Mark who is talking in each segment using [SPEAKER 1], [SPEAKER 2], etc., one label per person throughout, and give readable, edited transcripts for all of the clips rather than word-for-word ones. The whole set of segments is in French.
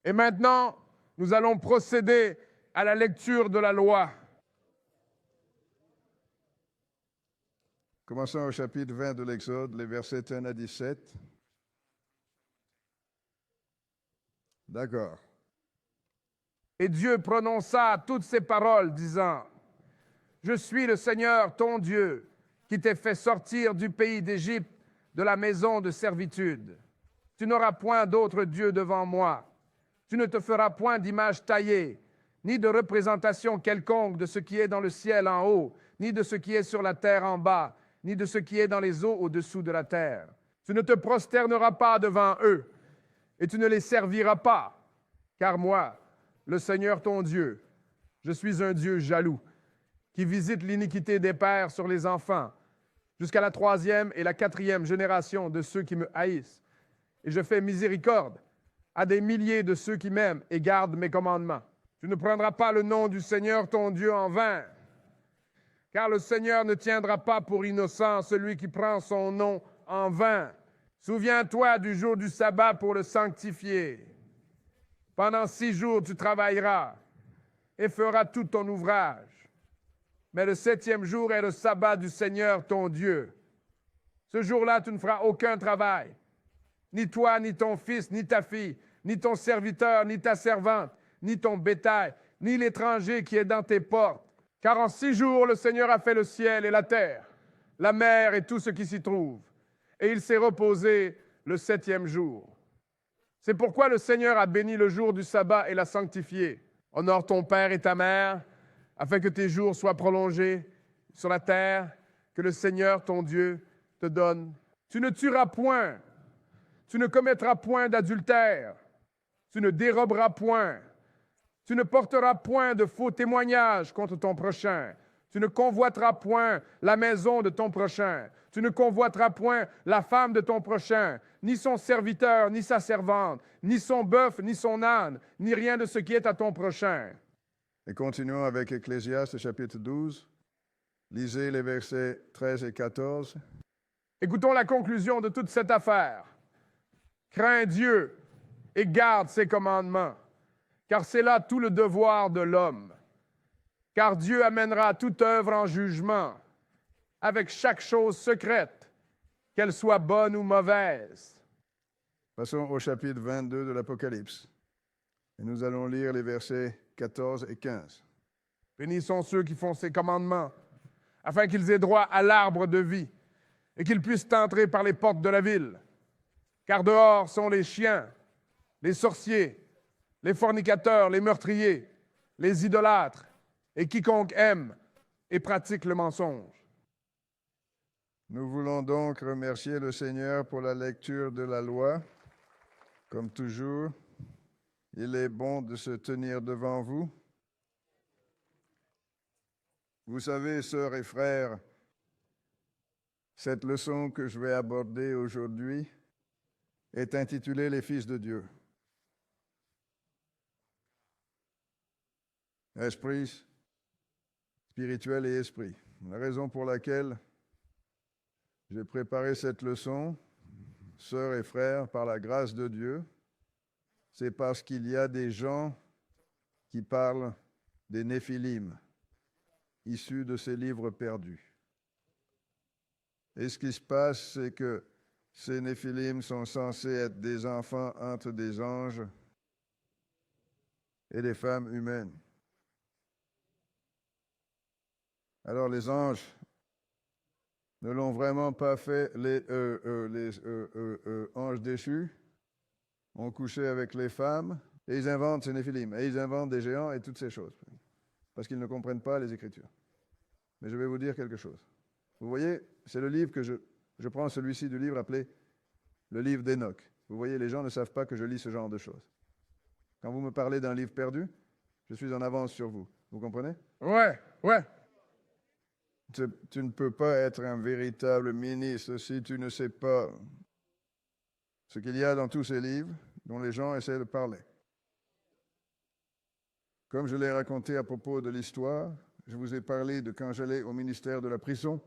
[SPEAKER 1] Et maintenant, nous allons procéder à la lecture de la loi.
[SPEAKER 2] Commençons au chapitre 20 de l'Exode, les versets 1 à 17. D'accord.
[SPEAKER 1] Et Dieu prononça toutes ces paroles, disant, « Je suis le Seigneur, ton Dieu, qui t'ai fait sortir du pays d'Égypte, de la maison de servitude. Tu n'auras point d'autre Dieu devant moi. Tu ne te feras point d'image taillée, ni de représentation quelconque de ce qui est dans le ciel en haut, ni de ce qui est sur la terre en bas, ni de ce qui est dans les eaux au-dessous de la terre. Tu ne te prosterneras pas devant eux, et tu ne les serviras pas, car moi, le Seigneur ton Dieu, je suis un Dieu jaloux, qui visite l'iniquité des pères sur les enfants, jusqu'à la 3e et la 4e génération de ceux qui me haïssent. Et je fais miséricorde à des milliers de ceux qui m'aiment et gardent mes commandements. Tu ne prendras pas le nom du Seigneur ton Dieu en vain, car le Seigneur ne tiendra pas pour innocent celui qui prend son nom en vain. Souviens-toi du jour du sabbat pour le sanctifier. Pendant 6 jours, tu travailleras et feras tout ton ouvrage. Mais le 7e jour est le sabbat du Seigneur ton Dieu. Ce jour-là, tu ne feras aucun travail. Ni toi, ni ton fils, ni ta fille, ni ton serviteur, ni ta servante, ni ton bétail, ni l'étranger qui est dans tes portes. Car en 6 jours, le Seigneur a fait le ciel et la terre, la mer et tout ce qui s'y trouve. Et il s'est reposé le 7e jour. C'est pourquoi le Seigneur a béni le jour du sabbat et l'a sanctifié. Honore ton père et ta mère, afin que tes jours soient prolongés sur la terre, que le Seigneur, ton Dieu, te donne. Tu ne tueras point, tu ne commettras point d'adultère, tu ne déroberas point, tu ne porteras point de faux témoignages contre ton prochain, tu ne convoiteras point la maison de ton prochain, tu ne convoiteras point la femme de ton prochain, ni son serviteur, ni sa servante, ni son bœuf, ni son âne, ni rien de ce qui est à ton prochain. »
[SPEAKER 2] Et continuons avec Ecclésiaste, chapitre 12. Lisez les versets 13 et 14.
[SPEAKER 1] Écoutons la conclusion de toute cette affaire. Crains Dieu et garde ses commandements, car c'est là tout le devoir de l'homme. Car Dieu amènera toute œuvre en jugement, avec chaque chose secrète, qu'elle soit bonne ou mauvaise.
[SPEAKER 2] Passons au chapitre 22 de l'Apocalypse. Et nous allons lire les versets 14 et 15.
[SPEAKER 1] Bénis sont ceux qui font ses commandements, afin qu'ils aient droit à l'arbre de vie, et qu'ils puissent entrer par les portes de la ville. Car dehors sont les chiens, les sorciers, les fornicateurs, les meurtriers, les idolâtres, et quiconque aime et pratique le mensonge.
[SPEAKER 2] Nous voulons donc remercier le Seigneur pour la lecture de la loi. Comme toujours, il est bon de se tenir devant vous. Vous savez, sœurs et frères, cette leçon que je vais aborder aujourd'hui est intitulée « Les fils de Dieu ». Esprit, spirituel et esprit. La raison pour laquelle j'ai préparé cette leçon, sœurs et frères, par la grâce de Dieu, c'est parce qu'il y a des gens qui parlent des Néphilim, issus de ces livres perdus. Et ce qui se passe, c'est que ces Néphilim sont censés être des enfants entre des anges et des femmes humaines. Alors les anges ne l'ont vraiment pas fait, les anges déchus ont couché avec les femmes et ils inventent ces Néphilim, et ils inventent des géants et toutes ces choses, parce qu'ils ne comprennent pas les Écritures. Mais je vais vous dire quelque chose. Vous voyez, c'est le livre que je prends celui-ci du livre appelé le livre d'Enoch. Vous voyez, les gens ne savent pas que je lis ce genre de choses. Quand vous me parlez d'un livre perdu, je suis en avance sur vous. Vous comprenez?
[SPEAKER 1] Ouais.
[SPEAKER 2] Tu ne peux pas être un véritable ministre si tu ne sais pas ce qu'il y a dans tous ces livres dont les gens essaient de parler. Comme je l'ai raconté à propos de l'histoire, je vous ai parlé de quand j'allais au ministère de la prison.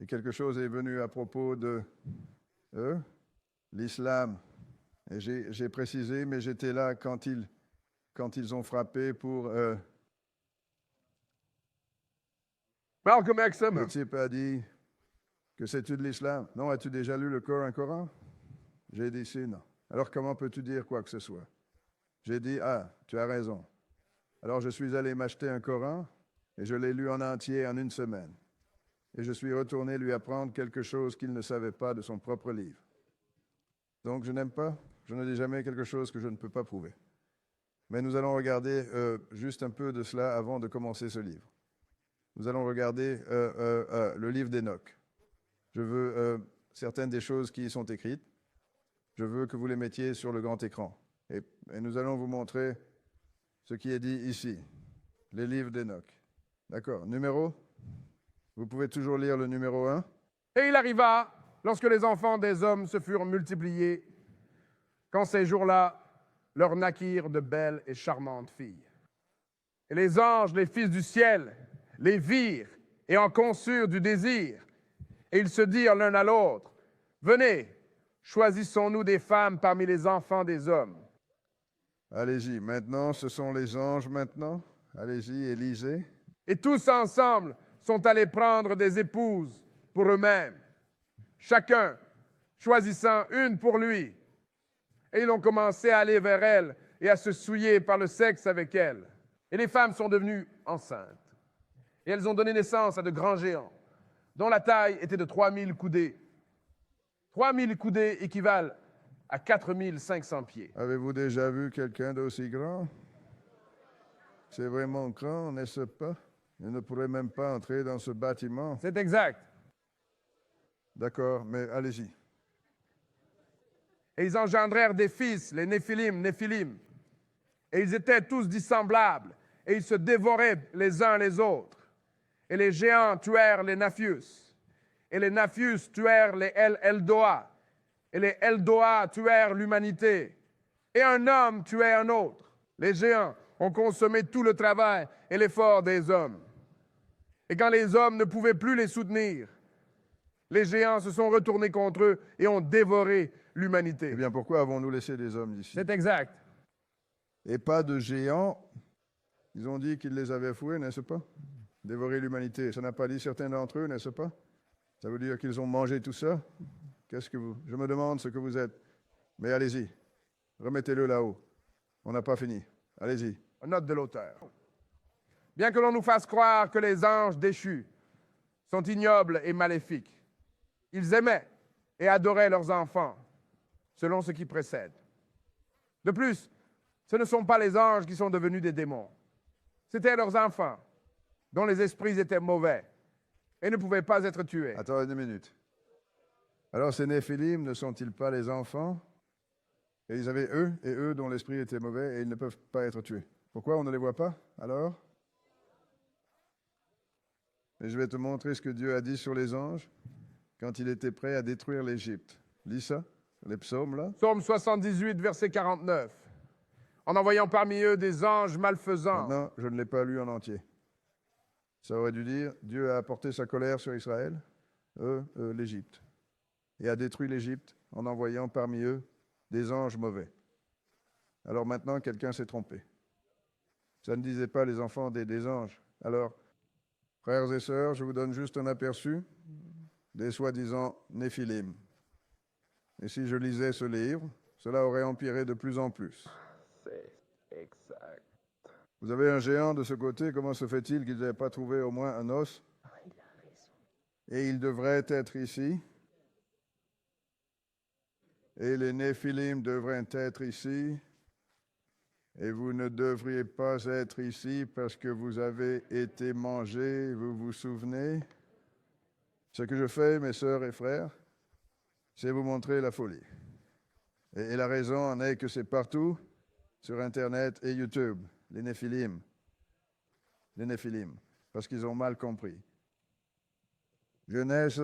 [SPEAKER 2] Et quelque chose est venu à propos de l'islam Et j'ai précisé, mais j'étais là quand ils ont frappé pour...
[SPEAKER 1] Malcolm X,
[SPEAKER 2] le type a dit que c'est-tu de l'islam? Non, as-tu déjà lu le Coran? J'ai dit si, non. Alors comment peux-tu dire quoi que ce soit? J'ai dit, ah, tu as raison. Alors je suis allé m'acheter un Coran et je l'ai lu en entier en une semaine. Et je suis retourné lui apprendre quelque chose qu'il ne savait pas de son propre livre. Donc je n'aime pas, je ne dis jamais quelque chose que je ne peux pas prouver. Mais nous allons regarder juste un peu de cela avant de commencer ce livre. Nous allons regarder le livre d'Enoch. Je veux certaines des choses qui y sont écrites. Je veux que vous les mettiez sur le grand écran. Et nous allons vous montrer ce qui est dit ici, les livres d'Enoch. D'accord, numéro? Vous pouvez toujours lire le numéro 1.
[SPEAKER 1] Et il arriva, lorsque les enfants des hommes se furent multipliés, qu'en ces jours-là, leur naquirent de belles et charmantes filles. Et les anges, les fils du ciel, les virent et en conçurent du désir. Et ils se dirent l'un à l'autre, venez, choisissons-nous des femmes parmi les enfants des hommes.
[SPEAKER 2] Allez-y, maintenant, ce sont les anges maintenant. Allez-y et lisez.
[SPEAKER 1] Et tous ensemble sont allés prendre des épouses pour eux-mêmes, chacun choisissant une pour lui. Et ils ont commencé à aller vers elle et à se souiller par le sexe avec elle. Et les femmes sont devenues enceintes. Et elles ont donné naissance à de grands géants, dont la taille était de 3000 coudées. 3000 coudées équivalent à 4500 pieds.
[SPEAKER 2] Avez-vous déjà vu quelqu'un d'aussi grand? C'est vraiment grand, n'est-ce pas? Il ne pourrait même pas entrer dans ce bâtiment.
[SPEAKER 1] C'est exact.
[SPEAKER 2] D'accord, mais allez-y.
[SPEAKER 1] Et ils engendrèrent des fils, les Néphilim. Et ils étaient tous dissemblables, et ils se dévoraient les uns les autres. Et les géants tuèrent les Naphius. Et les Naphius tuèrent les Eldoa. Et les Eldoa tuèrent l'humanité. Et un homme tuait un autre. Les géants ont consommé tout le travail et l'effort des hommes. Et quand les hommes ne pouvaient plus les soutenir, les géants se sont retournés contre eux et ont dévoré l'humanité.
[SPEAKER 2] Eh bien, pourquoi avons-nous laissé des hommes ici?
[SPEAKER 1] C'est exact.
[SPEAKER 2] Et pas de géants. Ils ont dit qu'ils les avaient foués, n'est-ce pas? Dévorer l'humanité. Ça n'a pas dit certains d'entre eux, n'est-ce pas? Ça veut dire qu'ils ont mangé tout ça? Qu'est-ce que vous... Je me demande ce que vous êtes. Mais allez-y. Remettez-le là-haut. On n'a pas fini. Allez-y.
[SPEAKER 1] Note de l'auteur. Bien que l'on nous fasse croire que les anges déchus sont ignobles et maléfiques, ils aimaient et adoraient leurs enfants, selon ce qui précède. De plus, ce ne sont pas les anges qui sont devenus des démons. C'étaient leurs enfants, dont les esprits étaient mauvais et ne pouvaient pas être tués.
[SPEAKER 2] Attends une minute. Alors ces Néphilim ne sont-ils pas les enfants? Et ils avaient eux dont l'esprit était mauvais et ils ne peuvent pas être tués. Pourquoi on ne les voit pas alors? Et je vais te montrer ce que Dieu a dit sur les anges quand il était prêt à détruire l'Égypte. Lis ça, les psaumes là.
[SPEAKER 1] Psaume 78, verset 49. En envoyant parmi eux des anges malfaisants.
[SPEAKER 2] Non, je ne l'ai pas lu en entier. Ça aurait dû dire, Dieu a apporté sa colère sur Israël, l'Égypte, et a détruit l'Égypte en envoyant parmi eux des anges mauvais. Alors maintenant, quelqu'un s'est trompé. Ça ne disait pas les enfants des anges. Alors, frères et sœurs, je vous donne juste un aperçu des soi-disant Néphilim. Et si je lisais ce livre, cela aurait empiré de plus en plus.
[SPEAKER 1] C'est exact.
[SPEAKER 2] Vous avez un géant de ce côté, comment se fait-il qu'ils n'aient pas trouvé au moins un os?
[SPEAKER 1] Il a raison.
[SPEAKER 2] Et il devrait être ici. Et les Néphilim devraient être ici. Et vous ne devriez pas être ici parce que vous avez été mangés, vous vous souvenez? Ce que je fais, mes sœurs et frères, c'est vous montrer la folie. Et la raison en est que c'est partout, sur Internet et YouTube, les Néphilim. Les Néphilim, parce qu'ils ont mal compris. Genèse,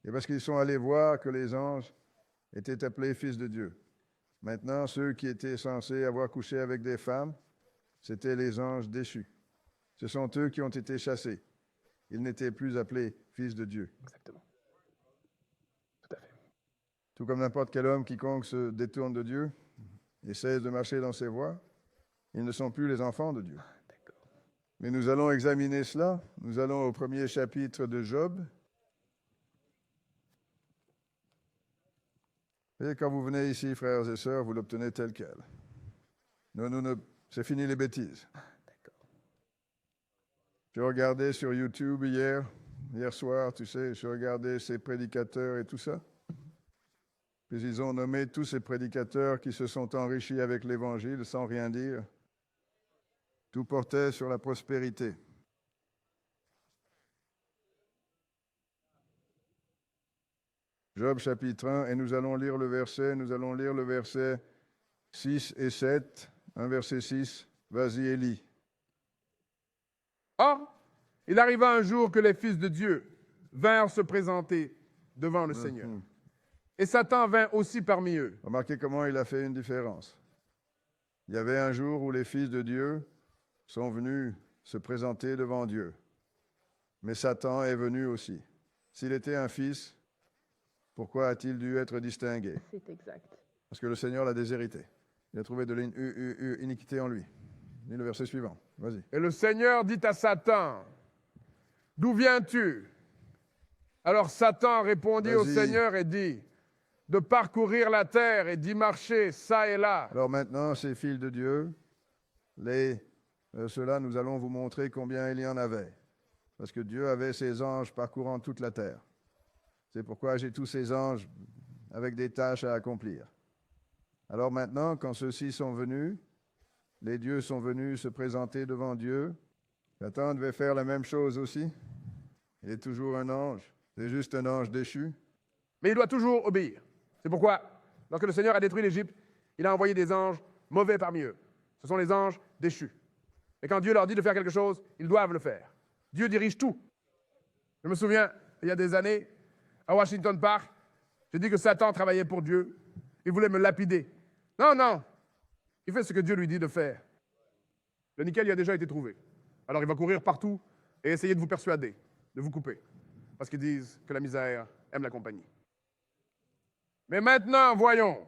[SPEAKER 2] et parce qu'ils sont allés voir que les anges étaient appelés fils de Dieu. Maintenant, ceux qui étaient censés avoir couché avec des femmes, c'étaient les anges déchus. Ce sont eux qui ont été chassés. Ils n'étaient plus appelés fils de Dieu.
[SPEAKER 1] Exactement. Tout à fait.
[SPEAKER 2] Tout comme n'importe quel homme quiconque se détourne de Dieu et cesse de marcher dans ses voies, ils ne sont plus les enfants de Dieu. Mais nous allons examiner cela. Nous allons au premier chapitre de Job. Et quand vous venez ici, frères et sœurs, vous l'obtenez tel quel. C'est fini les bêtises. J'ai regardé sur YouTube hier soir, tu sais, j'ai regardé ces prédicateurs et tout ça. Puis ils ont nommé tous ces prédicateurs qui se sont enrichis avec l'Évangile sans rien dire. Tout portait sur la prospérité. Job chapitre 1, et nous allons lire le verset 6 et 7. Un verset 6, vas-y et lis.
[SPEAKER 1] Or, il arriva un jour que les fils de Dieu vinrent se présenter devant le Seigneur. Et Satan vint aussi parmi eux.
[SPEAKER 2] Remarquez comment il a fait une différence. Il y avait un jour où les fils de Dieu sont venus se présenter devant Dieu. Mais Satan est venu aussi. S'il était un fils, pourquoi a-t-il dû être distingué?
[SPEAKER 3] C'est exact.
[SPEAKER 2] Parce que le Seigneur l'a déshérité. Il a trouvé de l'iniquité en lui. Lis le verset suivant. Vas-y.
[SPEAKER 1] Et le Seigneur dit à Satan, « D'où viens-tu » Alors Satan répondit au Seigneur et dit, « De parcourir la terre et d'y marcher çà et là. »
[SPEAKER 2] Alors maintenant, ces fils de Dieu, ceux-là, nous allons vous montrer combien il y en avait. Parce que Dieu avait ses anges parcourant toute la terre. C'est pourquoi j'ai tous ces anges avec des tâches à accomplir. Alors maintenant, quand ceux-ci sont venus, les dieux sont venus se présenter devant Dieu. Satan devait faire la même chose aussi. Il est toujours un ange. C'est juste un ange déchu.
[SPEAKER 1] Mais il doit toujours obéir. C'est pourquoi, lorsque le Seigneur a détruit l'Égypte, il a envoyé des anges mauvais parmi eux. Ce sont les anges déchus. Et quand Dieu leur dit de faire quelque chose, ils doivent le faire. Dieu dirige tout. Je me souviens, il y a des années, à Washington Park, j'ai dit que Satan travaillait pour Dieu. Il voulait me lapider. Non, non. Il fait ce que Dieu lui dit de faire. Le nickel y a déjà été trouvé. Alors il va courir partout et essayer de vous persuader, de vous couper. Parce qu'ils disent que la misère aime la compagnie. Mais maintenant, voyons.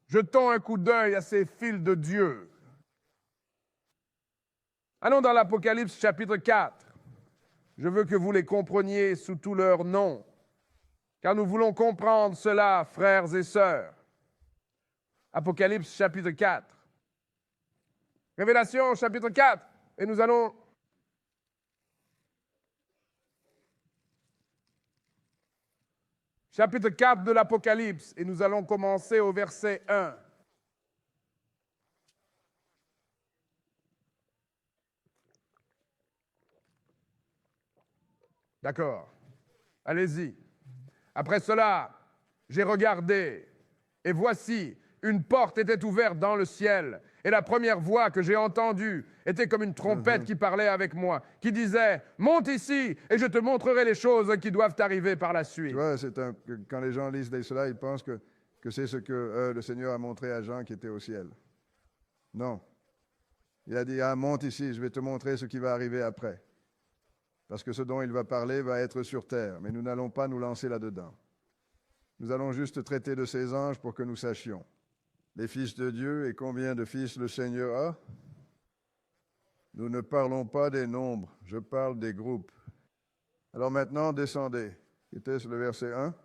[SPEAKER 1] Jetons un coup d'œil à ces fils de Dieu. Allons dans l'Apocalypse chapitre 4. Je veux que vous les compreniez sous tous leurs noms, car nous voulons comprendre cela, frères et sœurs. Apocalypse chapitre 4. Révélation chapitre 4. Et nous allons... Chapitre 4 de l'Apocalypse. Et nous allons commencer au verset 1. D'accord. Allez-y. Après cela, j'ai regardé, et voici, une porte était ouverte dans le ciel, et la première voix que j'ai entendue était comme une trompette qui parlait avec moi, qui disait « Monte ici, et je te montrerai les choses qui doivent arriver par la suite. »
[SPEAKER 2] Tu vois, quand les gens lisent cela, ils pensent que c'est ce que le Seigneur a montré à Jean qui était au ciel. Non. Il a dit « Ah, monte ici, je vais te montrer ce qui va arriver après. » Parce que ce dont il va parler va être sur terre, mais nous n'allons pas nous lancer là-dedans. Nous allons juste traiter de ces anges pour que nous sachions. Les fils de Dieu et combien de fils le Seigneur a? Nous ne parlons pas des nombres, je parle des groupes. Alors maintenant, descendez. Était-ce le verset 1?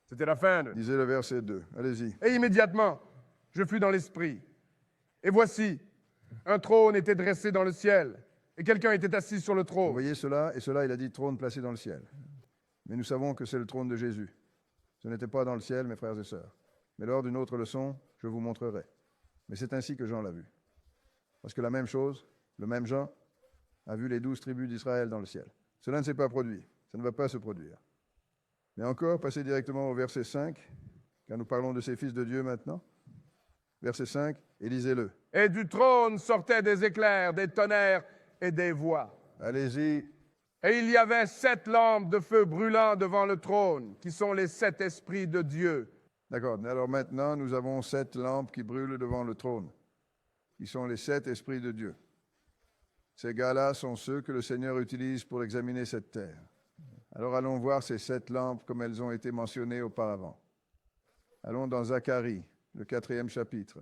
[SPEAKER 1] C'était la fin.
[SPEAKER 2] Lisez le verset 2. Allez-y.
[SPEAKER 1] Et immédiatement, je fus dans l'esprit. Et voici, un trône était dressé dans le ciel, et quelqu'un était assis sur le
[SPEAKER 2] Vous
[SPEAKER 1] trône.
[SPEAKER 2] voyez cela? Et cela, il a dit trône placé dans le ciel. Mais nous savons que c'est le trône de Jésus. Ce n'était pas dans le ciel, mes frères et sœurs. Mais lors d'une autre leçon, je vous montrerai. Mais c'est ainsi que Jean l'a vu. Parce que la même chose, le même Jean, a vu les 12 tribus d'Israël dans le ciel. Cela ne s'est pas produit. Ça ne va pas se produire. Mais encore, passez directement au verset 5, car nous parlons de ces fils de Dieu maintenant. Verset 5, et lisez-le.
[SPEAKER 1] Et du trône sortaient des éclairs, des tonnerres et des voix.
[SPEAKER 2] Allez-y.
[SPEAKER 1] Et il y avait 7 lampes de feu brûlant devant le trône, qui sont les 7 esprits de Dieu.
[SPEAKER 2] D'accord. Alors maintenant, nous avons 7 lampes qui brûlent devant le trône, qui sont les 7 esprits de Dieu. Ces gars-là sont ceux que le Seigneur utilise pour examiner cette terre. Alors allons voir ces 7 lampes comme elles ont été mentionnées auparavant. Allons dans Zacharie, le 4e chapitre.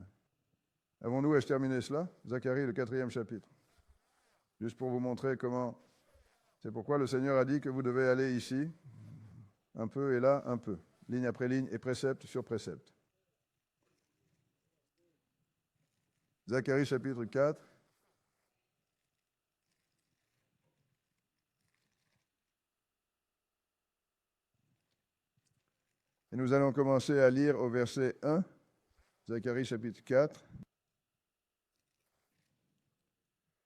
[SPEAKER 2] Avons-nous à terminer cela? Zacharie, le 4e chapitre. Juste pour vous montrer comment... C'est pourquoi le Seigneur a dit que vous devez aller ici, un peu et là, un peu. Ligne après ligne et précepte sur précepte. Zacharie, chapitre 4. Et nous allons commencer à lire au verset 1, Zacharie chapitre 4.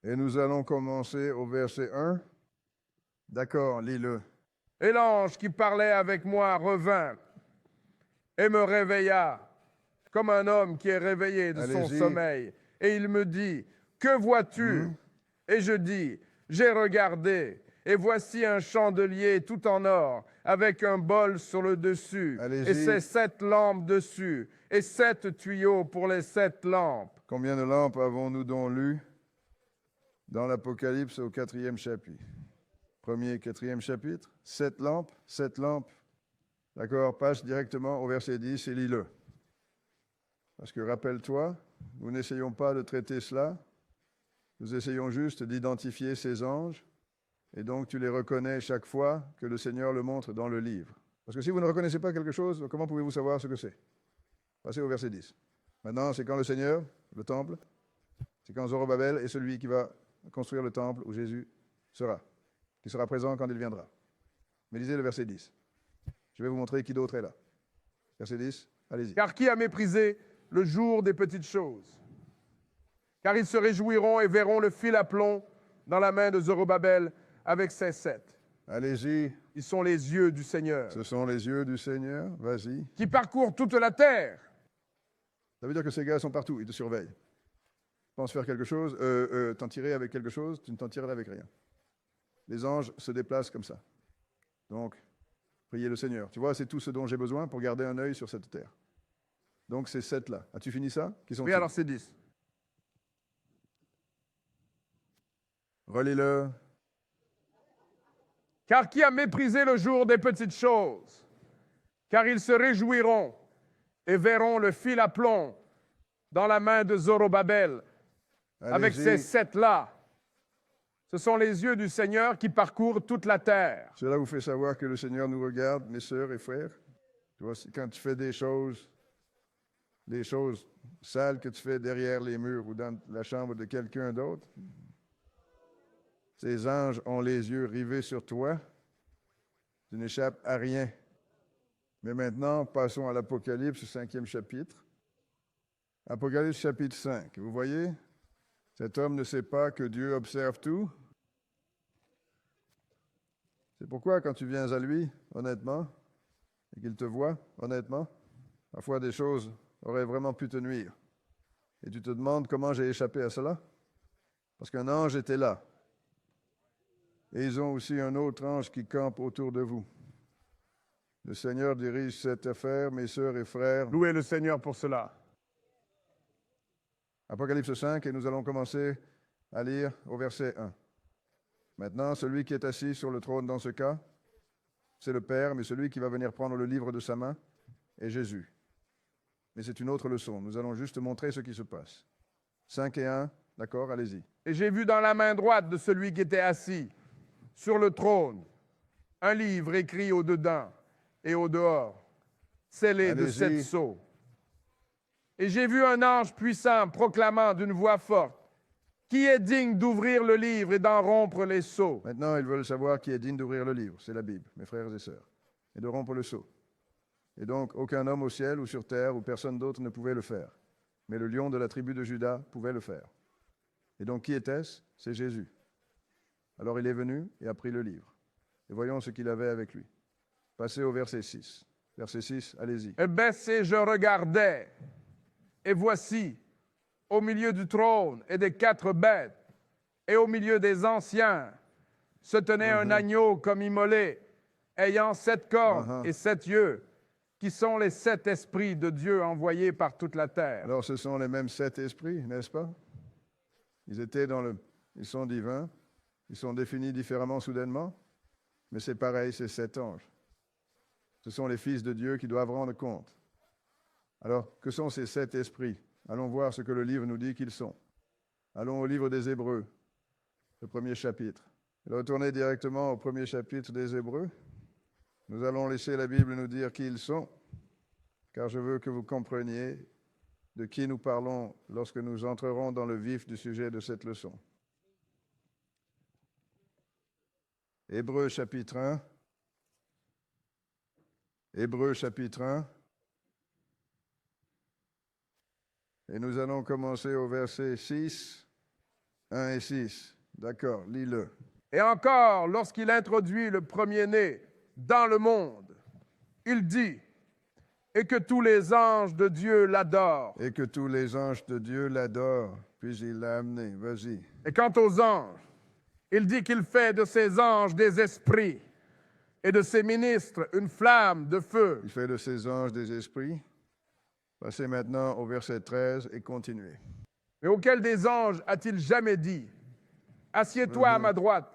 [SPEAKER 2] Et nous allons commencer au verset 1. D'accord, lis-le.
[SPEAKER 1] Et l'ange qui parlait avec moi revint et me réveilla comme un homme qui est réveillé de son sommeil. Et il me dit, que vois-tu? Et je dis, j'ai regardé, et voici un chandelier tout en or, avec un bol sur le dessus, et ses 7 lampes dessus, et 7 tuyaux pour les 7 lampes.
[SPEAKER 2] Combien de lampes avons-nous donc lu dans l'Apocalypse au 4e chapitre? 1er et 4e chapitre, 7 lampes, 7 lampes. D'accord, passe directement au verset 10 et lis-le. Parce que rappelle-toi, nous n'essayons pas de traiter cela, nous essayons juste d'identifier ces anges, et donc tu les reconnais chaque fois que le Seigneur le montre dans le livre. Parce que si vous ne reconnaissez pas quelque chose, comment pouvez-vous savoir ce que c'est? Passez au verset 10. Maintenant, c'est quand le Seigneur, le temple, c'est quand Zorobabel est celui qui va construire le temple où Jésus sera, qui sera présent quand il viendra. Mais lisez le verset 10. Je vais vous montrer qui d'autre est là. Verset 10, allez-y.
[SPEAKER 1] Car qui a méprisé le jour des petites choses? Car ils se réjouiront et verront le fil à plomb dans la main de Zorobabel avec ses 7.
[SPEAKER 2] Allez-y.
[SPEAKER 1] Ils sont les yeux du Seigneur.
[SPEAKER 2] Ce sont les yeux du Seigneur, vas-y.
[SPEAKER 1] Qui parcourent toute la terre.
[SPEAKER 2] Ça veut dire que ces gars sont partout, ils te surveillent. Pense faire quelque chose, t'en tirer avec quelque chose, tu ne t'en tireras avec rien. Les anges se déplacent comme ça. Donc, priez le Seigneur. Tu vois, c'est tout ce dont j'ai besoin pour garder un œil sur cette terre. Donc, ces 7-là. As-tu fini ça? Qui sont-ils?
[SPEAKER 1] Oui, alors c'est 10.
[SPEAKER 2] Relis-le.
[SPEAKER 1] Car qui a méprisé le jour des petites choses? Car ils se réjouiront et verront le fil à plomb dans la main de Zorobabel avec ces 7-là. Ce sont les yeux du Seigneur qui parcourent toute la terre.
[SPEAKER 2] Cela vous fait savoir que le Seigneur nous regarde, mes sœurs et frères. Tu vois, quand tu fais des choses, les choses sales que tu fais derrière les murs ou dans la chambre de quelqu'un d'autre, ces anges ont les yeux rivés sur toi. Tu n'échappes à rien. Mais maintenant, passons à l'Apocalypse, 5e chapitre. Apocalypse, chapitre 5. Vous voyez, cet homme ne sait pas que Dieu observe tout. C'est pourquoi, quand tu viens à lui, honnêtement, et qu'il te voit, honnêtement, parfois des choses auraient vraiment pu te nuire. Et tu te demandes comment j'ai échappé à cela? Parce qu'un ange était là. Et ils ont aussi un autre ange qui campe autour de vous. Le Seigneur dirige cette affaire, mes sœurs et frères.
[SPEAKER 1] Louez le Seigneur pour cela.
[SPEAKER 2] Apocalypse 5, et nous allons commencer à lire au verset 1. Maintenant, celui qui est assis sur le trône dans ce cas, c'est le Père, mais celui qui va venir prendre le livre de sa main est Jésus. Mais c'est une autre leçon. Nous allons juste montrer ce qui se passe. 5 et 1, d'accord, allez-y.
[SPEAKER 1] Et j'ai vu dans la main droite de celui qui était assis sur le trône un livre écrit au-dedans et au-dehors, scellé de 7 sceaux. Et j'ai vu un ange puissant proclamant d'une voix forte, qui est digne d'ouvrir le livre et d'en rompre les sceaux?
[SPEAKER 2] Maintenant, ils veulent savoir qui est digne d'ouvrir le livre. C'est la Bible, mes frères et sœurs. Et de rompre le sceau. Et donc, aucun homme au ciel ou sur terre ou personne d'autre ne pouvait le faire. Mais le lion de la tribu de Juda pouvait le faire. Et donc, qui était-ce? C'est Jésus. Alors, il est venu et a pris le livre. Et voyons ce qu'il avait avec lui. Passez au verset 6. Verset 6, allez-y.
[SPEAKER 1] Et baissé, je regardais, et voici, au milieu du trône et des 4 bêtes, et au milieu des anciens, se tenait un agneau comme immolé, ayant 7 cornes et 7 yeux, qui sont les 7 esprits de Dieu envoyés par toute la terre.
[SPEAKER 2] Alors, ce sont les mêmes 7 esprits, n'est-ce pas? Ils sont divins, ils sont définis différemment soudainement, mais c'est pareil, c'est 7 anges. Ce sont les fils de Dieu qui doivent rendre compte. Alors, que sont ces 7 esprits? Allons voir ce que le livre nous dit qu'ils sont. Allons au livre des Hébreux, le premier chapitre. Retournez directement au premier chapitre des Hébreux. Nous allons laisser la Bible nous dire qui ils sont, car je veux que vous compreniez de qui nous parlons lorsque nous entrerons dans le vif du sujet de cette leçon. Hébreux chapitre 1. Hébreux chapitre 1. Et nous allons commencer au verset 6, 1 et 6. D'accord, lis-le.
[SPEAKER 1] Et encore, lorsqu'il introduit le premier-né dans le monde, il dit « Et que tous les anges de Dieu l'adorent. »
[SPEAKER 2] Et que tous les anges de Dieu l'adorent. Puis il l'a amené, vas-y.
[SPEAKER 1] Et quant aux anges, il dit qu'il fait de ses anges des esprits et de ses ministres une flamme de feu.
[SPEAKER 2] Il fait de ses anges des esprits. Passez maintenant au verset 13 et continuez.
[SPEAKER 1] Mais auquel des anges a-t-il jamais dit « Assieds-toi à ma droite,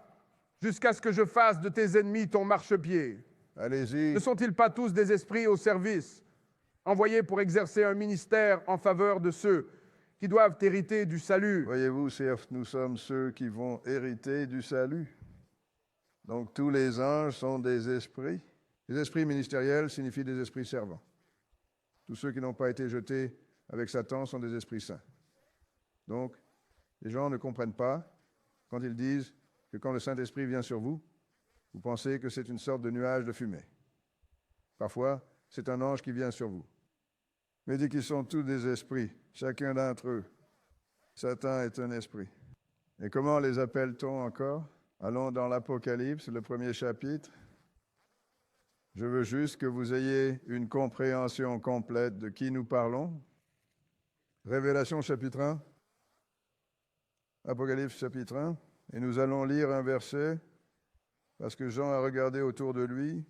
[SPEAKER 1] jusqu'à ce que je fasse de tes ennemis ton marchepied »
[SPEAKER 2] Allez-y.
[SPEAKER 1] Ne sont-ils pas tous des esprits au service, envoyés pour exercer un ministère en faveur de ceux qui doivent hériter du salut?
[SPEAKER 2] Voyez-vous, nous sommes ceux qui vont hériter du salut. Donc tous les anges sont des esprits. Les esprits ministériels signifient des esprits servants. Tous ceux qui n'ont pas été jetés avec Satan sont des esprits saints. Donc, les gens ne comprennent pas quand ils disent que quand le Saint-Esprit vient sur vous, vous pensez que c'est une sorte de nuage de fumée. Parfois, c'est un ange qui vient sur vous. Mais dit qu'ils sont tous des esprits, chacun d'entre eux. Satan est un esprit. Et comment les appelle-t-on encore? Allons dans l'Apocalypse, le premier chapitre. Je veux juste que vous ayez une compréhension complète de qui nous parlons. Révélation chapitre 1. Apocalypse chapitre 1. Et nous allons lire un verset parce que Jean a regardé autour de lui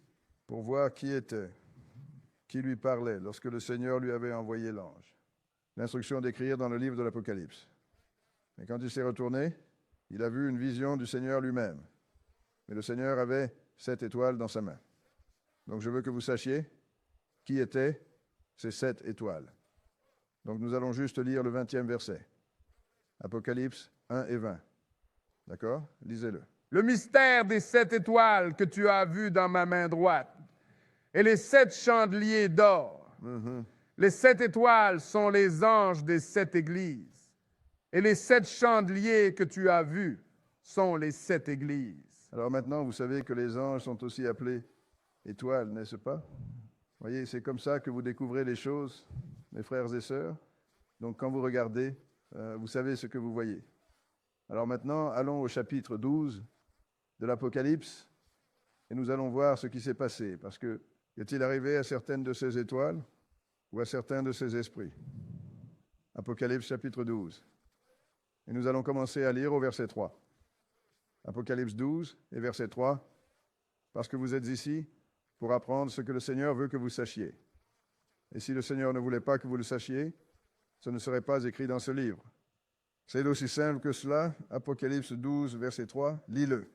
[SPEAKER 2] pour voir qui était, qui lui parlait lorsque le Seigneur lui avait envoyé l'ange. L'instruction d'écrire dans le livre de l'Apocalypse. Et quand il s'est retourné, il a vu une vision du Seigneur lui-même. Mais le Seigneur avait 7 étoiles dans sa main. Donc je veux que vous sachiez qui étaient ces 7 étoiles. Donc nous allons juste lire le 20e verset. Apocalypse 1 et 20. D'accord? Lisez-le.
[SPEAKER 1] Le mystère des 7 étoiles que tu as vues dans ma main droite et les 7 chandeliers d'or. Les 7 étoiles sont les anges des 7 églises. Et les 7 chandeliers que tu as vus sont les 7 églises.
[SPEAKER 2] Alors maintenant, vous savez que les anges sont aussi appelés étoiles, n'est-ce pas? Vous voyez, c'est comme ça que vous découvrez les choses, mes frères et sœurs. Donc quand vous regardez, vous savez ce que vous voyez. Alors maintenant, allons au chapitre 12 de l'Apocalypse et nous allons voir ce qui s'est passé. Parce que, qu'est-il arrivé à certaines de ces étoiles ou à certains de ces esprits? Apocalypse chapitre 12. Et nous allons commencer à lire au verset 3. Apocalypse 12 et verset 3. Parce que vous êtes ici pour apprendre ce que le Seigneur veut que vous sachiez. Et si le Seigneur ne voulait pas que vous le sachiez, ce ne serait pas écrit dans ce livre. C'est aussi simple que cela. Apocalypse 12, verset 3. Lis-le.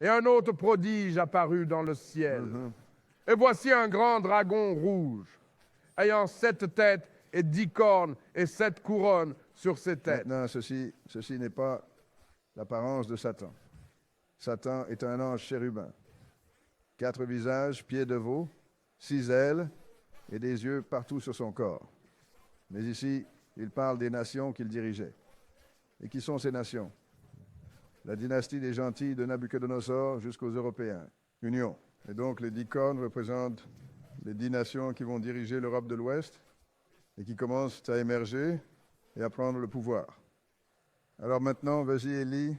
[SPEAKER 1] Et un autre prodige apparut dans le ciel. Et voici un grand dragon rouge, ayant 7 têtes et 10 cornes et 7 couronnes sur ses têtes.
[SPEAKER 2] Maintenant, ceci n'est pas l'apparence de Satan. Satan est un ange chérubin. 4 visages, pieds de veau, 6 ailes et des yeux partout sur son corps. Mais ici, il parle des nations qu'il dirigeait. Et qui sont ces nations? La dynastie des gentils de Nabuchodonosor jusqu'aux Européens. Union. Et donc les 10 cornes représentent les 10 nations qui vont diriger l'Europe de l'Ouest et qui commencent à émerger et à prendre le pouvoir. Alors maintenant, vas-y Élie.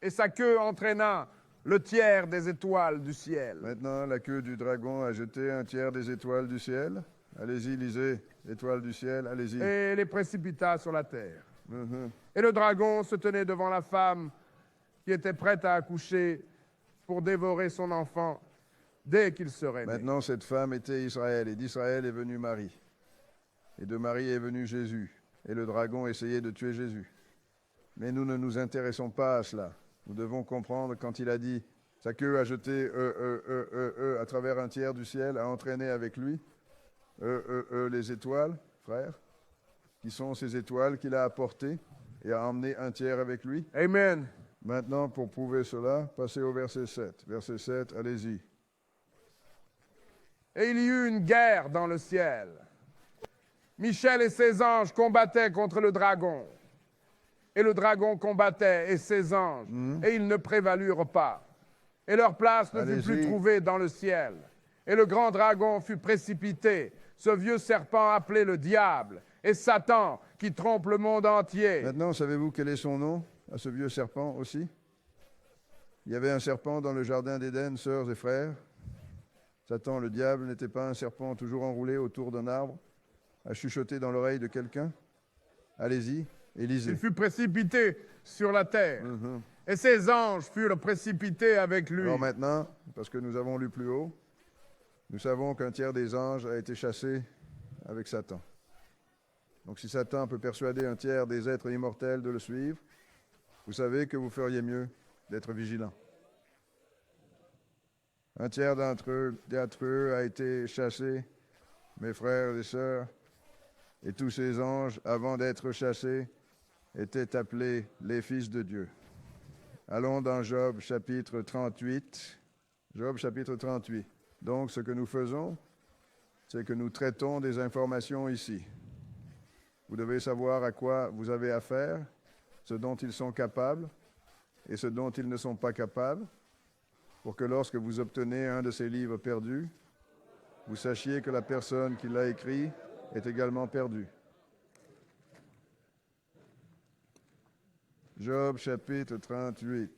[SPEAKER 1] Et sa queue entraîna le tiers des étoiles du ciel.
[SPEAKER 2] Maintenant, la queue du dragon a jeté un tiers des étoiles du ciel. Allez-y, lisez, étoiles du ciel, allez-y.
[SPEAKER 1] Et les précipita sur la terre. Et le dragon se tenait devant la femme qui était prête à accoucher pour dévorer son enfant dès qu'il serait né.
[SPEAKER 2] Maintenant, cette femme était Israël, et d'Israël est venu Marie. Et de Marie est venu Jésus. Et le dragon essayait de tuer Jésus. Mais nous ne nous intéressons pas à cela. Nous devons comprendre quand il a dit « Sa queue a jeté à travers un tiers du ciel, a entraîné avec lui », les étoiles, frères, qui sont ces étoiles qu'il a apportées et a emmené un tiers avec lui.
[SPEAKER 1] Amen.
[SPEAKER 2] Maintenant, pour prouver cela, passez au verset 7. Verset 7, allez-y.
[SPEAKER 1] Et il y eut une guerre dans le ciel. Michel et ses anges combattaient contre le dragon. Et le dragon combattait et ses anges. Et ils ne prévalurent pas. Et leur place ne fut plus
[SPEAKER 2] Allez-y.
[SPEAKER 1] trouvée dans le ciel. Et le grand dragon fut précipité, ce vieux serpent appelé le diable, et Satan, qui trompe le monde entier.
[SPEAKER 2] Maintenant, savez-vous quel est son nom à ce vieux serpent aussi? Il y avait un serpent dans le jardin d'Éden, sœurs et frères. Satan, le diable, n'était pas un serpent toujours enroulé autour d'un arbre, à chuchoter dans l'oreille de quelqu'un? Allez-y et lisez.
[SPEAKER 1] Il fut précipité sur la terre. Et ses anges furent précipités avec lui.
[SPEAKER 2] Alors maintenant, parce que nous avons lu plus haut, nous savons qu'un tiers des anges a été chassé avec Satan. Donc si Satan peut persuader un tiers des êtres immortels de le suivre, vous savez que vous feriez mieux d'être vigilant. Un tiers d'entre eux a été chassé, mes frères et sœurs, et tous ces anges, avant d'être chassés, étaient appelés les fils de Dieu. Allons dans Job chapitre 38. Job chapitre 38. Donc ce que nous faisons, c'est que nous traitons des informations ici. Vous devez savoir à quoi vous avez affaire, ce dont ils sont capables et ce dont ils ne sont pas capables, pour que lorsque vous obtenez un de ces livres perdus, vous sachiez que la personne qui l'a écrit est également perdue. Job chapitre 38.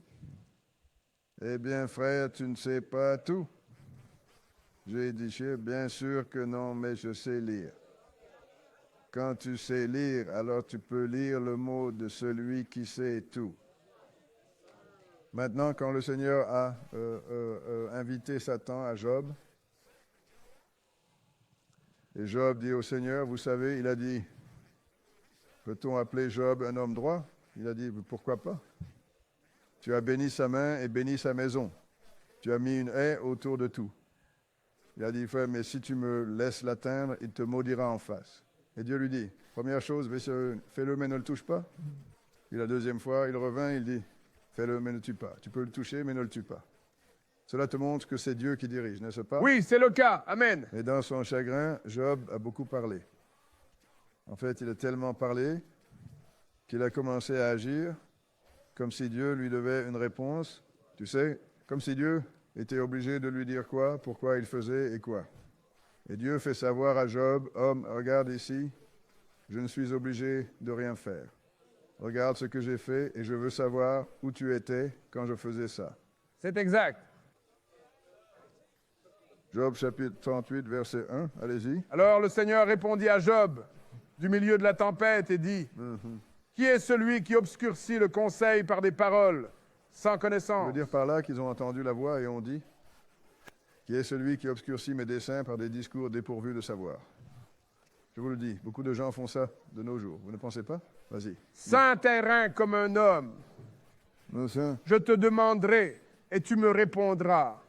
[SPEAKER 2] Eh bien, frère, tu ne sais pas tout. J'ai dit, bien sûr que non, mais je sais lire. Quand tu sais lire, alors tu peux lire le mot de celui qui sait tout. Maintenant, quand le Seigneur a invité Satan à Job, et Job dit au Seigneur, vous savez, il a dit, peut-on appeler Job un homme droit? Il a dit, pourquoi pas? Tu as béni sa main et béni sa maison. Tu as mis une haie autour de tout. Il a dit, frère, mais si tu me laisses l'atteindre, il te maudira en face. Et Dieu lui dit, première chose, fais-le mais ne le touche pas. Et la deuxième fois, il revint, il dit, fais-le mais ne tue pas. Tu peux le toucher mais ne le tue pas. Cela te montre que c'est Dieu qui dirige, n'est-ce pas?
[SPEAKER 1] Oui, c'est le cas. Amen.
[SPEAKER 2] Et dans son chagrin, Job a beaucoup parlé. En fait, il a tellement parlé qu'il a commencé à agir comme si Dieu lui devait une réponse. Tu sais, comme si Dieu était obligé de lui dire quoi, pourquoi il faisait et quoi. Et Dieu fait savoir à Job, homme, regarde ici, je ne suis obligé de rien faire. Regarde ce que j'ai fait et je veux savoir où tu étais quand je faisais ça.
[SPEAKER 1] C'est exact.
[SPEAKER 2] Job chapitre 38, verset 1, allez-y.
[SPEAKER 1] Alors le Seigneur répondit à Job du milieu de la tempête et dit, qui est celui qui obscurcit le conseil par des paroles sans
[SPEAKER 2] Je
[SPEAKER 1] connaissance?
[SPEAKER 2] veux dire par là qu'ils ont entendu la voix et ont dit, qui est celui qui obscurcit mes desseins par des discours dépourvus de savoir. Je vous le dis, beaucoup de gens font ça de nos jours. Vous ne pensez pas? Vas-y.
[SPEAKER 1] Saint terrain comme un homme,
[SPEAKER 2] Monsieur,
[SPEAKER 1] je te demanderai et tu me répondras.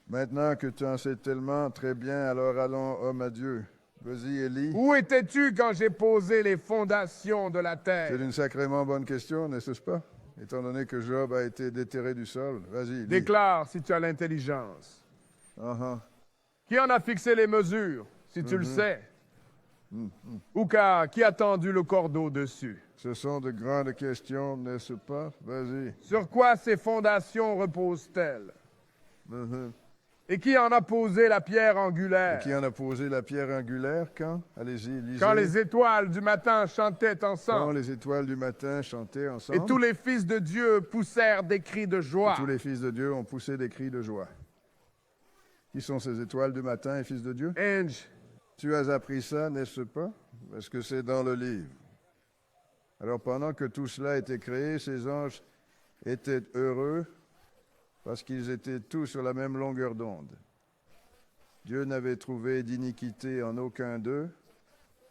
[SPEAKER 2] maintenant que tu en sais tellement, très bien, alors allons, homme à Dieu. Vas-y, Élie.
[SPEAKER 1] Où étais-tu quand j'ai posé les fondations de la terre?
[SPEAKER 2] C'est une sacrément bonne question, n'est-ce pas? Étant donné que Job a été déterré du sol. Vas-y, lis.
[SPEAKER 1] Déclare si tu as l'intelligence.
[SPEAKER 2] Uh-huh.
[SPEAKER 1] Qui en a fixé les mesures, si tu le sais? Ou qui a tendu le cordeau dessus?
[SPEAKER 2] Ce sont de grandes questions, n'est-ce pas? Vas-y.
[SPEAKER 1] Sur quoi ces fondations reposent-elles?
[SPEAKER 2] Uh-huh.
[SPEAKER 1] Et qui en a posé la pierre angulaire?
[SPEAKER 2] Qui en a posé la pierre angulaire quand? Allez-y, lisez.
[SPEAKER 1] Quand les étoiles du matin chantaient
[SPEAKER 2] Quand
[SPEAKER 1] ensemble.
[SPEAKER 2] les étoiles du matin chantaient
[SPEAKER 1] Et
[SPEAKER 2] ensemble.
[SPEAKER 1] tous les fils de Dieu poussèrent des cris de joie.
[SPEAKER 2] Tous les fils de Dieu ont poussé des cris de joie. Qui sont ces étoiles du matin et fils de Dieu?
[SPEAKER 1] Ange,
[SPEAKER 2] Tu as appris ça, n'est-ce pas? Parce que c'est dans le livre. Alors pendant que tout cela était créé, ces anges étaient heureux parce qu'ils étaient tous sur la même longueur d'onde. Dieu n'avait trouvé d'iniquité en aucun d'eux,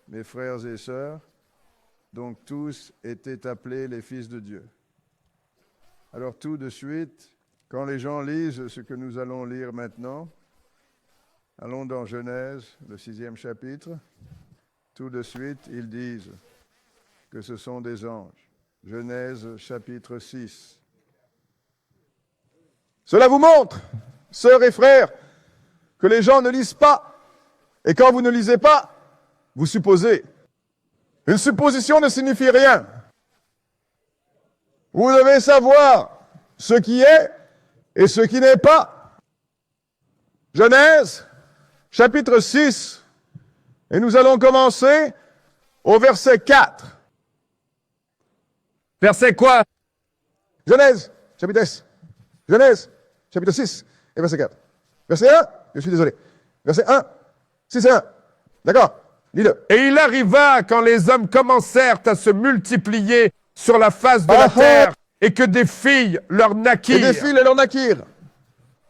[SPEAKER 2] mes frères et sœurs, donc tous étaient appelés les fils de Dieu. Alors tout de suite, quand les gens lisent ce que nous allons lire maintenant, Allons dans Genèse, le 6e chapitre. Tout de suite, ils disent que ce sont des anges. Genèse, chapitre 6.
[SPEAKER 3] Cela vous montre, sœurs et frères, que les gens ne lisent pas. Et quand vous ne lisez pas, vous supposez. Une supposition ne signifie rien. Vous devez savoir ce qui est et ce qui n'est pas. Genèse, chapitre 6. Et nous allons commencer au verset 4.
[SPEAKER 1] Verset quoi?
[SPEAKER 3] Genèse, chapitre 6. Genèse, chapitre 6 et verset 4. Verset 1, je suis désolé. Verset 1, 6 et 1. D'accord, lis-le.
[SPEAKER 1] Et il arriva quand les hommes commencèrent à se multiplier sur la face de la terre et que des filles leur
[SPEAKER 3] Et
[SPEAKER 1] naquirent.
[SPEAKER 3] des filles leur naquirent.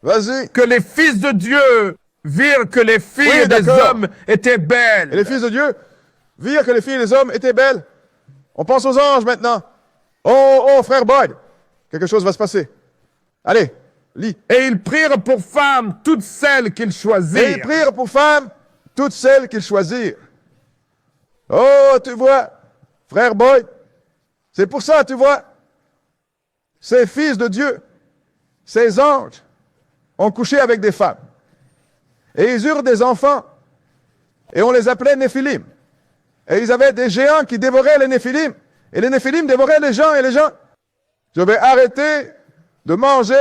[SPEAKER 3] Vas-y.
[SPEAKER 1] Que les fils de Dieu virent que les filles
[SPEAKER 3] Oui,
[SPEAKER 1] des
[SPEAKER 3] d'accord.
[SPEAKER 1] hommes étaient belles.
[SPEAKER 3] Et les fils de Dieu virent que les filles et les hommes étaient belles. On pense aux anges maintenant. Oh, frère Boyd, quelque chose va se passer. Allez, lis.
[SPEAKER 1] Et ils prirent pour femmes toutes celles qu'ils
[SPEAKER 3] Et ils
[SPEAKER 1] choisirent.
[SPEAKER 3] prirent pour femmes toutes celles qu'ils choisirent. Oh, tu vois, frère Boyd, c'est pour ça, tu vois, ces fils de Dieu, ces anges, ont couché avec des femmes. Et ils eurent des enfants. Et on les appelait Néphilim. Et ils avaient des géants qui dévoraient les Néphilim. Et les Néphilim dévoraient les gens et les gens. Je vais arrêter de manger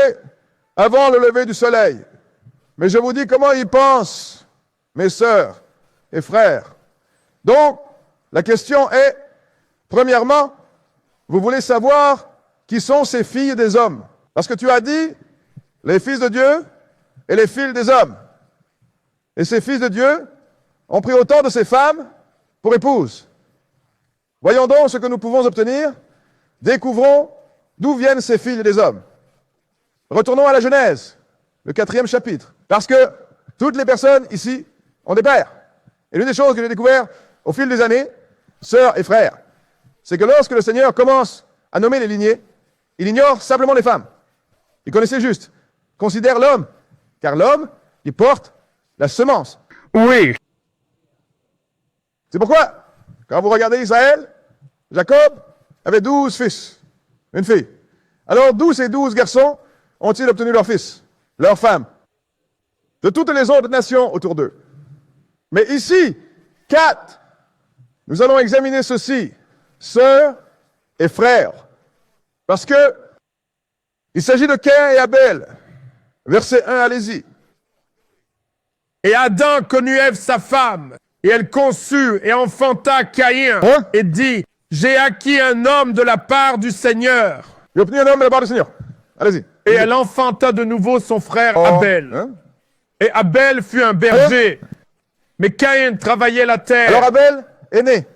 [SPEAKER 3] avant le lever du soleil. Mais je vous dis comment ils pensent, mes sœurs et frères. Donc, la question est, premièrement, vous voulez savoir qui sont ces filles des hommes. Parce que tu as dit, les fils de Dieu et les filles des hommes. Et ces fils de Dieu ont pris autant de ces femmes pour épouses. Voyons donc ce que nous pouvons obtenir. Découvrons d'où viennent ces filles des hommes. Retournons à la Genèse, le 4e chapitre. Parce que toutes les personnes ici ont des pères. Et l'une des choses que j'ai découvert au fil des années, sœurs et frères, c'est que lorsque le Seigneur commence à nommer les lignées, il ignore simplement les femmes. Il connaissait juste. Considère l'homme, car l'homme, il porte la semence.
[SPEAKER 1] Oui.
[SPEAKER 3] C'est pourquoi, quand vous regardez Israël, Jacob avait 12 fils, une fille. Alors 12 et 12 garçons ont-ils obtenu leurs fils, leurs femmes, de toutes les autres nations autour d'eux. Mais ici, 4, nous allons examiner ceci, sœurs et frères, parce que il s'agit de Caïn et Abel. Verset 1, allez-y.
[SPEAKER 1] Et Adam connut Ève sa femme, et elle conçut et enfanta Caïn,
[SPEAKER 3] Hein?
[SPEAKER 1] et dit, j'ai acquis un homme de la part du Seigneur.
[SPEAKER 3] J'ai obtenu un homme de la part du Seigneur. Allez-y.
[SPEAKER 1] Et elle enfanta de nouveau son frère
[SPEAKER 3] Oh.
[SPEAKER 1] Abel.
[SPEAKER 3] Hein?
[SPEAKER 1] Et Abel fut un berger, mais Caïn travaillait la terre.
[SPEAKER 3] Alors Abel est né.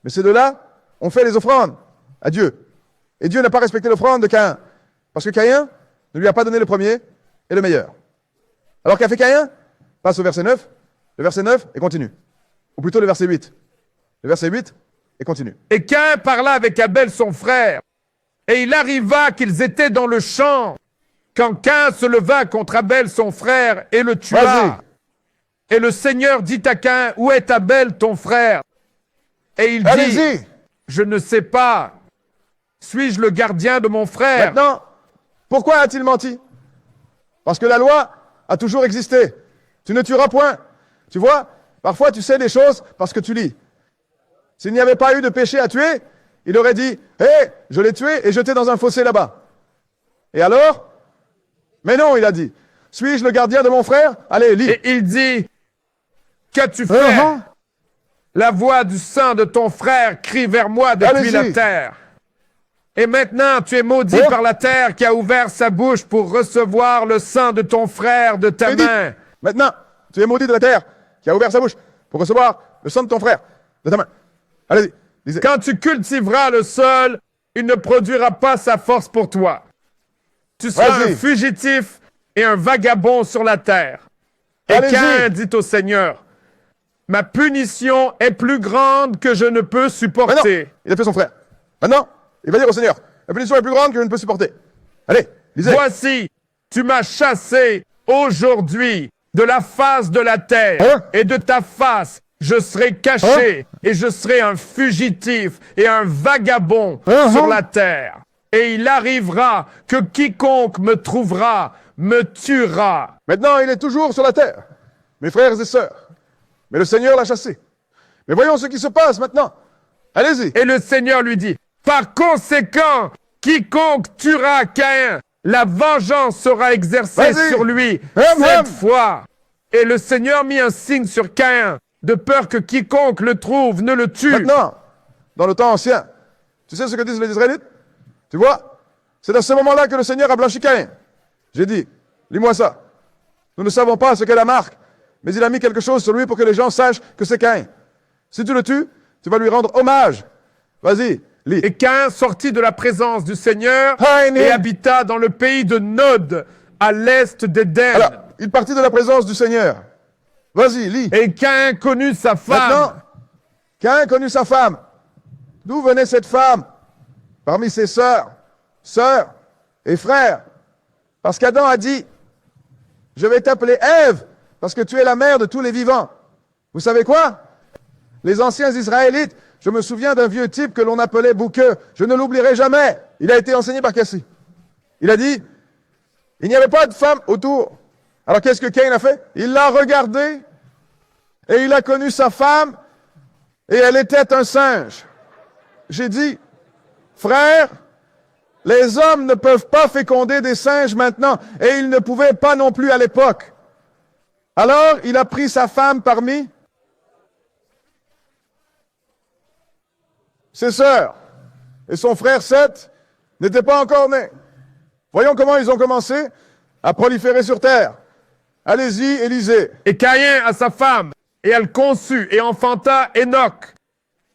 [SPEAKER 3] Mais ces deux-là ont fait les offrandes à Dieu. Et Dieu n'a pas respecté l'offrande de Caïn. Parce que Caïn ne lui a pas donné le premier et le meilleur. Alors qu'a fait Caïn? Passe au verset 9. Le verset 9 et continue. Ou plutôt le verset 8. Le verset 8 et continue.
[SPEAKER 1] Et Caïn parla avec Abel son frère. Et il arriva qu'ils étaient dans le champ, quand Caïn se leva contre Abel son frère et le tua.
[SPEAKER 3] Vas-y.
[SPEAKER 1] Et le Seigneur dit à Caïn, où est Abel ton frère? Et il dit,
[SPEAKER 3] Allez-y.
[SPEAKER 1] je ne sais pas. Suis-je le gardien de mon frère?
[SPEAKER 3] Maintenant, pourquoi a-t-il menti? Parce que la loi a toujours existé. Tu ne tueras point. Tu vois, parfois tu sais des choses parce que tu lis. S'il n'y avait pas eu de péché à tuer, il aurait dit, hé, je l'ai tué et jeté dans un fossé là-bas. Et alors? Mais non, il a dit, suis-je le gardien de mon frère? Allez, lis.
[SPEAKER 1] Et il dit, qu'as-tu fait? La voix du sang de ton frère crie vers moi depuis
[SPEAKER 3] Allez-y.
[SPEAKER 1] la terre. Et maintenant, tu es maudit
[SPEAKER 3] Oh.
[SPEAKER 1] par la terre qui a ouvert sa bouche pour recevoir le sang de ton frère de ta
[SPEAKER 3] Il dit,
[SPEAKER 1] main.
[SPEAKER 3] maintenant, tu es maudit de la terre qui a ouvert sa bouche pour recevoir le sang de ton frère de ta main. Allez-y, lisez.
[SPEAKER 1] Quand tu cultiveras le sol, il ne produira pas sa force pour toi. Tu seras
[SPEAKER 3] Vas-y.
[SPEAKER 1] un fugitif et un vagabond sur la terre. Et
[SPEAKER 3] Allez-y.
[SPEAKER 1] Caïn dit au Seigneur, ma punition est plus grande que je ne peux
[SPEAKER 3] Maintenant,
[SPEAKER 1] supporter.
[SPEAKER 3] il a fait son frère. Maintenant, il va dire au Seigneur, la punition est plus grande que je ne peux supporter. Allez, lisez.
[SPEAKER 1] Voici, tu m'as chassé aujourd'hui de la face de la terre et de ta face, je serai caché et je serai un fugitif et un vagabond sur la terre. Et il arrivera que quiconque me trouvera me tuera.
[SPEAKER 3] Maintenant, il est toujours sur la terre, mes frères et sœurs. Mais le Seigneur l'a chassé. Mais voyons ce qui se passe maintenant. Allez-y.
[SPEAKER 1] Et le Seigneur lui dit, par conséquent, quiconque tuera Caïn, la vengeance sera exercée sur lui cette fois. Et le Seigneur mit un signe sur Caïn, de peur que quiconque le trouve ne le tue.
[SPEAKER 3] Maintenant, dans le temps ancien, tu sais ce que disent les Israélites? Tu vois? C'est à ce moment-là que le Seigneur a blanchi Caïn. J'ai dit, lis-moi ça. Nous ne savons pas ce qu'est la marque, mais il a mis quelque chose sur lui pour que les gens sachent que c'est Caïn. Si tu le tues, tu vas lui rendre hommage. Vas-y, lis.
[SPEAKER 1] Et Caïn sortit de la présence du Seigneur et habita dans le pays de Nod, à l'est d'Éden.
[SPEAKER 3] Alors, il partit de la présence du Seigneur. Vas-y, lis.
[SPEAKER 1] Et Caïn connut sa femme.
[SPEAKER 3] Maintenant, Caïn connut sa femme. D'où venait cette femme? Parmi ses sœurs et frères. Parce qu'Adam a dit, je vais t'appeler Ève, parce que tu es la mère de tous les vivants. Vous savez quoi? Les anciens Israélites, je me souviens d'un vieux type que l'on appelait Bouqueux. Je ne l'oublierai jamais. Il a été enseigné par Cassie. Il a dit, il n'y avait pas de femme autour. Alors qu'est-ce que Caïn a fait? Il l'a regardée et il a connu sa femme et elle était un singe. J'ai dit, frère, les hommes ne peuvent pas féconder des singes maintenant et ils ne pouvaient pas non plus à l'époque. Alors il a pris sa femme parmi ses sœurs et son frère Seth n'était pas encore né. Voyons comment ils ont commencé à proliférer sur terre. Allez-y et lisez.
[SPEAKER 1] Et Caïn a sa femme, et elle conçut et enfanta Enoch.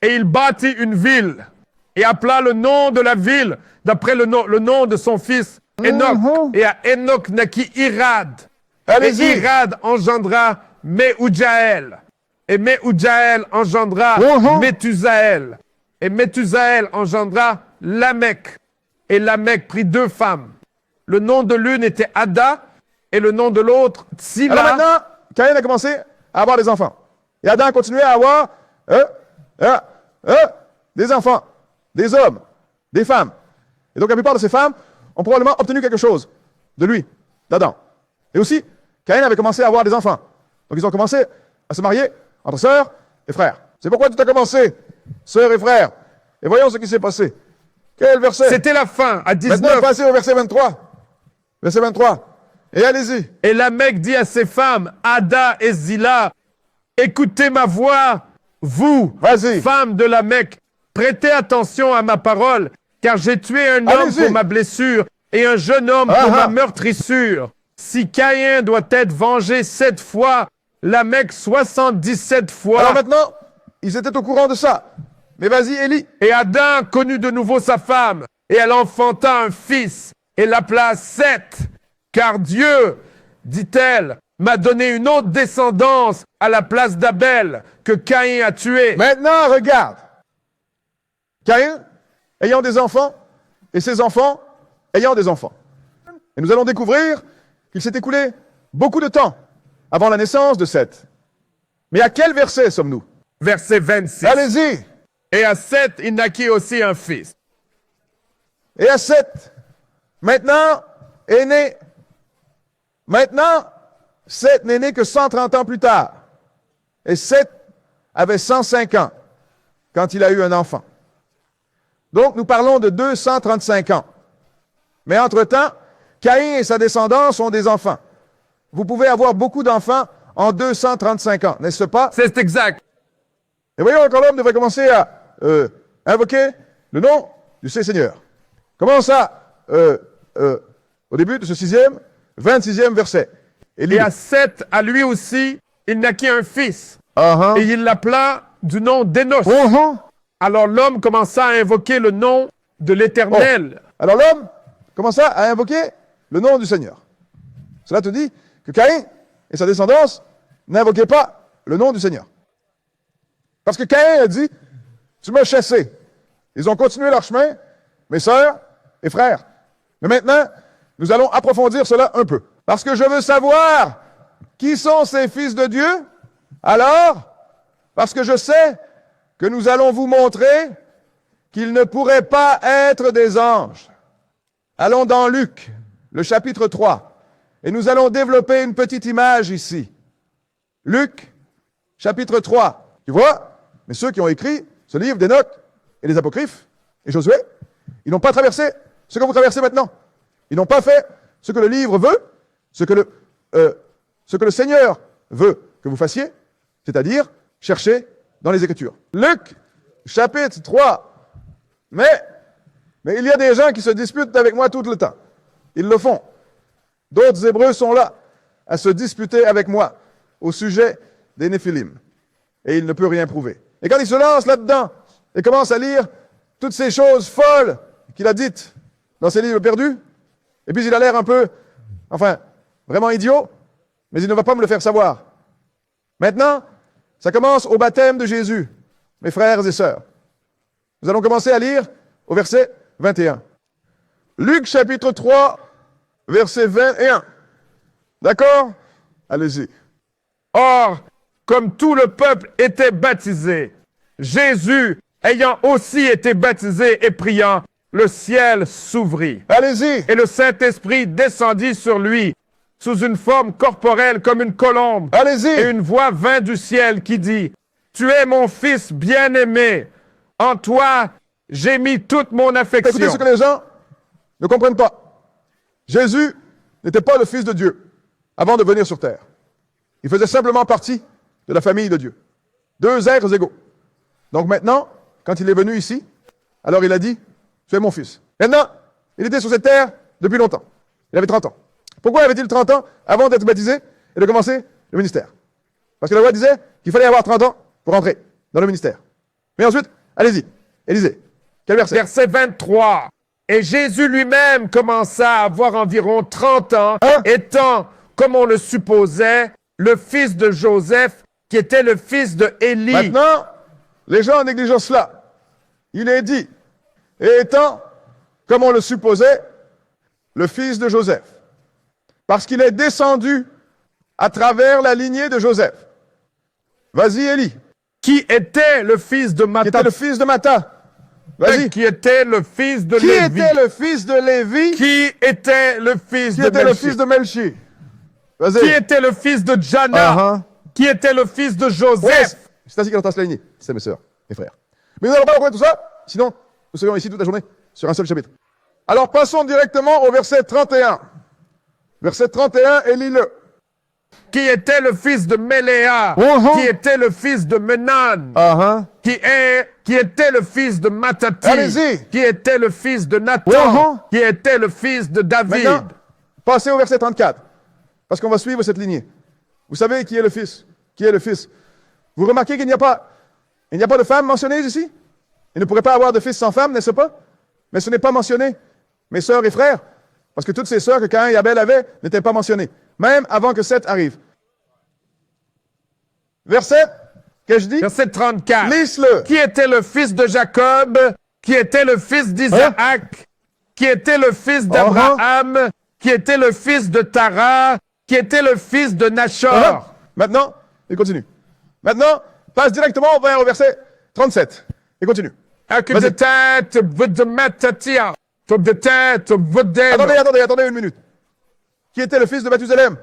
[SPEAKER 1] Et il bâtit une ville, et appela le nom de la ville d'après le nom de son fils Enoch. Et à Enoch naquit Irad. Et Irad engendra Méhudjaël. Et Méhudjaël engendra Méthusaël. Et Méthusaël engendra Lamech. Et Lamech prit 2 femmes. Le nom de l'une était Ada, et le nom de l'autre, Tsila.
[SPEAKER 3] Alors maintenant, Caïn a commencé à avoir des enfants. Et Adam a continué à avoir des enfants, des hommes, des femmes. Et donc la plupart de ces femmes ont probablement obtenu quelque chose de lui, d'Adam. Et aussi, Caïn avait commencé à avoir des enfants. Donc ils ont commencé à se marier entre sœurs et frères. C'est pourquoi tout a commencé, sœurs et frères. Et voyons ce qui s'est passé. Quel verset?
[SPEAKER 1] C'était la fin, à 19.
[SPEAKER 3] Maintenant, passez au verset 23. Verset 23. Et allez-y.
[SPEAKER 1] Et Lamech dit à ses femmes, Ada et Zilla, écoutez ma voix, vous, femmes de Lamech, prêtez attention à ma parole, car j'ai tué un homme pour ma blessure et un jeune homme pour ma meurtrissure. Si Caïn doit être vengé 7 fois, Lamech 77 fois.
[SPEAKER 3] Alors maintenant, ils étaient au courant de ça. Mais vas-y, Élie.
[SPEAKER 1] Et Adam connut de nouveau sa femme, et elle enfanta un fils, et l'appela Seth. Car Dieu, dit-elle, m'a donné une autre descendance à la place d'Abel que Caïn a tué.
[SPEAKER 3] Maintenant, regarde. Caïn ayant des enfants, et ses enfants ayant des enfants. Et nous allons découvrir qu'il s'est écoulé beaucoup de temps avant la naissance de Seth. Mais à quel verset sommes-nous?
[SPEAKER 1] Verset 26.
[SPEAKER 3] Allez-y.
[SPEAKER 1] Et à Seth, il naquit aussi un fils.
[SPEAKER 3] Et à Seth, maintenant, est né. Maintenant, Seth n'est né que 130 ans plus tard. Et Seth avait 105 ans quand il a eu un enfant. Donc, nous parlons de 235 ans. Mais entre-temps, Caïn et sa descendance ont des enfants. Vous pouvez avoir beaucoup d'enfants en 235 ans, n'est-ce pas?
[SPEAKER 1] C'est exact.
[SPEAKER 3] Et voyons que l'homme devrait commencer à invoquer le nom du Seigneur. Comment ça? Au début de ce 26e verset.
[SPEAKER 1] Et à Seth, à lui aussi, il naquit un fils. Et il l'appela du nom d'Énos. Alors l'homme commença à invoquer le nom de l'Éternel.
[SPEAKER 3] Alors l'homme commença à invoquer le nom du Seigneur. Cela te dit que Caïn et sa descendance n'invoquaient pas le nom du Seigneur. Parce que Caïn a dit, tu m'as chassé. Ils ont continué leur chemin, mes sœurs et frères. Mais maintenant, nous allons approfondir cela un peu. Parce que je veux savoir Qui sont ces fils de Dieu? Alors, parce que je sais que nous allons vous montrer qu'ils ne pourraient pas être des anges. Allons dans Luc, le chapitre 3, et nous allons développer une petite image ici. Luc, chapitre 3. Tu vois, mais ceux qui ont écrit ce livre des notes et les apocryphes, et Josué, ils n'ont pas traversé ce que vous traversez maintenant. Ils n'ont pas fait ce que le livre veut, ce que le Seigneur veut que vous fassiez, c'est-à-dire chercher dans les Écritures. Luc, chapitre 3. Mais il y a des gens qui se disputent avec moi tout le temps. Ils le font. D'autres Hébreux sont là à se disputer avec moi au sujet des Néphilim. Et il ne peut rien prouver. Et quand il se lance là-dedans et commence à lire toutes ces choses folles qu'il a dites dans ses livres perdus, et puis il a l'air un peu, vraiment idiot, mais il ne va pas me le faire savoir. Maintenant, ça commence au baptême de Jésus, mes frères et sœurs. Nous allons commencer à lire au verset 21. Luc chapitre 3, verset 21. D'accord? Allez-y.
[SPEAKER 1] Or, comme tout le peuple était baptisé, Jésus, ayant aussi été baptisé et priant, le ciel s'ouvrit.
[SPEAKER 3] Allez-y.
[SPEAKER 1] Et le Saint-Esprit descendit sur lui, sous une forme corporelle comme une colombe.
[SPEAKER 3] Allez-y.
[SPEAKER 1] Et une voix vint du ciel qui dit, « Tu es mon Fils bien-aimé, en toi j'ai mis toute mon affection. »
[SPEAKER 3] Écoutez ce que les gens ne comprennent pas. Jésus n'était pas le Fils de Dieu avant de venir sur terre. Il faisait simplement partie de la famille de Dieu. Deux êtres égaux. Donc maintenant, quand il est venu ici, alors il a dit, « Tu es mon Fils. » Maintenant, il était sur cette terre depuis longtemps. Il avait 30 ans. Pourquoi avait-il 30 ans avant d'être baptisé et de commencer le ministère? Parce que la loi disait qu'il fallait avoir 30 ans pour entrer dans le ministère. Mais ensuite, allez-y, Élisée. Quel verset?
[SPEAKER 1] Verset 23. Et Jésus lui-même commença à avoir environ 30 ans, étant, comme on le supposait, le fils de Joseph, qui était le fils de Élie.
[SPEAKER 3] Maintenant, les gens négligent cela. Il est dit, et étant, comme on le supposait, le fils de Joseph. Parce qu'il est descendu à travers la lignée de Joseph. Vas-y, Élie.
[SPEAKER 1] Qui était le fils de Matthat.
[SPEAKER 3] Qui était le fils de Matthat. Vas-y.
[SPEAKER 1] Qui était le fils de
[SPEAKER 3] Qui
[SPEAKER 1] Lévi.
[SPEAKER 3] était le fils de Lévi.
[SPEAKER 1] Qui était le fils
[SPEAKER 3] Qui
[SPEAKER 1] de
[SPEAKER 3] était le
[SPEAKER 1] Melchi.
[SPEAKER 3] fils de Melchi. Vas-y.
[SPEAKER 1] Qui était le fils de Jana. Qui était le fils de Joseph.
[SPEAKER 3] Ouais, c'est ainsi qu'on entasse la lignée. C'est mes sœurs, mes frères. Mais nous n'allons pas reconnaître tout ça, sinon nous serions ici toute la journée sur un seul chapitre. Alors passons directement au verset 31. Verset 31, et lis-le.
[SPEAKER 1] Qui était le fils de Méléa. Qui était le fils de Menan. Qui était le fils de Mattati.
[SPEAKER 3] Allez-y.
[SPEAKER 1] Qui était le fils de Nathan. Qui était le fils de David.
[SPEAKER 3] Maintenant, passez au verset 34. Parce qu'on va suivre cette lignée. Vous savez qui est le fils? Qui est le fils? Vous remarquez qu'il n'y a pas de femme mentionnée ici? Il ne pourrait pas avoir de fils sans femme, n'est-ce pas? Mais ce n'est pas mentionné, mes sœurs et frères, parce que toutes ces sœurs que Caïn et Abel avaient n'étaient pas mentionnées, même avant que Seth arrive. Verset, qu'ai-je dit?
[SPEAKER 1] Verset 34.
[SPEAKER 3] Lise-le.
[SPEAKER 1] Qui était le fils de Jacob? Qui était le fils d'Isaac? Qui était le fils d'Abraham? Qui était le fils de Tara? Qui était le fils de Nachor?
[SPEAKER 3] Maintenant, il continue. Maintenant, passe directement vers au verset 37. Et continue.
[SPEAKER 1] Attendez
[SPEAKER 3] une minute. Qui était le fils de Mathusalem?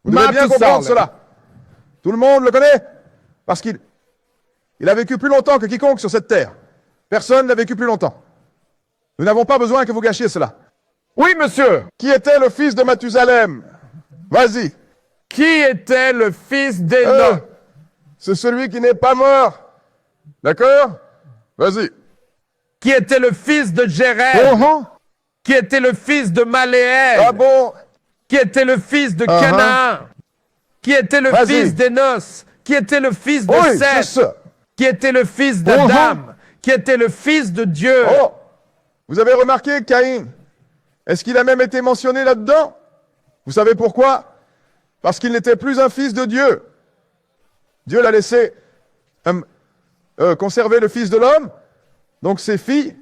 [SPEAKER 3] Vous devez bien comprendre cela. Tout le monde le connaît parce qu'il a vécu plus longtemps que quiconque sur cette terre. Personne n'a vécu plus longtemps. Nous n'avons pas besoin que vous gâchiez cela.
[SPEAKER 1] Oui, monsieur.
[SPEAKER 3] Qui était le fils de Mathusalem? Vas-y.
[SPEAKER 1] Qui était le fils d'Enoch?
[SPEAKER 3] C'est celui qui n'est pas mort. D'accord? Vas-y.
[SPEAKER 1] Qui était le fils de Jéred? Qui était le fils de Maléel?
[SPEAKER 3] Ah bon?
[SPEAKER 1] Qui était le fils de Canaan? Qui était le fils d'Énos? Qui était le fils de Seth? Qui était le fils d'Adam? Qui était le fils de Dieu?
[SPEAKER 3] Oh! Vous avez remarqué Caïn? Est-ce qu'il a même été mentionné là-dedans? Vous savez pourquoi? Parce qu'il n'était plus un fils de Dieu. Dieu l'a laissé conserver le fils de l'homme, donc ses filles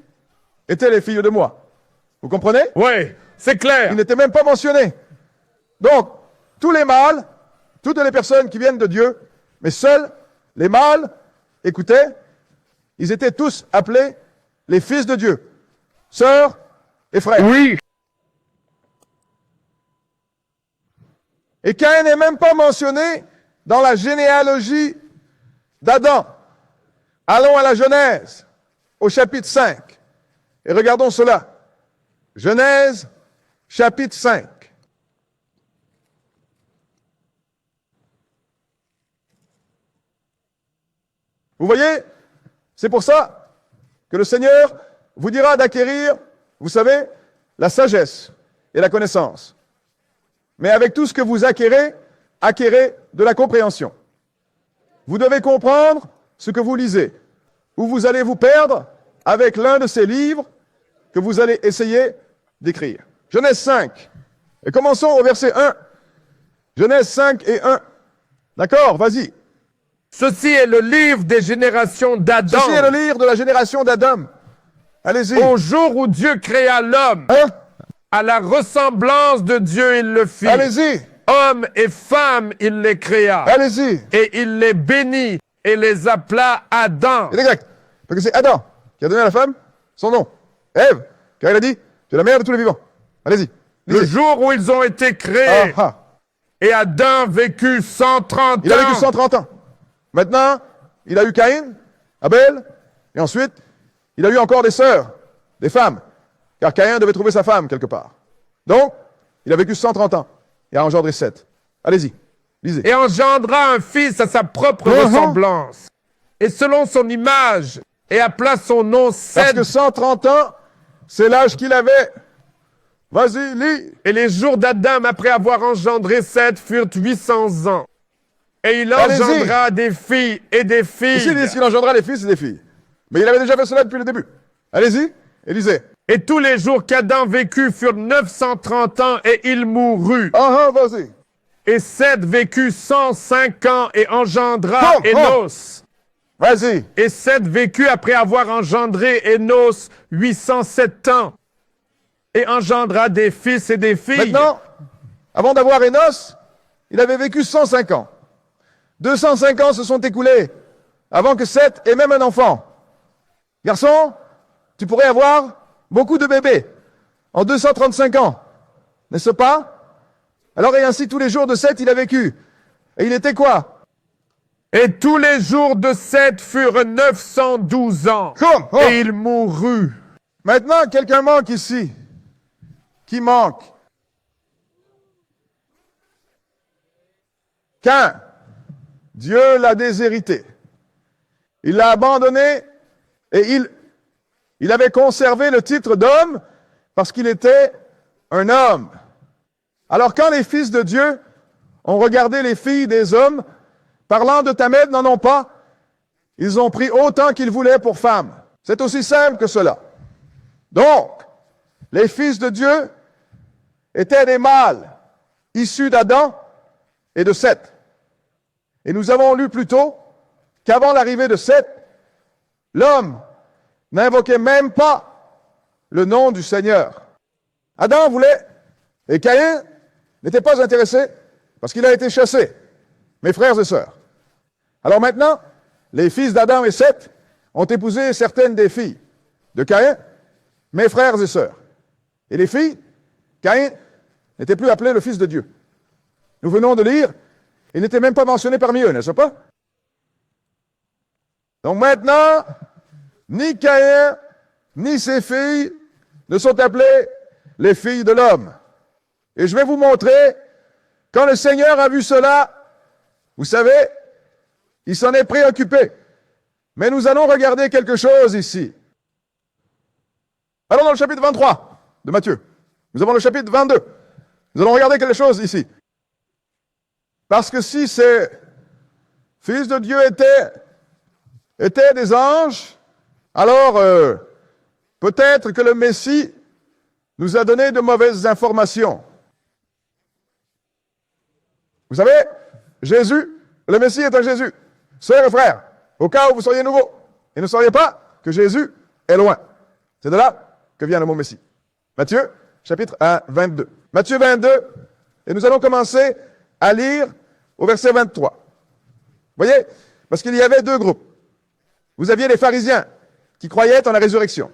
[SPEAKER 3] étaient les filles de moi. Vous comprenez?
[SPEAKER 1] Oui, c'est clair.
[SPEAKER 3] Il n'était même pas mentionné. Donc, tous les mâles toutes les personnes qui viennent de Dieu, mais seuls les mâles, écoutez, ils étaient tous appelés les fils de Dieu, sœurs et frères.
[SPEAKER 1] Oui.
[SPEAKER 3] Et Caïn n'est même pas mentionné dans la généalogie d'Adam. Allons à la Genèse, au chapitre 5, et regardons cela. Genèse, chapitre 5. Vous voyez, c'est pour ça que le Seigneur vous dira d'acquérir, vous savez, la sagesse et la connaissance. Mais avec tout ce que vous acquérez, acquérez de la compréhension. Vous devez comprendre ce que vous lisez, ou vous allez vous perdre avec l'un de ces livres que vous allez essayer d'écrire. Genèse 5. Et commençons au verset 1. Genèse 5 et 1. D'accord, vas-y.
[SPEAKER 1] Ceci est le livre des générations d'Adam.
[SPEAKER 3] Ceci est le livre de la génération d'Adam. Allez-y.
[SPEAKER 1] Au jour où Dieu créa l'homme,
[SPEAKER 3] Hein?
[SPEAKER 1] à la ressemblance de Dieu, il le fit.
[SPEAKER 3] Allez-y.
[SPEAKER 1] Hommes et femmes, il les créa.
[SPEAKER 3] Allez-y.
[SPEAKER 1] Et il les bénit et les appela Adam.
[SPEAKER 3] C'est exact. Parce que c'est Adam qui a donné à la femme son nom. Ève, car il a dit, tu es la mère de tous les vivants. Allez-y.
[SPEAKER 1] Le
[SPEAKER 3] Lisez.
[SPEAKER 1] jour où ils ont été créés,
[SPEAKER 3] Ah, ah.
[SPEAKER 1] et Adam vécut 130
[SPEAKER 3] Il a vécu
[SPEAKER 1] ans.
[SPEAKER 3] 130 ans. Maintenant, il a eu Caïn, Abel, et ensuite, il a eu encore des sœurs, des femmes, car Caïn devait trouver sa femme quelque part. Donc, il a vécu 130 ans et a engendré 7. Allez-y, lisez.
[SPEAKER 1] Et engendra un fils à sa propre ressemblance, et selon son image, et appela son nom
[SPEAKER 3] Parce
[SPEAKER 1] Seth.
[SPEAKER 3] que 130 ans, c'est l'âge qu'il avait. Vas-y, lis.
[SPEAKER 1] Et les jours d'Adam, après avoir engendré Seth, furent 800 ans. Et il
[SPEAKER 3] Allez-y.
[SPEAKER 1] engendra des filles et des filles.
[SPEAKER 3] Ici, il dit qu'il engendra des fils et des filles. Mais il avait déjà fait cela depuis le début. Allez-y, et lisez.
[SPEAKER 1] Et tous les jours qu'Adam vécut furent 930 ans, et il mourut.
[SPEAKER 3] Ah, ah, vas-y.
[SPEAKER 1] Et Seth vécut 105 ans, et engendra
[SPEAKER 3] Oh, oh.
[SPEAKER 1] Énos.
[SPEAKER 3] Vas-y.
[SPEAKER 1] Et Seth vécut après avoir engendré Énos 807 ans, et engendra des fils et des filles.
[SPEAKER 3] Maintenant, avant d'avoir Énos, il avait vécu 105 ans. 205 ans se sont écoulés avant que Seth ait même un enfant. Garçon, tu pourrais avoir beaucoup de bébés en 235 ans, n'est-ce pas? Alors, et ainsi, tous les jours de Seth, il a vécu. Et il était quoi?
[SPEAKER 1] Et tous les jours de Seth furent 912 ans,
[SPEAKER 3] Oh.
[SPEAKER 1] et il mourut.
[SPEAKER 3] Maintenant, quelqu'un manque ici. Qui manque? Caïn. Dieu l'a déshérité. Il l'a abandonné et il avait conservé le titre d'homme parce qu'il était un homme. Alors quand les fils de Dieu ont regardé les filles des hommes, parlant de Tamed, n'en ont pas, ils ont pris autant qu'ils voulaient pour femmes. C'est aussi simple que cela. Donc, les fils de Dieu étaient des mâles issus d'Adam et de Seth. Et nous avons lu plus tôt qu'avant l'arrivée de Seth, l'homme n'invoquait même pas le nom du Seigneur. Adam voulait, et Caïn n'était pas intéressé parce qu'il a été chassé, mes frères et sœurs. Alors maintenant, les fils d'Adam et Seth ont épousé certaines des filles de Caïn, mes frères et sœurs. Et les filles, Caïn n'était plus appelé le fils de Dieu. Nous venons de lire, il n'était même pas mentionné parmi eux, n'est-ce pas? Donc maintenant, ni Caïn, ni ses filles ne sont appelées les filles de l'homme. Et je vais vous montrer, quand le Seigneur a vu cela, vous savez, il s'en est préoccupé. Mais nous allons regarder quelque chose ici. Allons dans le chapitre 23 de Matthieu. Nous avons le chapitre 22. Nous allons regarder quelque chose ici. Parce que si ces fils de Dieu étaient des anges, alors peut-être que le Messie nous a donné de mauvaises informations. Vous savez, Jésus, le Messie est un Jésus. Sœurs et frères, au cas où vous seriez nouveaux et ne sauriez pas que Jésus est loin. C'est de là que vient le mot Messie. Matthieu, chapitre 1, 22. Matthieu 22, et nous allons commencer à lire au verset 23. Vous voyez? Parce qu'il y avait deux groupes. Vous aviez les pharisiens qui croyaient en la résurrection.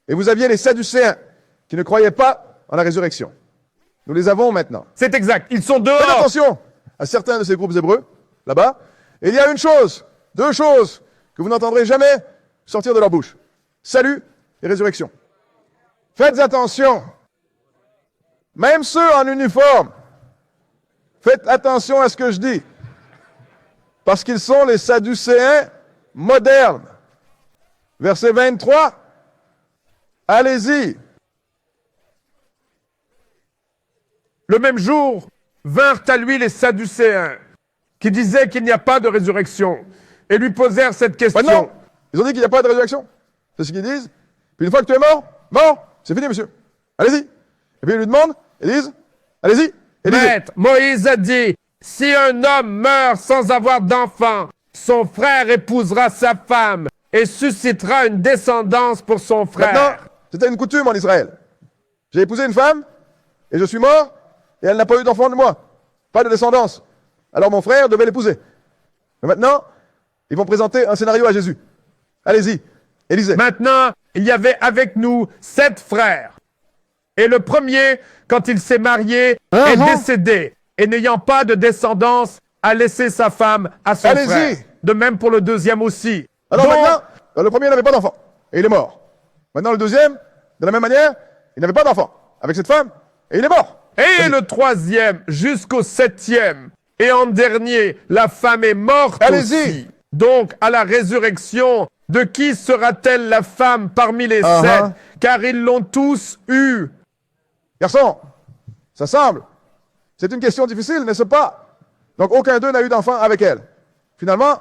[SPEAKER 3] Et vous aviez les sadducéens qui ne croyaient pas en la résurrection. Nous les avons maintenant.
[SPEAKER 1] C'est exact. Ils sont
[SPEAKER 3] Faites
[SPEAKER 1] dehors.
[SPEAKER 3] attention à certains de ces groupes hébreux, là-bas. Et il y a une chose, deux choses que vous n'entendrez jamais sortir de leur bouche. Salut et résurrection. Faites attention. Même ceux en uniforme, faites attention à ce que je dis. Parce qu'ils sont les sadducéens modernes. Verset 23. Allez-y.
[SPEAKER 1] Le même jour, vinrent à lui les Sadducéens, qui disaient qu'il n'y a pas de résurrection, et lui posèrent cette question.
[SPEAKER 3] Maintenant, ils ont dit qu'il n'y a pas de résurrection. C'est ce qu'ils disent. Puis une fois que tu es mort, c'est fini, monsieur. Allez-y. Et puis ils lui demandent, ils disent, allez-y. Et lisez.
[SPEAKER 1] Maître, Moïse a dit, si un homme meurt sans avoir d'enfant, son frère épousera sa femme et suscitera une descendance pour son frère.
[SPEAKER 3] Maintenant, c'était une coutume en Israël. J'ai épousé une femme, et je suis mort, et elle n'a pas eu d'enfant de moi. Pas de descendance. Alors mon frère devait l'épouser. Mais maintenant, ils vont présenter un scénario à Jésus. Allez-y, Élisée.
[SPEAKER 1] Maintenant, il y avait avec nous 7 frères. Et le premier, quand il s'est marié, est décédé. Et n'ayant pas de descendance, a laissé sa femme à son
[SPEAKER 3] Allez-y.
[SPEAKER 1] frère. De même pour le deuxième aussi.
[SPEAKER 3] Alors
[SPEAKER 1] Donc,
[SPEAKER 3] maintenant, le premier n'avait pas d'enfant, et il est mort. Maintenant, le deuxième, de la même manière, il n'avait pas d'enfant avec cette femme, et il est mort.
[SPEAKER 1] et le troisième jusqu'au 7e. Et en dernier, la femme est morte
[SPEAKER 3] Allez-y.
[SPEAKER 1] aussi. Donc, à la résurrection, de qui sera-t-elle la femme parmi les 7? Car ils l'ont tous eue.
[SPEAKER 3] Garçon, ça semble. C'est une question difficile, n'est-ce pas? Donc, aucun d'eux n'a eu d'enfant avec elle. Finalement,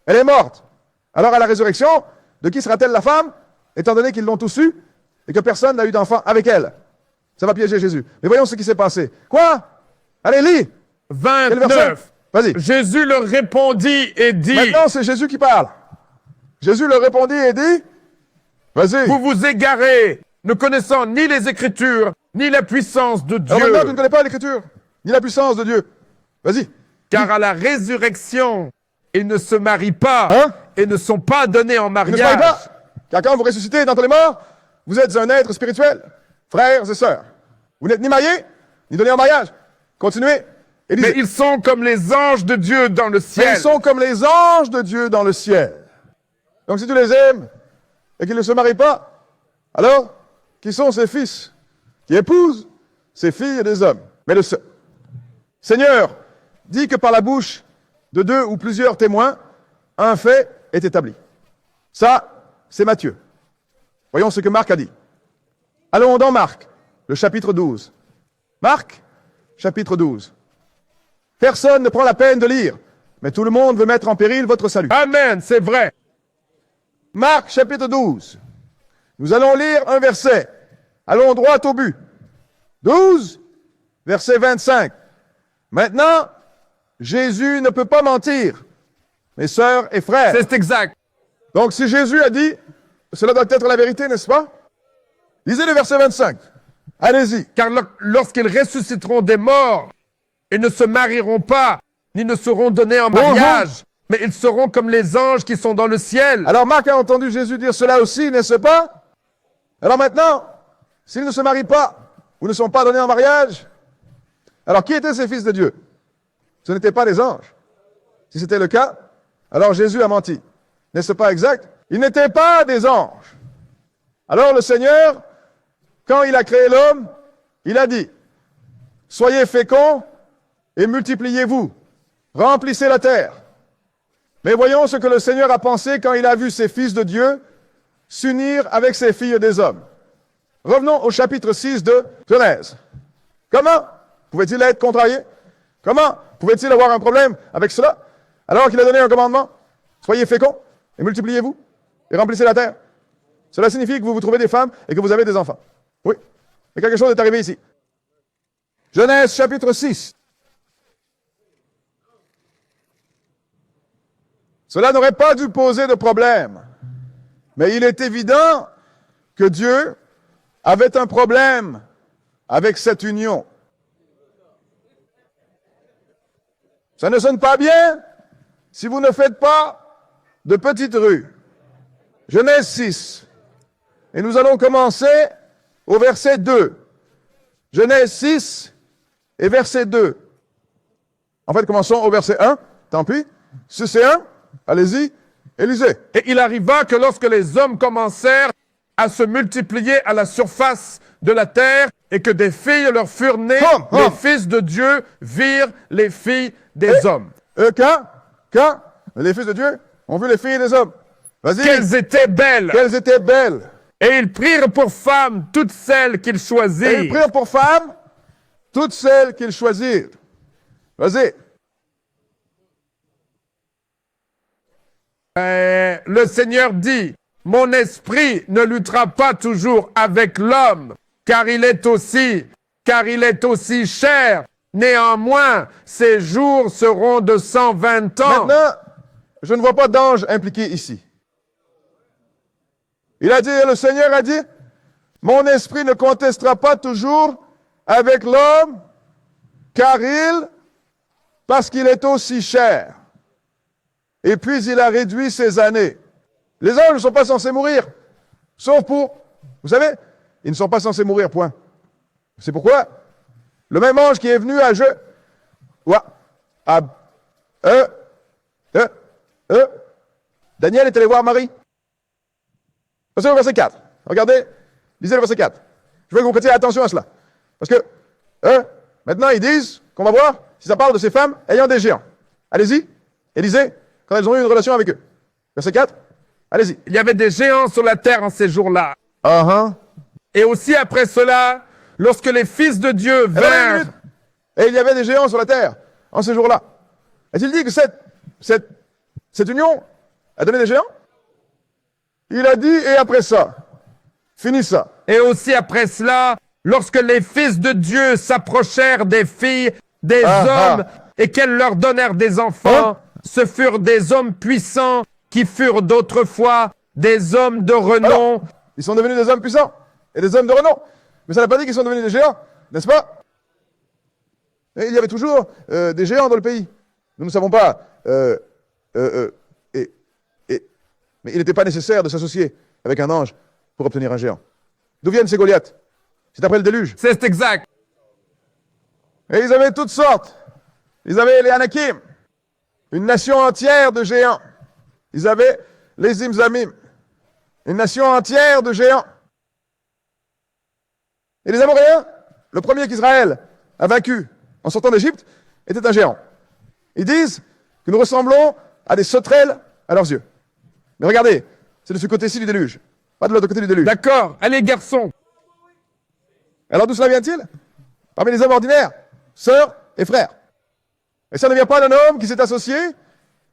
[SPEAKER 3] elle est morte. Alors, à la résurrection, de qui sera-t-elle la femme, étant donné qu'ils l'ont tous eu et que personne n'a eu d'enfant avec elle? Ça va piéger Jésus. Mais voyons ce qui s'est passé. Quoi? Allez, lis! Quel verset?
[SPEAKER 1] 29.
[SPEAKER 3] Vas-y.
[SPEAKER 1] Jésus leur répondit et dit,
[SPEAKER 3] Maintenant, c'est Jésus qui parle. Jésus leur répondit et dit, vas-y.
[SPEAKER 1] vous vous égarez, ne connaissant ni les Écritures, ni la puissance de
[SPEAKER 3] Alors maintenant, tu ne
[SPEAKER 1] Dieu.
[SPEAKER 3] connais pas l'Écriture, ni la puissance de Dieu. Vas-y.
[SPEAKER 1] Car à la résurrection, ils ne se marient pas
[SPEAKER 3] Hein?
[SPEAKER 1] et ne sont pas donnés en
[SPEAKER 3] Ne se marie
[SPEAKER 1] mariage.
[SPEAKER 3] pas. Car quand vous ressuscitez d'entre les morts, vous êtes un être spirituel, frères et sœurs. Vous n'êtes ni mariés, ni donnés en mariage. Continuez. Et lisez.
[SPEAKER 1] Mais ils sont comme les anges de Dieu dans le
[SPEAKER 3] Mais
[SPEAKER 1] ciel.
[SPEAKER 3] ils sont comme les anges de Dieu dans le ciel. Donc si tu les aimes et qu'ils ne se marient pas, alors, qui sont ces fils qui épousent ces filles des hommes? Mais le Seigneur dit que par la bouche de 2 ou plusieurs témoins, un fait est établi. Ça, c'est Matthieu. Voyons ce que Marc a dit. Allons dans Marc, le chapitre 12. Marc, chapitre 12. Personne ne prend la peine de lire, mais tout le monde veut mettre en péril votre salut.
[SPEAKER 1] Amen, c'est vrai.
[SPEAKER 3] Marc, chapitre 12. Nous allons lire un verset. Allons droit au but. 12, verset 25. Maintenant, Jésus ne peut pas mentir, mes sœurs et frères.
[SPEAKER 1] C'est exact.
[SPEAKER 3] Donc, si Jésus a dit, cela doit être la vérité, n'est-ce pas? Lisez le verset 25. Allez-y.
[SPEAKER 1] Car lorsqu'ils ressusciteront des morts, ils ne se marieront pas, ni ne seront donnés en mariage, mais ils seront comme les anges qui sont dans le ciel.
[SPEAKER 3] Alors, Marc a entendu Jésus dire cela aussi, n'est-ce pas? Alors maintenant, s'ils ne se marient pas, ou ne sont pas donnés en mariage, alors qui étaient ces fils de Dieu? Ce n'étaient pas les anges. Si c'était le cas, alors Jésus a menti. N'est-ce pas exact? Ils n'étaient pas des anges. Alors le Seigneur, quand il a créé l'homme, il a dit, soyez féconds et multipliez-vous, remplissez la terre. Mais voyons ce que le Seigneur a pensé quand il a vu ces fils de Dieu s'unir avec ces filles des hommes. Revenons au chapitre 6 de Genèse. Comment pouvait-il être contrarié? Comment pouvait-il avoir un problème avec cela alors qu'il a donné un commandement? Soyez féconds et multipliez-vous et remplissez la terre. Cela signifie que vous vous trouvez des femmes et que vous avez des enfants. Oui. Mais quelque chose est arrivé ici. Genèse chapitre 6. Cela n'aurait pas dû poser de problème. Mais il est évident que Dieu avait un problème avec cette union. Ça ne sonne pas bien si vous ne faites pas de petites rues. Genèse 6. Et nous allons commencer au verset 2. Genèse 6 et verset 2. En fait, commençons au verset 1. Tant pis. Si c'est 1, allez-y et lisez.
[SPEAKER 1] Et il arriva que lorsque les hommes commencèrent à se multiplier à la surface de la terre et que des filles leur furent nées, les fils de Dieu virent les filles des hommes.
[SPEAKER 3] Quand les fils de Dieu ont vu les filles des hommes. Vas-y.
[SPEAKER 1] Qu'elles étaient belles.
[SPEAKER 3] Qu'elles étaient belles.
[SPEAKER 1] Et ils prirent pour femmes toutes celles qu'ils choisirent.
[SPEAKER 3] Et ils prirent pour femmes toutes celles qu'ils choisirent. Vas-y.
[SPEAKER 1] Le Seigneur dit, mon esprit ne luttera pas toujours avec l'homme, car il est aussi cher. Néanmoins, ses jours seront de 120 ans.
[SPEAKER 3] Maintenant, je ne vois pas d'ange impliqué ici. Il a dit, le Seigneur a dit, mon esprit ne contestera pas toujours avec l'homme, parce qu'il est aussi cher. Et puis il a réduit ses années. Les anges ne sont pas censés mourir, sauf pour, vous savez, ils ne sont pas censés mourir, point. C'est pourquoi le même ange qui est venu à Daniel est allé voir Marie. Passez au verset 4. Regardez, lisez le verset 4. Je veux que vous prêtiez attention à cela. Parce que, maintenant, ils disent qu'on va voir si ça parle de ces femmes ayant des géants. Allez-y, et lisez quand elles ont eu une relation avec eux. Verset 4, allez-y.
[SPEAKER 1] Il y avait des géants sur la terre en ces jours-là. Et aussi après cela, lorsque les fils de Dieu vinrent...
[SPEAKER 3] Et il y avait des géants sur la terre en ces jours-là. Est-il dit que cette union a donné des géants? Il a dit, et après ça, fini ça.
[SPEAKER 1] Et aussi après cela, lorsque les fils de Dieu s'approchèrent des filles des hommes et qu'elles leur donnèrent des enfants, ce furent des hommes puissants qui furent d'autrefois des hommes de renom.
[SPEAKER 3] Alors, ils sont devenus des hommes puissants et des hommes de renom. Mais ça n'a pas dit qu'ils sont devenus des géants, n'est-ce pas? Et il y avait toujours des géants dans le pays. Nous ne savons pas. Mais il n'était pas nécessaire de s'associer avec un ange pour obtenir un géant. D'où viennent ces Goliaths? C'est après le déluge.
[SPEAKER 1] C'est exact.
[SPEAKER 3] Et ils avaient toutes sortes. Ils avaient les Anakim, une nation entière de géants. Ils avaient les Zimzamim, une nation entière de géants. Et les Amoréens, le premier qu'Israël a vaincu en sortant d'Égypte, était un géant. Ils disent que nous ressemblons à des sauterelles à leurs yeux. Mais regardez, c'est de ce côté-ci du déluge, pas de l'autre côté du déluge.
[SPEAKER 1] D'accord. Allez, garçons.
[SPEAKER 3] Alors d'où cela vient-il? Parmi les hommes ordinaires, sœurs et frères. Et ça ne vient pas d'un homme qui s'est associé,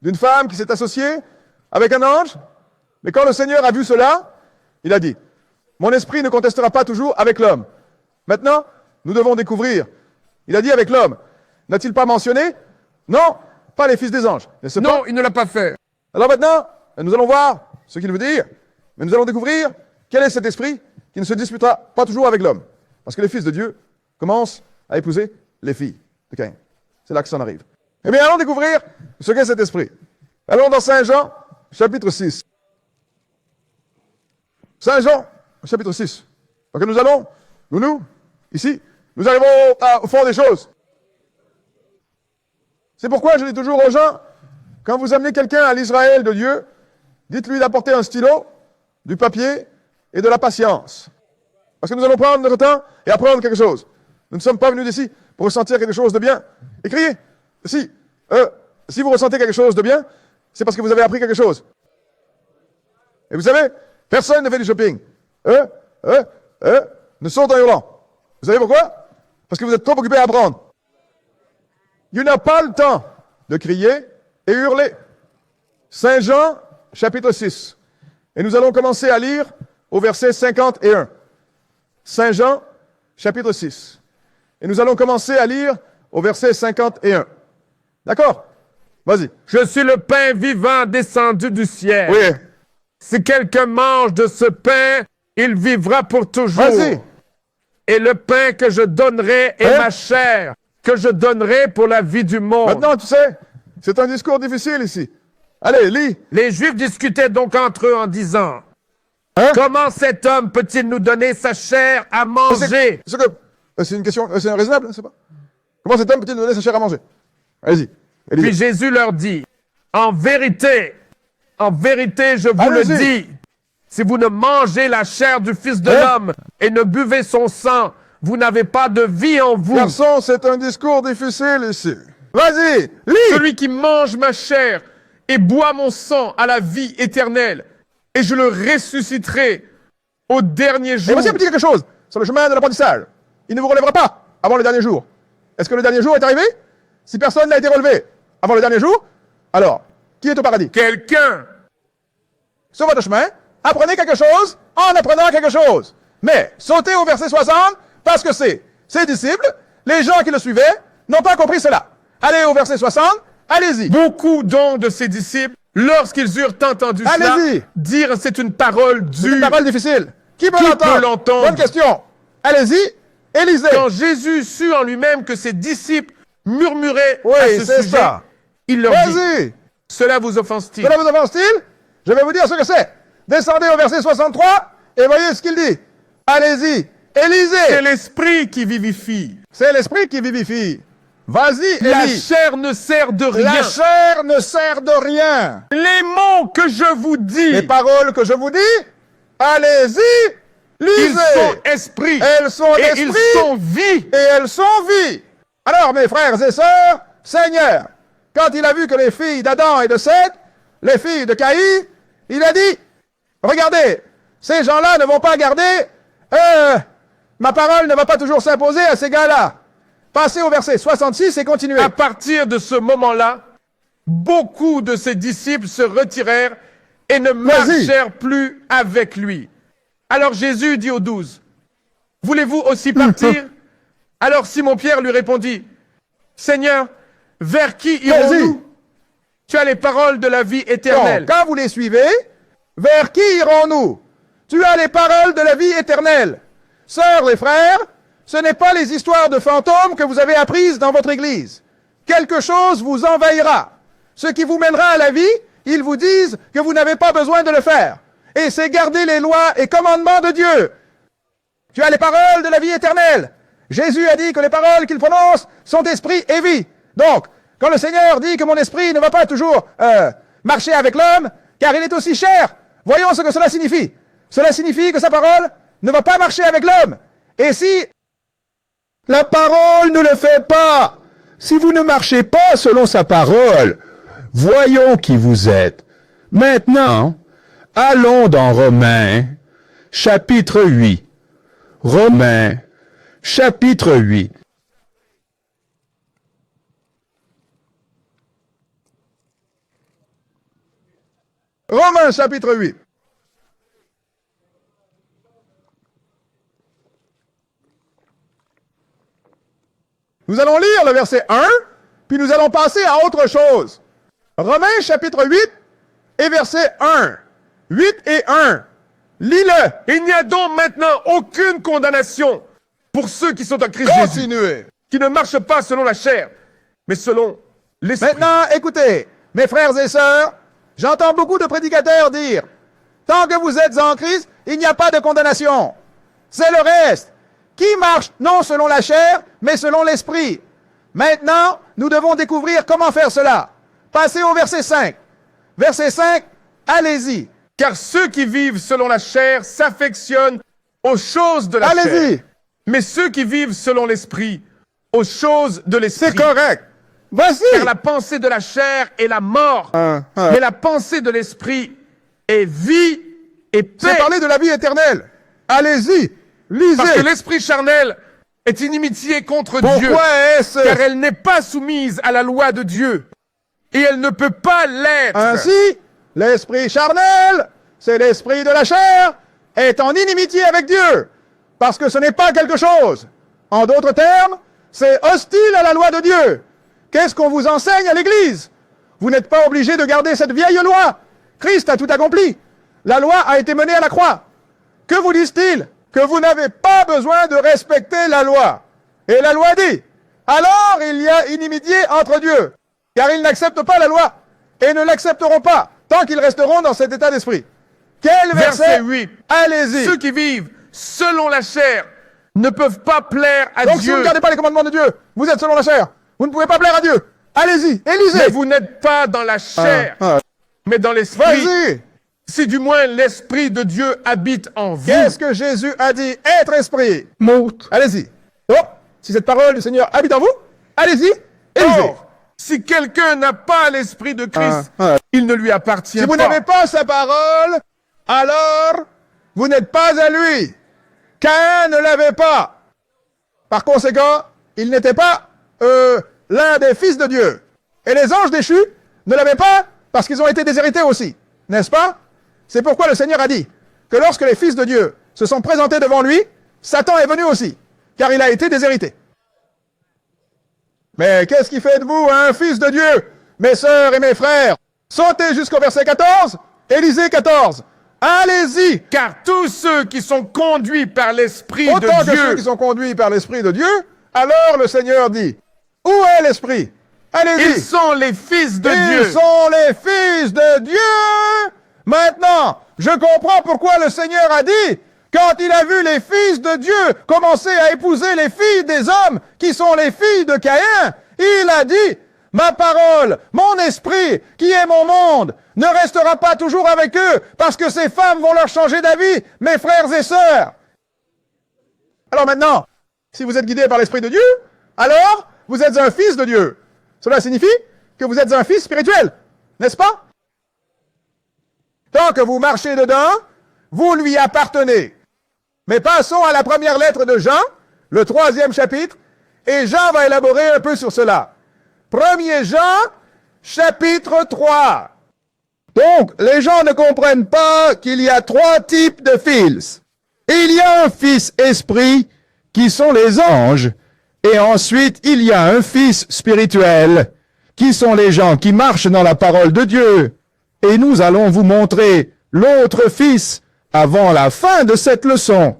[SPEAKER 3] d'une femme qui s'est associée avec un ange. Mais quand le Seigneur a vu cela, il a dit, mon esprit ne contestera pas toujours avec l'homme. Maintenant, nous devons découvrir. Il a dit avec l'homme. N'a-t-il pas mentionné? Non, pas les fils des anges.
[SPEAKER 1] Non, il ne l'a pas fait.
[SPEAKER 3] Alors maintenant, nous allons voir ce qu'il veut dire, mais nous allons découvrir quel est cet esprit qui ne se disputera pas toujours avec l'homme. Parce que les fils de Dieu commencent à épouser les filles de Caïn. C'est là que ça en arrive. Eh bien, allons découvrir ce qu'est cet esprit. Allons dans Saint Jean, chapitre 6. Saint Jean, chapitre 6. Donc nous allons, ici, nous arrivons au fond des choses. C'est pourquoi je dis toujours aux gens, quand vous amenez quelqu'un à l'Israël de Dieu, dites-lui d'apporter un stylo, du papier et de la patience. Parce que nous allons prendre notre temps et apprendre quelque chose. Nous ne sommes pas venus d'ici pour ressentir quelque chose de bien. Écriez. Si vous ressentez quelque chose de bien, c'est parce que vous avez appris quelque chose. Et vous savez, personne ne fait du shopping. Ne saute en hurlant. Vous savez pourquoi? Parce que vous êtes trop occupés à apprendre. Il n'a pas le temps de crier et hurler. Saint Jean, chapitre 6. Et nous allons commencer à lire au verset 51. Saint Jean, chapitre 6. Et nous allons commencer à lire au verset 51. D'accord? Vas-y.
[SPEAKER 1] Je suis le pain vivant descendu du ciel.
[SPEAKER 3] Oui.
[SPEAKER 1] Si quelqu'un mange de ce pain, il vivra pour toujours.
[SPEAKER 3] Vas-y.
[SPEAKER 1] Et le pain que je donnerai est ma chair, que je donnerai pour la vie du monde.
[SPEAKER 3] Maintenant, tu sais, c'est un discours difficile ici. Allez, lis.
[SPEAKER 1] Les Juifs discutaient donc entre eux en disant,
[SPEAKER 3] Hein?
[SPEAKER 1] comment cet homme peut-il nous donner sa chair à manger?
[SPEAKER 3] C'est une question, c'est raisonnable, c'est pas? Comment cet homme peut-il nous donner sa chair à manger? Allez-y.
[SPEAKER 1] Puis Jésus leur dit, en vérité, je vous le dis, si vous ne mangez la chair du Fils de l'homme et ne buvez son sang, vous n'avez pas de vie en vous.
[SPEAKER 3] Garçon, c'est un discours difficile ici. Vas-y, lis.
[SPEAKER 1] Celui qui mange ma chair et boit mon sang a la vie éternelle, et je le ressusciterai au dernier
[SPEAKER 3] Et
[SPEAKER 1] jour.
[SPEAKER 3] voici un petit quelque chose sur le chemin de l'apprentissage. Il ne vous relèvera pas avant le dernier jour. Est-ce que le dernier jour est arrivé? Si personne n'a été relevé avant le dernier jour, alors, qui est au paradis?
[SPEAKER 1] Quelqu'un.
[SPEAKER 3] Sur votre chemin, apprenez quelque chose en apprenant quelque chose. Mais sautez au verset 60 parce que ses disciples, les gens qui le suivaient, n'ont pas compris cela. Allez au verset 60, allez-y.
[SPEAKER 1] Beaucoup donc de ses disciples, lorsqu'ils eurent entendu cela,
[SPEAKER 3] Allez-y.
[SPEAKER 1] dirent c'est une parole
[SPEAKER 3] C'est une
[SPEAKER 1] dure.
[SPEAKER 3] parole difficile. Qui peut
[SPEAKER 1] Qui
[SPEAKER 3] l'entendre?
[SPEAKER 1] peut l'entendre?
[SPEAKER 3] Bonne question. Allez-y et lisez.
[SPEAKER 1] Quand Jésus sut en lui-même que ses disciples murmuraient
[SPEAKER 3] Oui,
[SPEAKER 1] à ce
[SPEAKER 3] c'est
[SPEAKER 1] sujet,
[SPEAKER 3] ça.
[SPEAKER 1] il leur dit,
[SPEAKER 3] Vas-y.
[SPEAKER 1] cela vous offense-t-il?
[SPEAKER 3] Cela vous avance-t-il? Je vais vous dire ce que c'est. Descendez au verset 63 et voyez ce qu'il dit. Allez-y et
[SPEAKER 1] C'est
[SPEAKER 3] lisez.
[SPEAKER 1] l'esprit qui vivifie.
[SPEAKER 3] C'est l'esprit qui vivifie. Vas-y et
[SPEAKER 1] La
[SPEAKER 3] lis.
[SPEAKER 1] chair ne sert de rien.
[SPEAKER 3] La chair ne sert de rien.
[SPEAKER 1] Les mots que je vous dis,
[SPEAKER 3] Les paroles que je vous dis, allez-y,
[SPEAKER 1] ils
[SPEAKER 3] lisez.
[SPEAKER 1] sont esprit
[SPEAKER 3] Elles sont
[SPEAKER 1] et
[SPEAKER 3] esprit
[SPEAKER 1] ils sont vie.
[SPEAKER 3] et elles sont vie. Alors, mes frères et sœurs, Seigneur, quand il a vu que les filles d'Adam et de Seth, les filles de Caïn, il a dit, regardez, ces gens-là ne vont pas garder, ma parole ne va pas toujours s'imposer à ces gars-là. Passez au verset 66 et continuez.
[SPEAKER 1] À partir de ce moment-là, beaucoup de ses disciples se retirèrent et ne marchèrent plus avec lui. Alors Jésus dit aux 12, « Voulez-vous aussi partir ?» Alors Simon-Pierre lui répondit, « Seigneur, vers qui irons-nous? Tu as les paroles de la vie éternelle.
[SPEAKER 3] Donc, quand vous les suivez, vers qui irons-nous? Tu as les paroles de la vie éternelle. Sœurs et frères, ce n'est pas les histoires de fantômes que vous avez apprises dans votre église. Quelque chose vous envahira. Ce qui vous mènera à la vie, ils vous disent que vous n'avez pas besoin de le faire. Et c'est garder les lois et commandements de Dieu. Tu as les paroles de la vie éternelle. Jésus a dit que les paroles qu'il prononce sont esprit et vie. Donc, quand le Seigneur dit que mon esprit ne va pas toujours marcher avec l'homme, car il est aussi cher, voyons ce que cela signifie. Cela signifie que sa parole ne va pas marcher avec l'homme. Et si la parole ne le fait pas, si vous ne marchez pas selon sa parole, voyons qui vous êtes. Maintenant, allons dans Romains, chapitre 8. Romains, chapitre 8. Romains, chapitre 8. Nous allons lire le verset 1, puis nous allons passer à autre chose. Romains, chapitre 8 et verset 1. 8 et 1. Lis-le.
[SPEAKER 1] Il n'y a donc maintenant aucune condamnation pour ceux qui sont en Christ Jésus,
[SPEAKER 3] Continuez.
[SPEAKER 1] qui ne marchent pas selon la chair, mais selon l'esprit.
[SPEAKER 3] Maintenant, écoutez, mes frères et sœurs, j'entends beaucoup de prédicateurs dire, tant que vous êtes en Christ, il n'y a pas de condamnation. C'est le reste. Qui marche non selon la chair, mais selon l'esprit. Maintenant, nous devons découvrir comment faire cela. Passez au verset 5. Verset 5, allez-y.
[SPEAKER 1] Car ceux qui vivent selon la chair s'affectionnent aux choses de la chair.
[SPEAKER 3] Allez-y.
[SPEAKER 1] Mais ceux qui vivent selon l'esprit, aux choses de l'esprit.
[SPEAKER 3] C'est correct. Vas-y.
[SPEAKER 1] Car la pensée de la chair est la mort, mais la pensée de l'esprit est vie et paix.
[SPEAKER 3] C'est parler de la vie éternelle. Allez-y. Lisez.
[SPEAKER 1] Parce que l'esprit charnel est inimitié contre Dieu,
[SPEAKER 3] Pourquoi est-ce
[SPEAKER 1] car elle n'est pas soumise à la loi de Dieu, et elle ne peut pas l'être.
[SPEAKER 3] ainsi, l'esprit charnel, c'est l'esprit de la chair, est en inimitié avec Dieu, parce que ce n'est pas quelque chose. En d'autres termes, c'est hostile à la loi de Dieu. Qu'est-ce qu'on vous enseigne à l'Église? Vous n'êtes pas obligé de garder cette vieille loi. Christ a tout accompli. La loi a été menée à la croix. Que vous disent-ils? Que vous n'avez pas besoin de respecter la loi. Et la loi dit, alors il y a inimitié entre Dieu, car ils n'acceptent pas la loi et ne l'accepteront pas tant qu'ils resteront dans cet état d'esprit. Quel
[SPEAKER 1] Verset 8.
[SPEAKER 3] Allez-y.
[SPEAKER 1] Ceux qui vivent selon la chair ne peuvent pas plaire à
[SPEAKER 3] Donc si
[SPEAKER 1] Dieu.
[SPEAKER 3] vous ne gardez pas les commandements de Dieu, vous êtes selon la chair. Vous ne pouvez pas plaire à Dieu. Allez-y, Élisée.
[SPEAKER 1] Mais vous n'êtes pas dans la chair, mais dans l'esprit.
[SPEAKER 3] Vas-y.
[SPEAKER 1] Si du moins l'Esprit de Dieu habite en vous.
[SPEAKER 3] Qu'est-ce que Jésus a dit? Être esprit.
[SPEAKER 1] Monte.
[SPEAKER 3] Allez-y. Oh, si cette parole du Seigneur habite en vous, allez-y, Élisée.
[SPEAKER 1] Or, si quelqu'un n'a pas l'Esprit de Christ, il ne lui appartient
[SPEAKER 3] Si
[SPEAKER 1] pas.
[SPEAKER 3] vous n'avez pas sa parole, alors vous n'êtes pas à lui. Caïn ne l'avait pas. Par conséquent, il n'était pas l'un des fils de Dieu. Et les anges déchus ne l'avaient pas parce qu'ils ont été déshérités aussi. N'est-ce pas? C'est pourquoi le Seigneur a dit que lorsque les fils de Dieu se sont présentés devant lui, Satan est venu aussi, car il a été déshérité. Mais qu'est-ce qui fait de vous un fils de Dieu, mes sœurs et mes frères? Sautez jusqu'au verset 14, Élisée 14. Allez-y!
[SPEAKER 1] Car tous ceux qui sont conduits par l'Esprit
[SPEAKER 3] Autant
[SPEAKER 1] de
[SPEAKER 3] que ceux
[SPEAKER 1] Dieu,
[SPEAKER 3] qui sont conduits par l'Esprit de Dieu, alors le Seigneur dit, où est l'Esprit? Allez-y!
[SPEAKER 1] ils sont les fils de
[SPEAKER 3] Ils
[SPEAKER 1] Dieu.
[SPEAKER 3] sont les fils de Dieu! Maintenant, je comprends pourquoi le Seigneur a dit, quand il a vu les fils de Dieu commencer à épouser les filles des hommes, qui sont les filles de Caïn, il a dit, ma parole, mon esprit, qui est mon monde, ne restera pas toujours avec eux, parce que ces femmes vont leur changer d'avis, mes frères et sœurs. Alors maintenant, si vous êtes guidé par l'Esprit de Dieu, alors vous êtes un fils de Dieu. Cela signifie que vous êtes un fils spirituel, n'est-ce pas? Tant que vous marchez dedans, vous lui appartenez. Mais passons à la première lettre de Jean, le 3e chapitre, et Jean va élaborer un peu sur cela. 1er Jean, chapitre 3. Donc, les gens ne comprennent pas qu'il y a 3 types de fils. Il y a un fils esprit, qui sont les anges, et ensuite il y a un fils spirituel, qui sont les gens qui marchent dans la parole de Dieu. Et nous allons vous montrer l'autre fils avant la fin de cette leçon.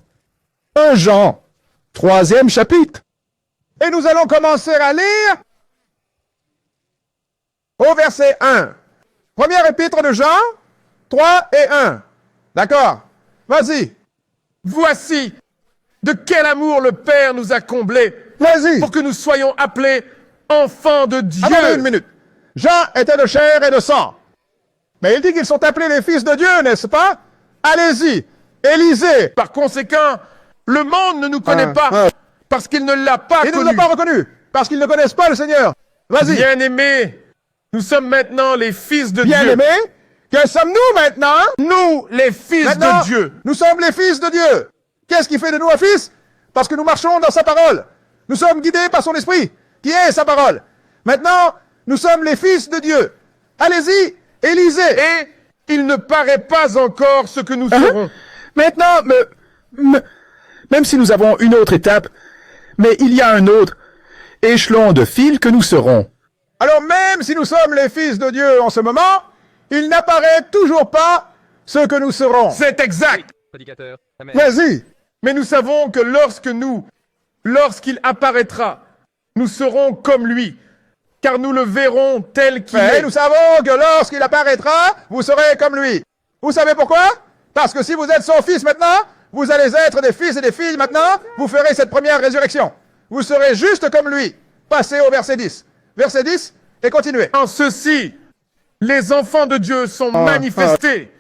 [SPEAKER 3] 1 Jean, 3e chapitre. Et nous allons commencer à lire au verset 1. Première épître de Jean, 3 et 1. D'accord? Vas-y.
[SPEAKER 1] Voici de quel amour le Père nous a comblés
[SPEAKER 3] Vas-y.
[SPEAKER 1] pour que nous soyons appelés enfants de Dieu.
[SPEAKER 3] Attendez une minute. Jean était de chair et de sang. Mais il dit qu'ils sont appelés les fils de Dieu, n'est-ce pas? Allez-y. Élisée.
[SPEAKER 1] Par conséquent, le monde ne nous connaît pas parce qu'il ne l'a pas
[SPEAKER 3] Il ne
[SPEAKER 1] connu.
[SPEAKER 3] nous a pas reconnus parce qu'ils ne connaissent pas le Seigneur. Vas-y.
[SPEAKER 1] Bien-aimés, nous sommes maintenant les fils de Dieu.
[SPEAKER 3] Bien-aimés, que sommes-nous maintenant?
[SPEAKER 1] Nous, les fils
[SPEAKER 3] Maintenant,
[SPEAKER 1] de Dieu.
[SPEAKER 3] nous sommes les fils de Dieu. Qu'est-ce qui fait de nous un fils? Parce que nous marchons dans sa parole. Nous sommes guidés par son esprit, qui est sa parole. Maintenant, nous sommes les fils de Dieu. Allez-y, Élisée.
[SPEAKER 1] Et il ne paraît pas encore ce que nous serons.
[SPEAKER 4] Maintenant, même si nous avons une autre étape, mais il y a un autre échelon de fil que nous serons.
[SPEAKER 3] Alors même si nous sommes les fils de Dieu en ce moment, il n'apparaît toujours pas ce que nous serons.
[SPEAKER 1] C'est exact.
[SPEAKER 5] Prédicateur. Amen.
[SPEAKER 3] Vas-y.
[SPEAKER 1] Mais nous savons que lorsqu'il apparaîtra, nous serons comme lui, car nous le verrons tel qu'il
[SPEAKER 3] Mais
[SPEAKER 1] est.
[SPEAKER 3] nous savons que lorsqu'il apparaîtra, vous serez comme lui. Vous savez pourquoi? Parce que si vous êtes son fils maintenant, vous allez être des fils et des filles maintenant, vous ferez cette première résurrection. Vous serez juste comme lui. Passez au verset 10. Verset 10 et continuez.
[SPEAKER 1] En ceci, les enfants de Dieu sont manifestés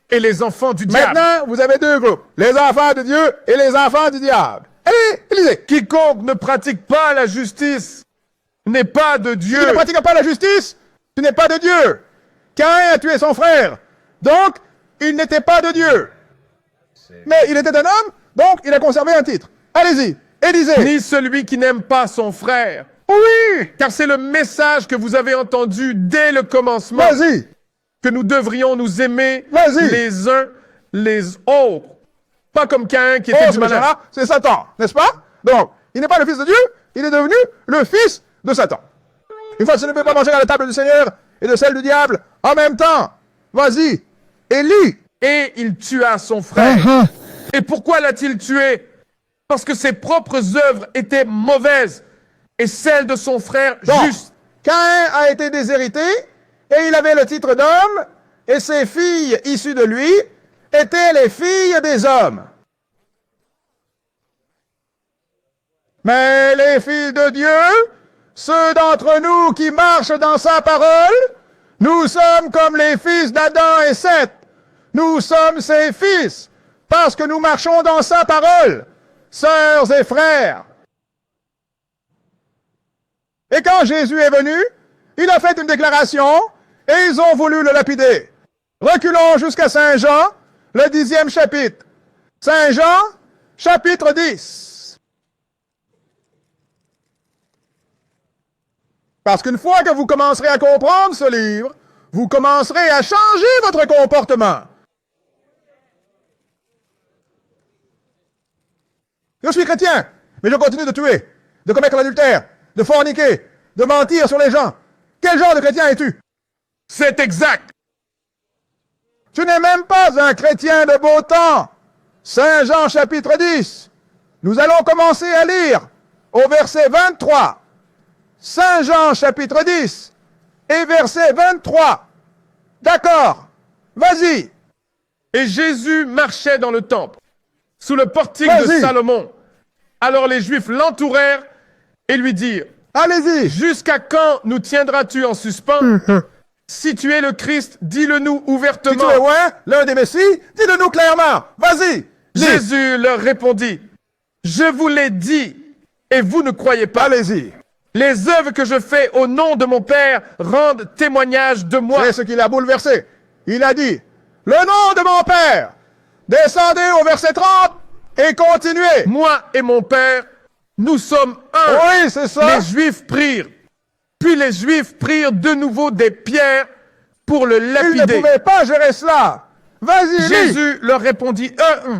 [SPEAKER 1] et les enfants du diable.
[SPEAKER 3] Maintenant, vous avez 2 groupes. Les enfants de Dieu et les enfants du diable. Allez, Élisée.
[SPEAKER 1] Quiconque ne pratique pas la justice n'est pas de Dieu.
[SPEAKER 3] Tu ne pratiques pas la justice, tu n'es pas de Dieu. Caïn a tué son frère. Donc, il n'était pas de Dieu. Mais il était un homme, donc il a conservé un titre. Allez-y, Élisée.
[SPEAKER 1] Ni celui qui n'aime pas son frère.
[SPEAKER 3] Oui,
[SPEAKER 1] Car c'est le message que vous avez entendu dès le commencement,
[SPEAKER 3] vas-y.
[SPEAKER 1] que nous devrions nous aimer
[SPEAKER 3] Vas-y.
[SPEAKER 1] les uns les autres. Pas comme Caïn qui était
[SPEAKER 3] Oh,
[SPEAKER 1] du
[SPEAKER 3] ce
[SPEAKER 1] malin.
[SPEAKER 3] méchant-là, c'est Satan, n'est-ce pas? Donc, il n'est pas le fils de Dieu, il est devenu le fils de Satan. Une fois, tu ne peux pas manger à la table du Seigneur et de celle du diable en même temps. Vas-y, Élie.
[SPEAKER 1] Et il tua son frère. Et pourquoi l'a-t-il tué? Parce que ses propres œuvres étaient mauvaises et celle de son frère
[SPEAKER 3] Donc,
[SPEAKER 1] juste.
[SPEAKER 3] Caïn a été déshérité, et il avait le titre d'homme, et ses filles issues de lui étaient les filles des hommes. Mais les filles de Dieu, ceux d'entre nous qui marchent dans sa parole, nous sommes comme les fils d'Adam et Seth. Nous sommes ses fils, parce que nous marchons dans sa parole, sœurs et frères. Et quand Jésus est venu, il a fait une déclaration, et ils ont voulu le lapider. Reculons jusqu'à Saint Jean, le 10e chapitre. Saint Jean, chapitre 10. Parce qu'une fois que vous commencerez à comprendre ce livre, vous commencerez à changer votre comportement. Je suis chrétien, mais je continue de tuer, de commettre l'adultère, de forniquer, de mentir sur les gens. Quel genre de chrétien es-tu?
[SPEAKER 1] C'est exact.
[SPEAKER 3] Tu n'es même pas un chrétien de beau temps. Saint Jean chapitre 10. Nous allons commencer à lire au verset 23. Saint Jean chapitre 10 et verset 23. D'accord. Vas-y.
[SPEAKER 1] Et Jésus marchait dans le temple, sous le portique de
[SPEAKER 3] Vas-y.
[SPEAKER 1] Salomon. Alors les Juifs l'entourèrent et lui dirent,
[SPEAKER 3] Allez-y.
[SPEAKER 1] jusqu'à quand nous tiendras-tu en suspens? Si tu es le Christ, dis-le-nous
[SPEAKER 3] Si tu
[SPEAKER 1] ouvertement.
[SPEAKER 3] es loin, l'un des Messies, dis-le-nous clairement. Vas-y. Dis.
[SPEAKER 1] Jésus leur répondit, je vous l'ai dit, et vous ne croyez pas.
[SPEAKER 3] Allez-y.
[SPEAKER 1] Les œuvres que je fais au nom de mon Père rendent témoignage de moi.
[SPEAKER 3] C'est ce qui l'a bouleversé. Il a dit, le nom de mon Père. Descendez au verset 30 et continuez.
[SPEAKER 1] Moi et mon Père, nous sommes un.
[SPEAKER 3] Oui, c'est ça.
[SPEAKER 1] Les Juifs prirent. Puis les Juifs prirent de nouveau des pierres pour le
[SPEAKER 3] Il ne
[SPEAKER 1] lapider.
[SPEAKER 3] pouvait pas gérer cela. Vas-y, lis.
[SPEAKER 1] Jésus leur répondit,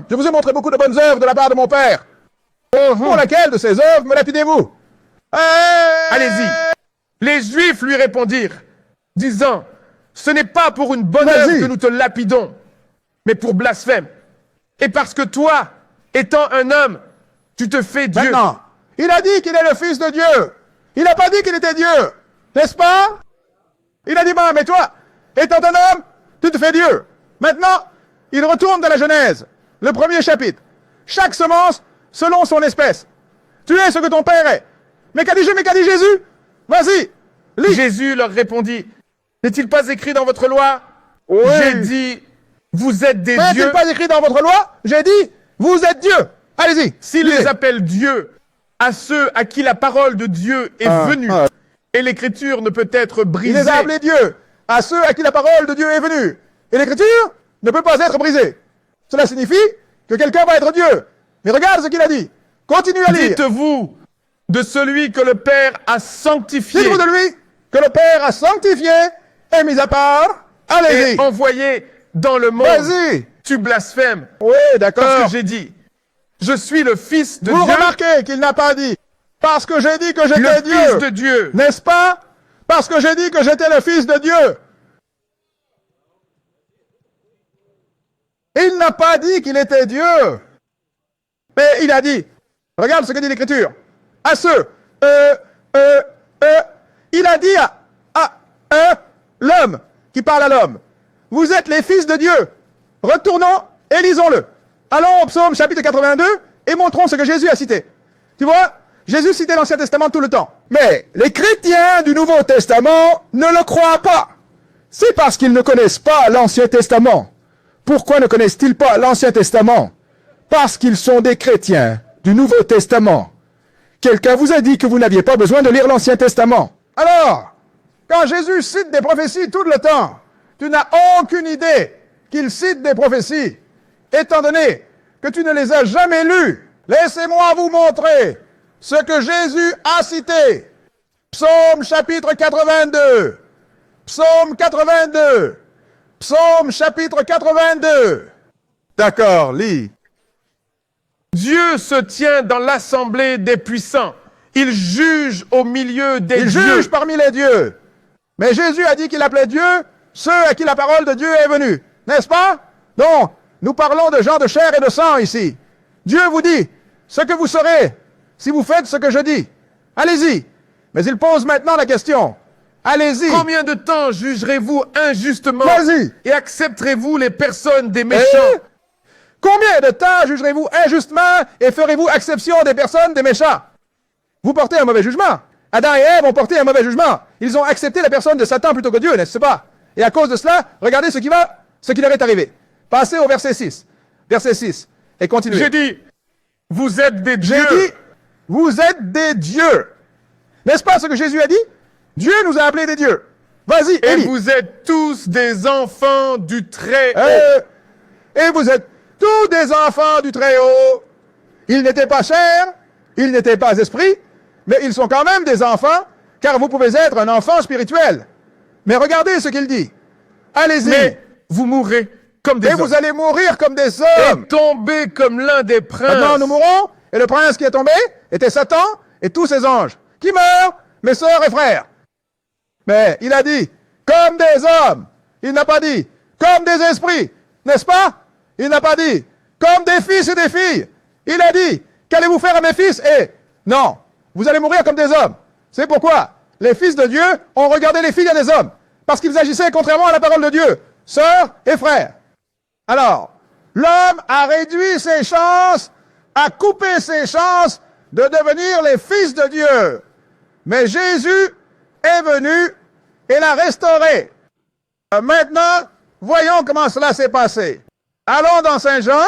[SPEAKER 3] Je vous ai montré beaucoup de bonnes œuvres de la part de mon Père. Pour laquelle de ces œuvres me lapidez-vous?
[SPEAKER 1] allez-y. Les Juifs lui répondirent, disant, ce n'est pas pour une bonne
[SPEAKER 3] Vas-y.
[SPEAKER 1] œuvre que nous te lapidons, mais pour blasphème. Et parce que toi, étant un homme, tu te fais Dieu.
[SPEAKER 3] Maintenant, il a dit qu'il est le Fils de Dieu. Il n'a pas dit qu'il était Dieu. N'est-ce pas? Il a dit, mais toi, étant un homme, tu te fais Dieu. Maintenant, il retourne dans la Genèse, le 1er chapitre. Chaque semence selon son espèce. Tu es ce que ton père est. Mais qu'a dit Jésus? Vas-y, lis.
[SPEAKER 1] Jésus leur répondit, n'est-il pas écrit dans votre loi?
[SPEAKER 3] Oui.
[SPEAKER 1] J'ai dit, vous êtes des
[SPEAKER 3] N'est-il
[SPEAKER 1] dieux.
[SPEAKER 3] pas écrit dans votre loi? J'ai dit, vous êtes Dieu. Allez-y.
[SPEAKER 1] S'il
[SPEAKER 3] lisez.
[SPEAKER 1] les appelle dieux à ceux à qui la parole de Dieu est venue, et l'écriture ne peut être
[SPEAKER 3] Il
[SPEAKER 1] brisée.
[SPEAKER 3] les a appelés Dieu, à ceux à qui la parole de Dieu est venue. Et l'écriture ne peut pas être brisée. Cela signifie que quelqu'un va être Dieu. Mais regarde ce qu'il a dit. Continue à lire.
[SPEAKER 1] Dites-vous de celui que le Père a sanctifié
[SPEAKER 3] Dites-vous de lui que le Père a sanctifié et mis à part. Allez-y.
[SPEAKER 1] et envoyé dans le monde.
[SPEAKER 3] Vas-y.
[SPEAKER 1] Tu blasphèmes
[SPEAKER 3] Oui,
[SPEAKER 1] parce
[SPEAKER 3] d'accord.
[SPEAKER 1] que j'ai dit, je suis le Fils de
[SPEAKER 3] Vous
[SPEAKER 1] Dieu,
[SPEAKER 3] remarquez qu'il n'a pas dit parce que j'ai dit que j'étais
[SPEAKER 1] le Fils
[SPEAKER 3] Dieu.
[SPEAKER 1] de Dieu.
[SPEAKER 3] N'est-ce pas? Parce que j'ai dit que j'étais le Fils de Dieu. Il n'a pas dit qu'il était Dieu. Mais il a dit, regarde ce que dit l'Écriture. À ceux, il a dit à l'homme qui parle à l'homme. Vous êtes les fils de Dieu. Retournons et lisons-le. Allons au psaume chapitre 82 et montrons ce que Jésus a cité. Tu vois, Jésus citait l'Ancien Testament tout le temps. Mais les chrétiens du Nouveau Testament ne le croient pas. C'est parce qu'ils ne connaissent pas l'Ancien Testament. Pourquoi ne connaissent-ils pas l'Ancien Testament? Parce qu'ils sont des chrétiens du Nouveau Testament. Quelqu'un vous a dit que vous n'aviez pas besoin de lire l'Ancien Testament. Alors, quand Jésus cite des prophéties tout le temps, tu n'as aucune idée qu'il cite des prophéties, étant donné que tu ne les as jamais lues. Laissez-moi vous montrer ce que Jésus a cité. Psaume chapitre 82. Psaume 82. Psaume chapitre 82. D'accord, lis.
[SPEAKER 1] Dieu se tient dans l'assemblée des puissants. Il juge au milieu des
[SPEAKER 3] Il
[SPEAKER 1] dieux.
[SPEAKER 3] juge parmi les dieux. Mais Jésus a dit qu'il appelait Dieu ceux à qui la parole de Dieu est venue. N'est-ce pas? Donc, nous parlons de gens de chair et de sang ici. Dieu vous dit ce que vous serez si vous faites ce que je dis. Allez-y. Mais il pose maintenant la question. Allez-y.
[SPEAKER 1] Combien de temps jugerez-vous injustement
[SPEAKER 3] Vas-y.
[SPEAKER 1] et accepterez-vous les personnes des
[SPEAKER 3] Et
[SPEAKER 1] méchants?
[SPEAKER 3] combien de temps jugerez-vous injustement et ferez-vous exception des personnes des méchants? Vous portez un mauvais jugement. Adam et Ève ont porté un mauvais jugement. Ils ont accepté la personne de Satan plutôt que Dieu, n'est-ce pas? Et à cause de cela, regardez ce qui leur est arrivé. Passez au verset 6. Verset 6. Et continuez.
[SPEAKER 1] J'ai dit, vous êtes des
[SPEAKER 3] J'ai
[SPEAKER 1] dieux.
[SPEAKER 3] dit, vous êtes des dieux. N'est-ce pas ce que Jésus a dit? Dieu nous a appelés des dieux. Vas-y,
[SPEAKER 1] Et
[SPEAKER 3] Élie.
[SPEAKER 1] vous êtes tous des enfants du Très-Haut.
[SPEAKER 3] Et vous êtes tous des enfants du Très-Haut. Ils n'étaient pas chairs, ils n'étaient pas esprits, mais ils sont quand même des enfants, car vous pouvez être un enfant spirituel. Mais regardez ce qu'il dit. Allez-y.
[SPEAKER 1] Mais vous mourrez comme des
[SPEAKER 3] Et
[SPEAKER 1] hommes.
[SPEAKER 3] vous allez mourir comme des
[SPEAKER 1] Et
[SPEAKER 3] hommes.
[SPEAKER 1] tomber comme l'un des princes.
[SPEAKER 3] Maintenant, nous mourrons, et le prince qui est tombé était Satan et tous ses anges, qui meurent, mes sœurs et frères. Mais il a dit, comme des hommes. Il n'a pas dit, comme des esprits. N'est-ce pas? Il n'a pas dit, comme des fils et des filles. Il a dit, qu'allez-vous faire à mes fils? Et non, vous allez mourir comme des hommes. C'est pourquoi les fils de Dieu ont regardé les filles des hommes, parce qu'ils agissaient contrairement à la parole de Dieu, sœurs et frères. Alors, l'homme a réduit ses chances, a coupé ses chances de devenir les fils de Dieu. Mais Jésus est venu et l'a restauré. Maintenant, voyons comment cela s'est passé. Allons dans Saint Jean,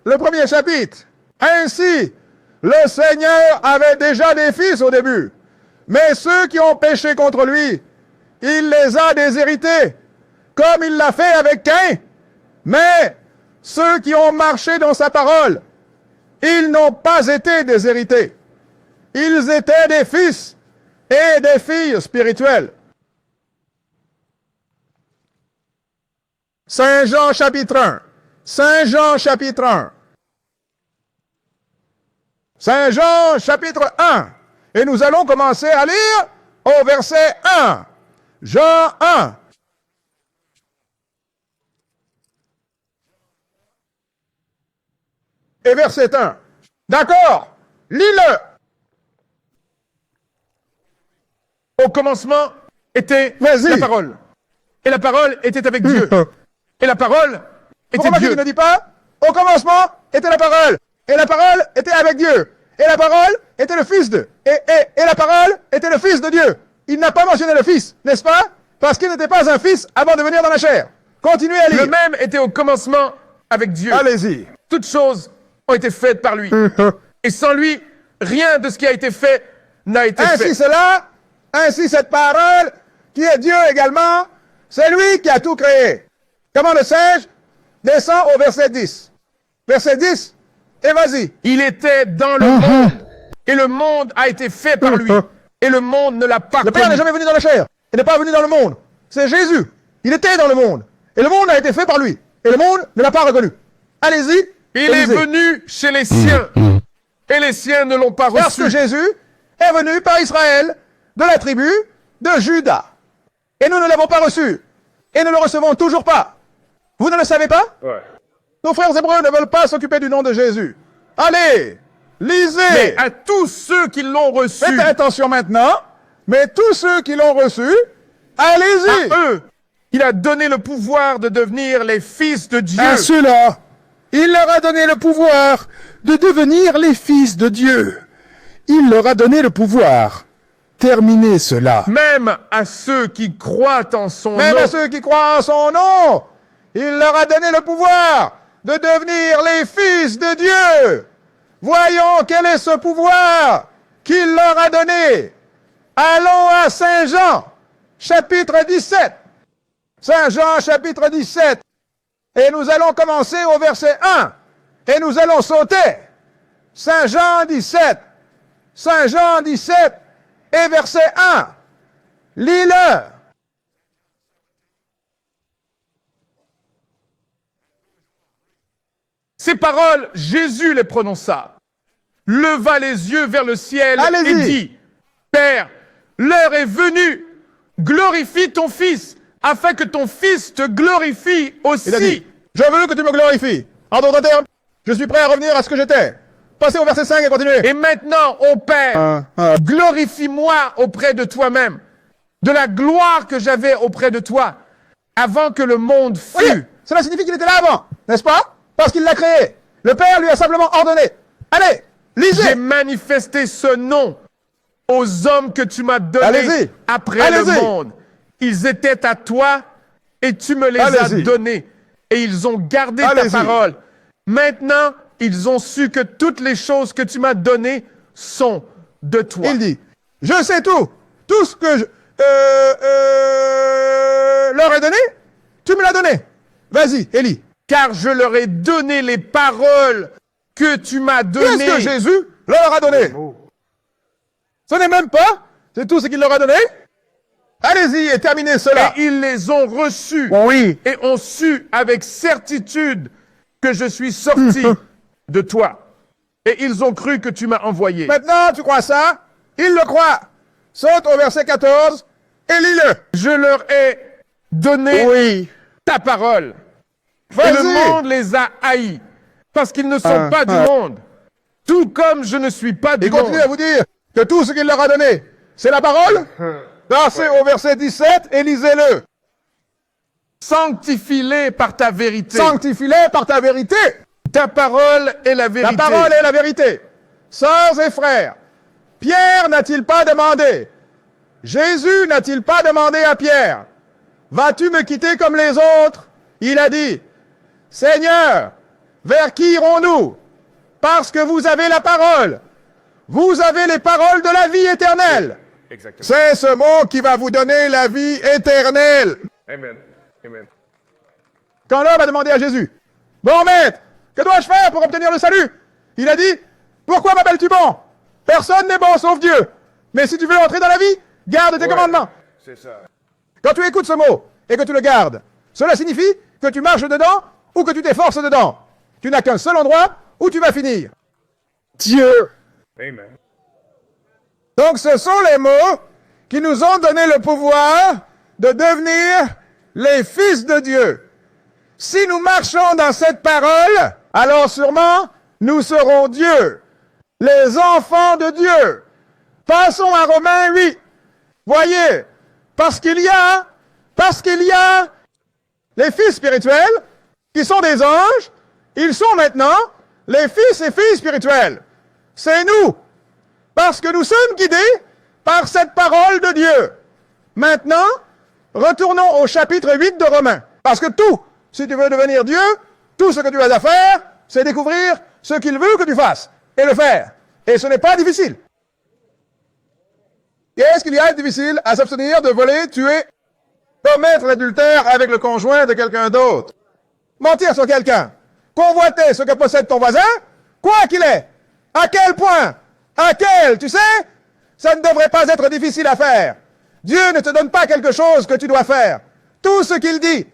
[SPEAKER 3] le 1er chapitre. Ainsi, le Seigneur avait déjà des fils au début, mais ceux qui ont péché contre lui, il les a déshérités, comme il l'a fait avec Caïn. Mais ceux qui ont marché dans sa parole, ils n'ont pas été déshérités. Ils étaient des fils et des filles spirituelles. Saint Jean chapitre 1. Saint Jean chapitre 1. Saint Jean chapitre 1. Et nous allons commencer à lire au verset 1. Jean 1. Et verset 1. D'accord. Lis-le.
[SPEAKER 1] Au commencement était
[SPEAKER 3] Vas-y.
[SPEAKER 1] la parole. Et la parole était avec Dieu. Et la parole était
[SPEAKER 3] Pourquoi
[SPEAKER 1] Dieu.
[SPEAKER 3] il ne dit pas, au commencement était la parole, et la parole était avec Dieu, et la parole était le Fils de, et la parole était le Fils de Dieu. Il n'a pas mentionné le Fils, n'est-ce pas? Parce qu'il n'était pas un fils avant de venir dans la chair. Continuez à lire.
[SPEAKER 1] Le même était au commencement avec Dieu.
[SPEAKER 3] Allez-y.
[SPEAKER 1] Toutes choses ont été faites par lui. Et sans lui, rien de ce qui a été fait n'a été fait.
[SPEAKER 3] Ainsi cela, ainsi cette parole, qui est Dieu également, c'est lui qui a tout créé. Comment le sais-je? Descends au verset 10. Verset 10, et vas-y.
[SPEAKER 1] Il était dans le monde. Et le monde a été fait par lui. Et le monde ne l'a pas
[SPEAKER 3] Le Père n'est
[SPEAKER 1] connu.
[SPEAKER 3] jamais venu dans la chair. Il n'est pas venu dans le monde. C'est Jésus. Il était dans le monde. Et le monde a été fait par lui. Et le monde ne l'a pas reconnu. Allez-y.
[SPEAKER 1] Il est
[SPEAKER 3] lisez.
[SPEAKER 1] venu chez les siens. Et les siens ne l'ont pas
[SPEAKER 3] Parce que
[SPEAKER 1] reçu.
[SPEAKER 3] Jésus est venu par Israël de la tribu de Juda. Et nous ne l'avons pas reçu. Et ne le recevons toujours pas. Vous ne le savez pas? Nos frères hébreux ne veulent pas s'occuper du nom de Jésus. Allez, lisez.
[SPEAKER 1] Mais à tous ceux qui l'ont reçu,
[SPEAKER 3] Faites attention maintenant. Mais tous ceux qui l'ont reçu, allez-y.
[SPEAKER 1] à eux, il a donné le pouvoir de devenir les fils de Dieu.
[SPEAKER 4] À ceux-là, il leur a donné le pouvoir de devenir les fils de Dieu. Il leur a donné le pouvoir. Terminez cela.
[SPEAKER 1] Même à ceux qui croient en son
[SPEAKER 3] Même
[SPEAKER 1] nom.
[SPEAKER 3] à ceux qui croient en son nom, il leur a donné le pouvoir de devenir les fils de Dieu. Voyons quel est ce pouvoir qu'il leur a donné. Allons à Saint Jean, chapitre 17. Saint Jean, chapitre 17. Et nous allons commencer au verset 1. Et nous allons sauter. Saint Jean 17. Saint Jean 17 et verset 1. Lis-le.
[SPEAKER 1] Ces paroles, Jésus les prononça, leva les yeux vers le ciel
[SPEAKER 3] Allez-y.
[SPEAKER 1] et dit, Père, l'heure est venue, glorifie ton Fils, afin que ton Fils te glorifie aussi.
[SPEAKER 3] Il a dit, je veux que tu me glorifies. En d'autres termes, je suis prêt à revenir à ce que j'étais. Passez au verset 5 et continuez.
[SPEAKER 1] Et maintenant, ô Père, glorifie-moi auprès de toi-même, de la gloire que j'avais auprès de toi, avant que le monde fût.
[SPEAKER 3] Voyez, cela signifie qu'il était là avant, n'est-ce pas? Parce qu'il l'a créé. Le Père lui a simplement ordonné. Allez,
[SPEAKER 1] J'ai
[SPEAKER 3] lisez.
[SPEAKER 1] manifesté ce nom aux hommes que tu m'as donnés
[SPEAKER 3] Allez-y.
[SPEAKER 1] après
[SPEAKER 3] Allez-y.
[SPEAKER 1] le monde. Ils étaient à toi et tu me les as
[SPEAKER 3] Allez-y.
[SPEAKER 1] donnés. Et ils ont gardé ta
[SPEAKER 3] Allez-y.
[SPEAKER 1] parole. Maintenant, ils ont su que toutes les choses que tu m'as données sont de toi.
[SPEAKER 3] Il dit, je sais tout. Tout ce que je leur ai donné, tu me l'as donné. Vas-y, Élie.
[SPEAKER 1] Car je leur ai donné les paroles que tu m'as
[SPEAKER 3] Qu'est-ce
[SPEAKER 1] données.
[SPEAKER 3] que Jésus leur a donné? Ce n'est même pas, c'est tout ce qu'il leur a donné. Allez-y et terminez cela.
[SPEAKER 1] Et ils les ont reçus.
[SPEAKER 3] Oui.
[SPEAKER 1] Et ont su avec certitude que je suis sorti de toi. Et ils ont cru que tu m'as envoyé.
[SPEAKER 3] Maintenant, tu crois ça? Ils le croient. Saute au verset 14 et lis-le.
[SPEAKER 1] Je leur ai donné
[SPEAKER 3] Oui.
[SPEAKER 1] ta parole. Et
[SPEAKER 3] Vas-y.
[SPEAKER 1] le monde les a haïs. Parce qu'ils ne sont pas du monde. Tout comme je ne suis pas du
[SPEAKER 3] Il
[SPEAKER 1] monde.
[SPEAKER 3] continue à vous dire que tout ce qu'il leur a donné, c'est la parole. Passez au verset 17 et lisez-le.
[SPEAKER 1] Sanctifie-les par ta vérité.
[SPEAKER 3] Sanctifie-les par ta vérité.
[SPEAKER 1] Ta parole est la
[SPEAKER 3] La
[SPEAKER 1] vérité.
[SPEAKER 3] parole est la vérité. Sœurs et frères, Pierre n'a-t-il pas demandé, Jésus n'a-t-il pas demandé à Pierre, vas-tu me quitter comme les autres? Il a dit, Seigneur, vers qui irons-nous? Parce que vous avez la parole. Vous avez les paroles de la vie éternelle.
[SPEAKER 1] Exactement.
[SPEAKER 3] C'est ce mot qui va vous donner la vie éternelle.
[SPEAKER 1] Amen. Amen.
[SPEAKER 3] Quand l'homme a demandé à Jésus, bon maître, que dois-je faire pour obtenir le salut? Il a dit, pourquoi m'appelles-tu bon? Personne n'est bon sauf Dieu. Mais si tu veux entrer dans la vie, garde tes commandements.
[SPEAKER 1] C'est ça.
[SPEAKER 3] Quand tu écoutes ce mot et que tu le gardes, cela signifie que tu marches dedans ou que tu t'efforces dedans. Tu n'as qu'un seul endroit où tu vas finir. Dieu.
[SPEAKER 1] Amen.
[SPEAKER 3] Donc ce sont les mots qui nous ont donné le pouvoir de devenir les fils de Dieu. Si nous marchons dans cette parole, alors sûrement nous serons Dieu, les enfants de Dieu. Passons à Romains 8. Voyez, parce qu'il y a les fils spirituels qui sont des anges, ils sont maintenant les fils et filles spirituels. C'est nous, parce que nous sommes guidés par cette parole de Dieu. Maintenant, retournons au chapitre 8 de Romains. Parce que tout, si tu veux devenir Dieu, tout ce que tu as à faire, c'est découvrir ce qu'il veut que tu fasses et le faire. Et ce n'est pas difficile. Qu'est-ce qu'il y a de difficile à s'abstenir de voler, tuer, commettre l'adultère avec le conjoint de quelqu'un d'autre, mentir sur quelqu'un, convoiter ce que possède ton voisin, quoi qu'il est, à quel point, tu sais, ça ne devrait pas être difficile à faire. Dieu ne te donne pas quelque chose que tu dois faire. Tout ce qu'il dit,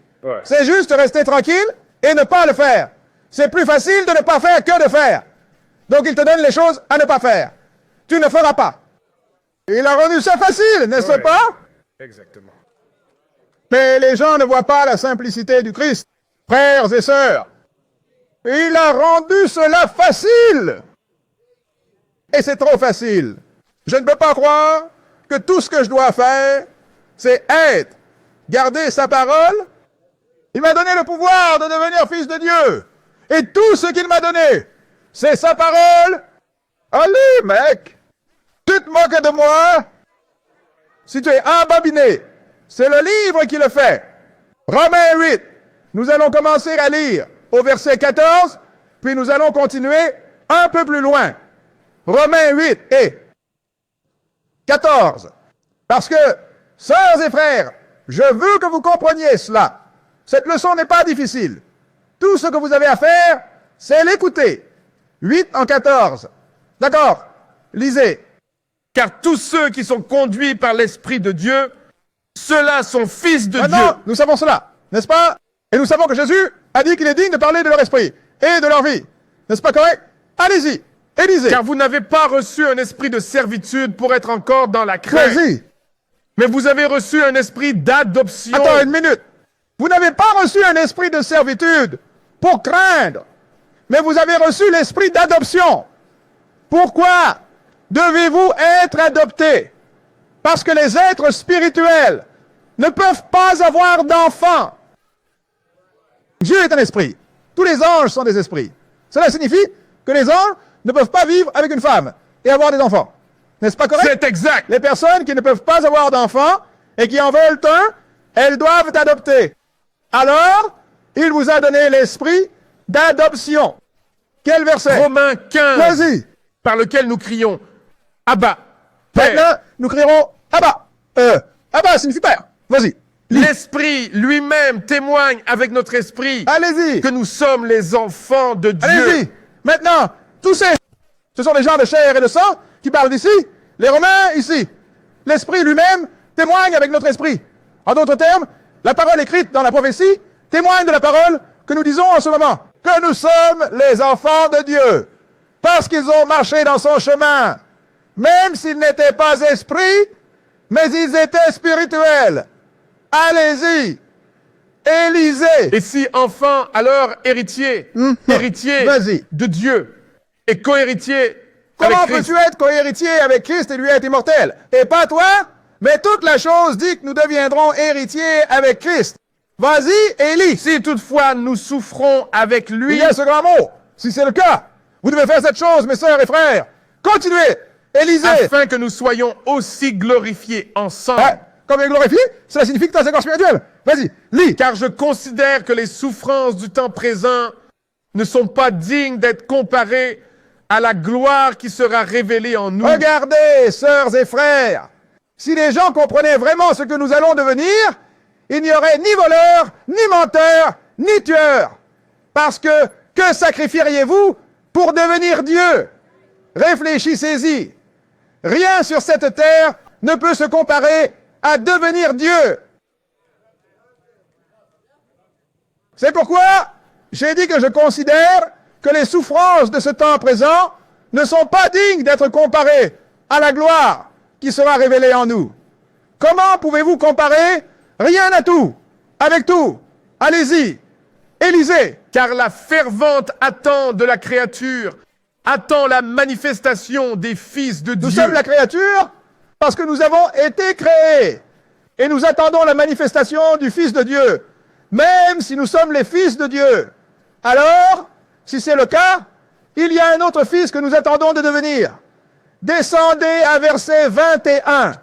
[SPEAKER 3] c'est juste rester tranquille et ne pas le faire. C'est plus facile de ne pas faire que de faire. Donc il te donne les choses à ne pas faire. Tu ne feras pas. Il a rendu ça facile, n'est-ce pas?
[SPEAKER 1] Exactement.
[SPEAKER 3] Mais les gens ne voient pas la simplicité du Christ, frères et sœurs. Il a rendu cela facile. Et c'est trop facile. Je ne peux pas croire que tout ce que je dois faire, c'est être, garder sa parole. Il m'a donné le pouvoir de devenir fils de Dieu. Et tout ce qu'il m'a donné, c'est sa parole. Allez, mec, tu te moques de moi? Si tu es embabiné, c'est le livre qui le fait. Romains 8, nous allons commencer à lire au verset 14, puis nous allons continuer un peu plus loin. Romains 8 et 14. Parce que, sœurs et frères, je veux que vous compreniez cela. Cette leçon n'est pas difficile. Tout ce que vous avez à faire, c'est l'écouter. 8 en 14. D'accord? Lisez.
[SPEAKER 1] Car tous ceux qui sont conduits par l'Esprit de Dieu, ceux-là sont fils de
[SPEAKER 3] Maintenant,
[SPEAKER 1] Dieu.
[SPEAKER 3] nous savons cela, n'est-ce pas? Et nous savons que Jésus a dit qu'il est digne de parler de leur esprit et de leur vie. N'est-ce pas correct? Allez-y, et lisez.
[SPEAKER 1] Car vous n'avez pas reçu un esprit de servitude pour être encore dans la crainte,
[SPEAKER 3] Vas-y.
[SPEAKER 1] mais vous avez reçu un esprit d'adoption.
[SPEAKER 3] Attends une minute. Vous n'avez pas reçu un esprit de servitude pour craindre, mais vous avez reçu l'esprit d'adoption. Pourquoi devez-vous être adoptés? Parce que les êtres spirituels ne peuvent pas avoir d'enfants. Dieu est un esprit. Tous les anges sont des esprits. Cela signifie que les anges ne peuvent pas vivre avec une femme et avoir des enfants. N'est-ce pas correct?
[SPEAKER 1] C'est exact.
[SPEAKER 3] Les personnes qui ne peuvent pas avoir d'enfants et qui en veulent un, elles doivent adopter. Alors, il vous a donné l'esprit d'adoption. Quel verset?
[SPEAKER 1] Romains 15,
[SPEAKER 3] Vas-y.
[SPEAKER 1] par lequel nous crions Abba, Père.
[SPEAKER 3] Maintenant, nous crierons Abba. Abba signifie Père. Vas-y.
[SPEAKER 1] L'Esprit lui-même témoigne avec notre esprit
[SPEAKER 3] Allez-y.
[SPEAKER 1] que nous sommes les enfants de Dieu.
[SPEAKER 3] Allez-y. Maintenant, tous ce sont des gens de chair et de sang qui parlent d'ici. Les Romains, ici. L'Esprit lui-même témoigne avec notre esprit. En d'autres termes, la parole écrite dans la prophétie témoigne de la parole que nous disons en ce moment. Que nous sommes les enfants de Dieu. Parce qu'ils ont marché dans son chemin. Même s'ils n'étaient pas esprits, mais ils étaient spirituels. Allez-y. Élisée.
[SPEAKER 1] Et si enfant, alors héritier, héritier
[SPEAKER 3] Vas-y.
[SPEAKER 1] de Dieu et co-héritier
[SPEAKER 3] Comment
[SPEAKER 1] avec Christ.
[SPEAKER 3] peux-tu être cohéritier avec Christ et lui être immortel? Et pas toi? Mais toute la chose dit que nous deviendrons héritiers avec Christ. Vas-y et lis.
[SPEAKER 1] Si toutefois nous souffrons avec
[SPEAKER 3] Il
[SPEAKER 1] lui,
[SPEAKER 3] y a ce grand mot. Si c'est le cas, vous devez faire cette chose, mes sœurs et frères. Continuez. Élisée.
[SPEAKER 1] afin que nous soyons aussi glorifiés ensemble.
[SPEAKER 3] Ah, comme il est glorifié, cela signifie que tu as un corps spirituel. Vas-y, lis.
[SPEAKER 1] Car je considère que les souffrances du temps présent ne sont pas dignes d'être comparées à la gloire qui sera révélée en nous.
[SPEAKER 3] Regardez, sœurs et frères, si les gens comprenaient vraiment ce que nous allons devenir, il n'y aurait ni voleurs, ni menteurs, ni tueurs. Parce que sacrifieriez-vous pour devenir Dieu? Réfléchissez-y. Rien sur cette terre ne peut se comparer à devenir Dieu. C'est pourquoi j'ai dit que je considère que les souffrances de ce temps présent ne sont pas dignes d'être comparées à la gloire qui sera révélée en nous. Comment pouvez-vous comparer rien à tout, avec tout? Allez-y, Élisée.
[SPEAKER 1] Car la fervente attente de la créature attend la manifestation des fils de Dieu.
[SPEAKER 3] Nous sommes la créature parce que nous avons été créés. Et nous attendons la manifestation du Fils de Dieu. Même si nous sommes les fils de Dieu. Alors, si c'est le cas, il y a un autre fils que nous attendons de devenir. Descendez à verset 21.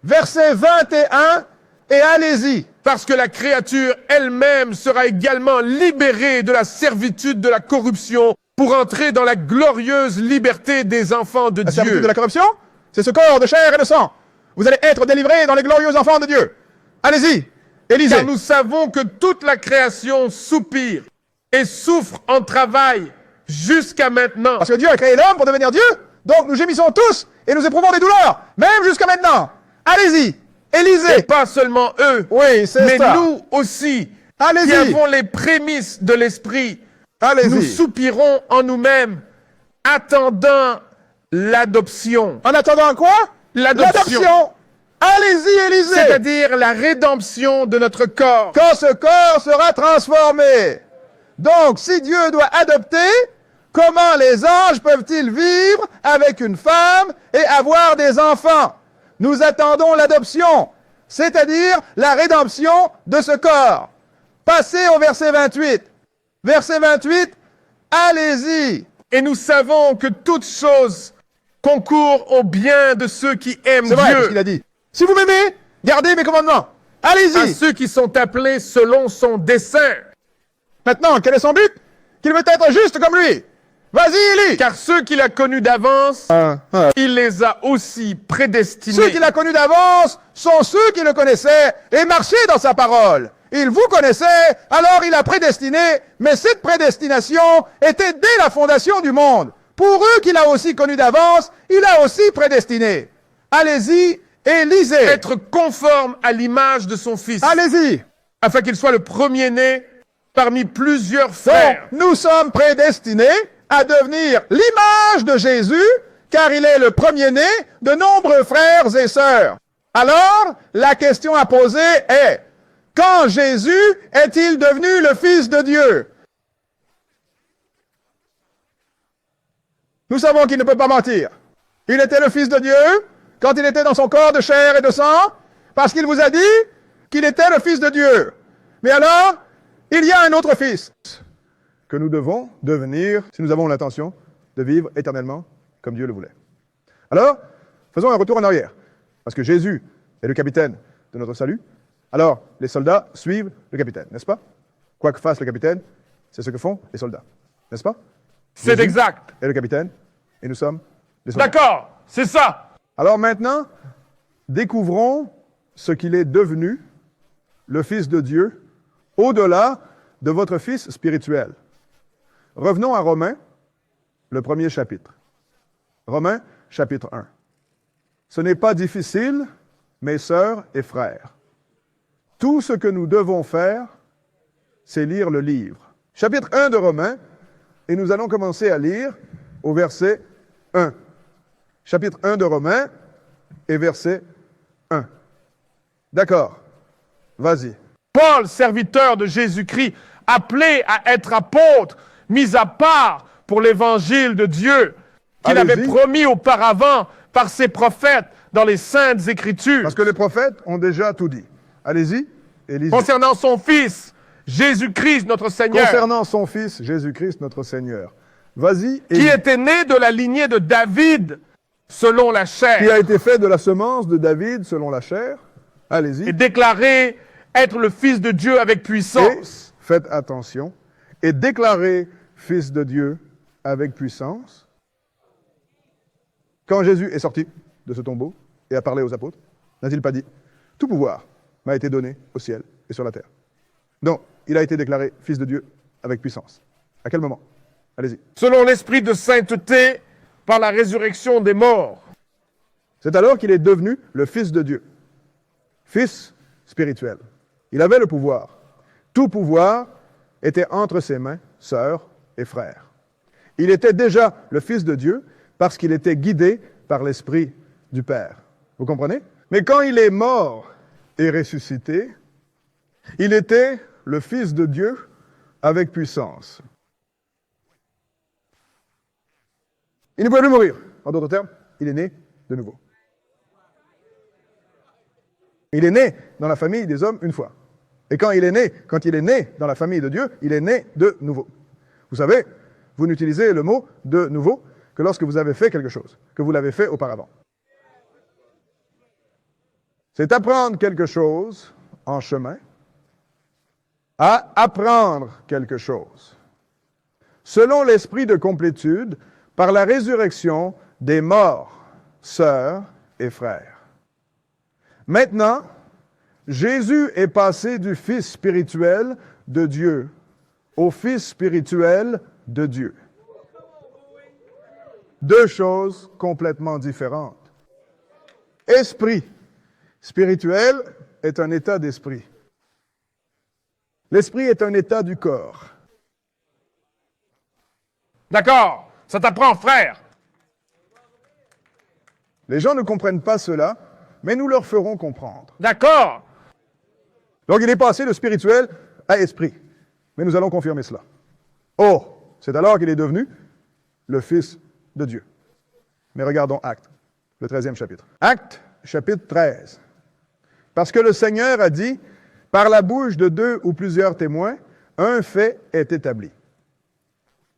[SPEAKER 3] Verset 21, et allez-y.
[SPEAKER 1] Parce que la créature elle-même sera également libérée de la servitude de la corruption pour entrer dans la glorieuse liberté des enfants de
[SPEAKER 3] La servitude
[SPEAKER 1] Dieu.
[SPEAKER 3] de la corruption, c'est ce corps de chair et de sang. Vous allez être délivrés dans les glorieux enfants de Dieu. Allez-y, Élisée.
[SPEAKER 1] Car nous savons que toute la création soupire et souffre en travail jusqu'à maintenant.
[SPEAKER 3] Parce que Dieu a créé l'homme pour devenir Dieu, donc nous gémissons tous et nous éprouvons des douleurs, même jusqu'à maintenant. Allez-y,
[SPEAKER 1] Et
[SPEAKER 3] Élisée.
[SPEAKER 1] pas seulement eux,
[SPEAKER 3] Oui, c'est
[SPEAKER 1] mais
[SPEAKER 3] ça.
[SPEAKER 1] nous aussi, qui
[SPEAKER 3] Allez-y,
[SPEAKER 1] avons les prémices de l'esprit, nous
[SPEAKER 3] allez-y.
[SPEAKER 1] soupirons en nous-mêmes, attendant l'adoption.
[SPEAKER 3] En attendant quoi?
[SPEAKER 1] L'adoption.
[SPEAKER 3] Allez-y, Élisée.
[SPEAKER 1] C'est-à-dire la rédemption de notre corps.
[SPEAKER 3] Quand ce corps sera transformé. Donc, si Dieu doit adopter, comment les anges peuvent-ils vivre avec une femme et avoir des enfants? Nous attendons l'adoption, c'est-à-dire la rédemption de ce corps. Passez au verset 28. Verset 28, allez-y.
[SPEAKER 1] Et nous savons que toute chose concourt au bien de ceux qui aiment
[SPEAKER 3] C'est vrai ce
[SPEAKER 1] Dieu,
[SPEAKER 3] qu'il a dit. Si vous m'aimez, gardez mes commandements.
[SPEAKER 1] à
[SPEAKER 3] Allez-y.
[SPEAKER 1] ceux qui sont appelés selon son dessein.
[SPEAKER 3] Maintenant, quel est son but? Qu'il veut être juste comme lui. Vas-y, Élie.
[SPEAKER 1] Car ceux qu'il a connus d'avance, il les a aussi prédestinés.
[SPEAKER 3] Ceux qu'il a connus d'avance sont ceux qui le connaissaient et marchaient dans sa parole. Il vous connaissait, alors il a prédestiné, mais cette prédestination était dès la fondation du monde. Pour eux qu'il a aussi connus d'avance, il a aussi prédestiné. Allez-y et lisez.
[SPEAKER 1] Être conforme à l'image de son Fils,
[SPEAKER 3] Allez-y.
[SPEAKER 1] afin qu'il soit le premier-né parmi plusieurs
[SPEAKER 3] Donc,
[SPEAKER 1] frères.
[SPEAKER 3] nous sommes prédestinés à devenir l'image de Jésus, car il est le premier-né de nombreux frères et sœurs. Alors, la question à poser est, quand Jésus est-il devenu le Fils de Dieu? Nous savons qu'il ne peut pas mentir. Il était le Fils de Dieu quand il était dans son corps de chair et de sang, parce qu'il vous a dit qu'il était le Fils de Dieu. Mais alors, il y a un autre Fils que nous devons devenir si nous avons l'intention de vivre éternellement comme Dieu le voulait. Alors, faisons un retour en arrière, parce que Jésus est le capitaine de notre salut. Alors, les soldats suivent le capitaine, n'est-ce pas? Quoi que fasse le capitaine, c'est ce que font les soldats, n'est-ce pas?
[SPEAKER 1] C'est
[SPEAKER 3] Jésus
[SPEAKER 1] exact.
[SPEAKER 3] est le capitaine, et nous sommes les soldats.
[SPEAKER 1] D'accord, c'est ça.
[SPEAKER 3] Alors maintenant, découvrons ce qu'il est devenu, le Fils de Dieu, au-delà de votre Fils spirituel. Revenons à Romains, le premier chapitre. Romains, chapitre 1. Ce n'est pas difficile, mes sœurs et frères. Tout ce que nous devons faire, c'est lire le livre. Chapitre 1 de Romains, et nous allons commencer à lire au verset 1. Chapitre 1 de Romains et verset 1. D'accord. Vas-y.
[SPEAKER 1] Paul, serviteur de Jésus-Christ, appelé à être apôtre, mis à part pour l'évangile de Dieu, qu'il
[SPEAKER 3] Allez-y.
[SPEAKER 1] avait promis auparavant par ses prophètes dans les Saintes Écritures,
[SPEAKER 3] Parce que les prophètes ont déjà tout dit. Allez-y et lisez.
[SPEAKER 1] concernant son Fils, Jésus-Christ notre Seigneur,
[SPEAKER 3] Concernant son Fils, Jésus-Christ, notre Seigneur. Vas-y et
[SPEAKER 1] qui
[SPEAKER 3] lis.
[SPEAKER 1] était né de la lignée de David selon la
[SPEAKER 3] Qui
[SPEAKER 1] chair,
[SPEAKER 3] a été fait de la semence de David selon la chair. Allez-y.
[SPEAKER 1] et déclaré être le Fils de Dieu avec
[SPEAKER 3] Et
[SPEAKER 1] puissance,
[SPEAKER 3] faites attention. Et déclaré Fils de Dieu avec puissance. Quand Jésus est sorti de ce tombeau et a parlé aux apôtres, n'a-t-il pas dit « Tout pouvoir m'a été donné au ciel et sur la terre ». Donc, il a été déclaré Fils de Dieu avec puissance. À quel moment? Allez-y.
[SPEAKER 1] selon l'esprit de sainteté par la résurrection des morts.
[SPEAKER 3] C'est alors qu'il est devenu le Fils de Dieu. Fils spirituel. Il avait le pouvoir. Tout pouvoir était entre ses mains, sœurs et frères. Il était déjà le Fils de Dieu parce qu'il était guidé par l'Esprit du Père. Vous comprenez? Mais quand il est mort et ressuscité, il était le Fils de Dieu avec puissance. Il ne pouvait plus mourir. En d'autres termes, il est né de nouveau. Il est né dans la famille des hommes une fois. Et quand il est né dans la famille de Dieu, il est né de nouveau. Vous savez, vous n'utilisez le mot de nouveau que lorsque vous avez fait quelque chose, que vous l'avez fait auparavant. C'est apprendre quelque chose en chemin à apprendre quelque chose. Selon l'esprit de complétude, par la résurrection des morts, sœurs et frères. Maintenant, Jésus est passé du Fils spirituel de Dieu au Fils spirituel de Dieu. Deux choses complètement différentes. Esprit spirituel est un état d'esprit. L'esprit est un état du corps.
[SPEAKER 1] D'accord, ça t'apprend, frère.
[SPEAKER 3] Les gens ne comprennent pas cela, mais nous leur ferons comprendre.
[SPEAKER 1] D'accord.
[SPEAKER 3] Donc il est passé de spirituel à esprit. Mais nous allons confirmer cela. Oh, c'est alors qu'il est devenu le Fils de Dieu. Mais regardons Actes, le 13e chapitre. Actes, chapitre 13. Parce que le Seigneur a dit, par la bouche de 2 ou plusieurs témoins, un fait est établi.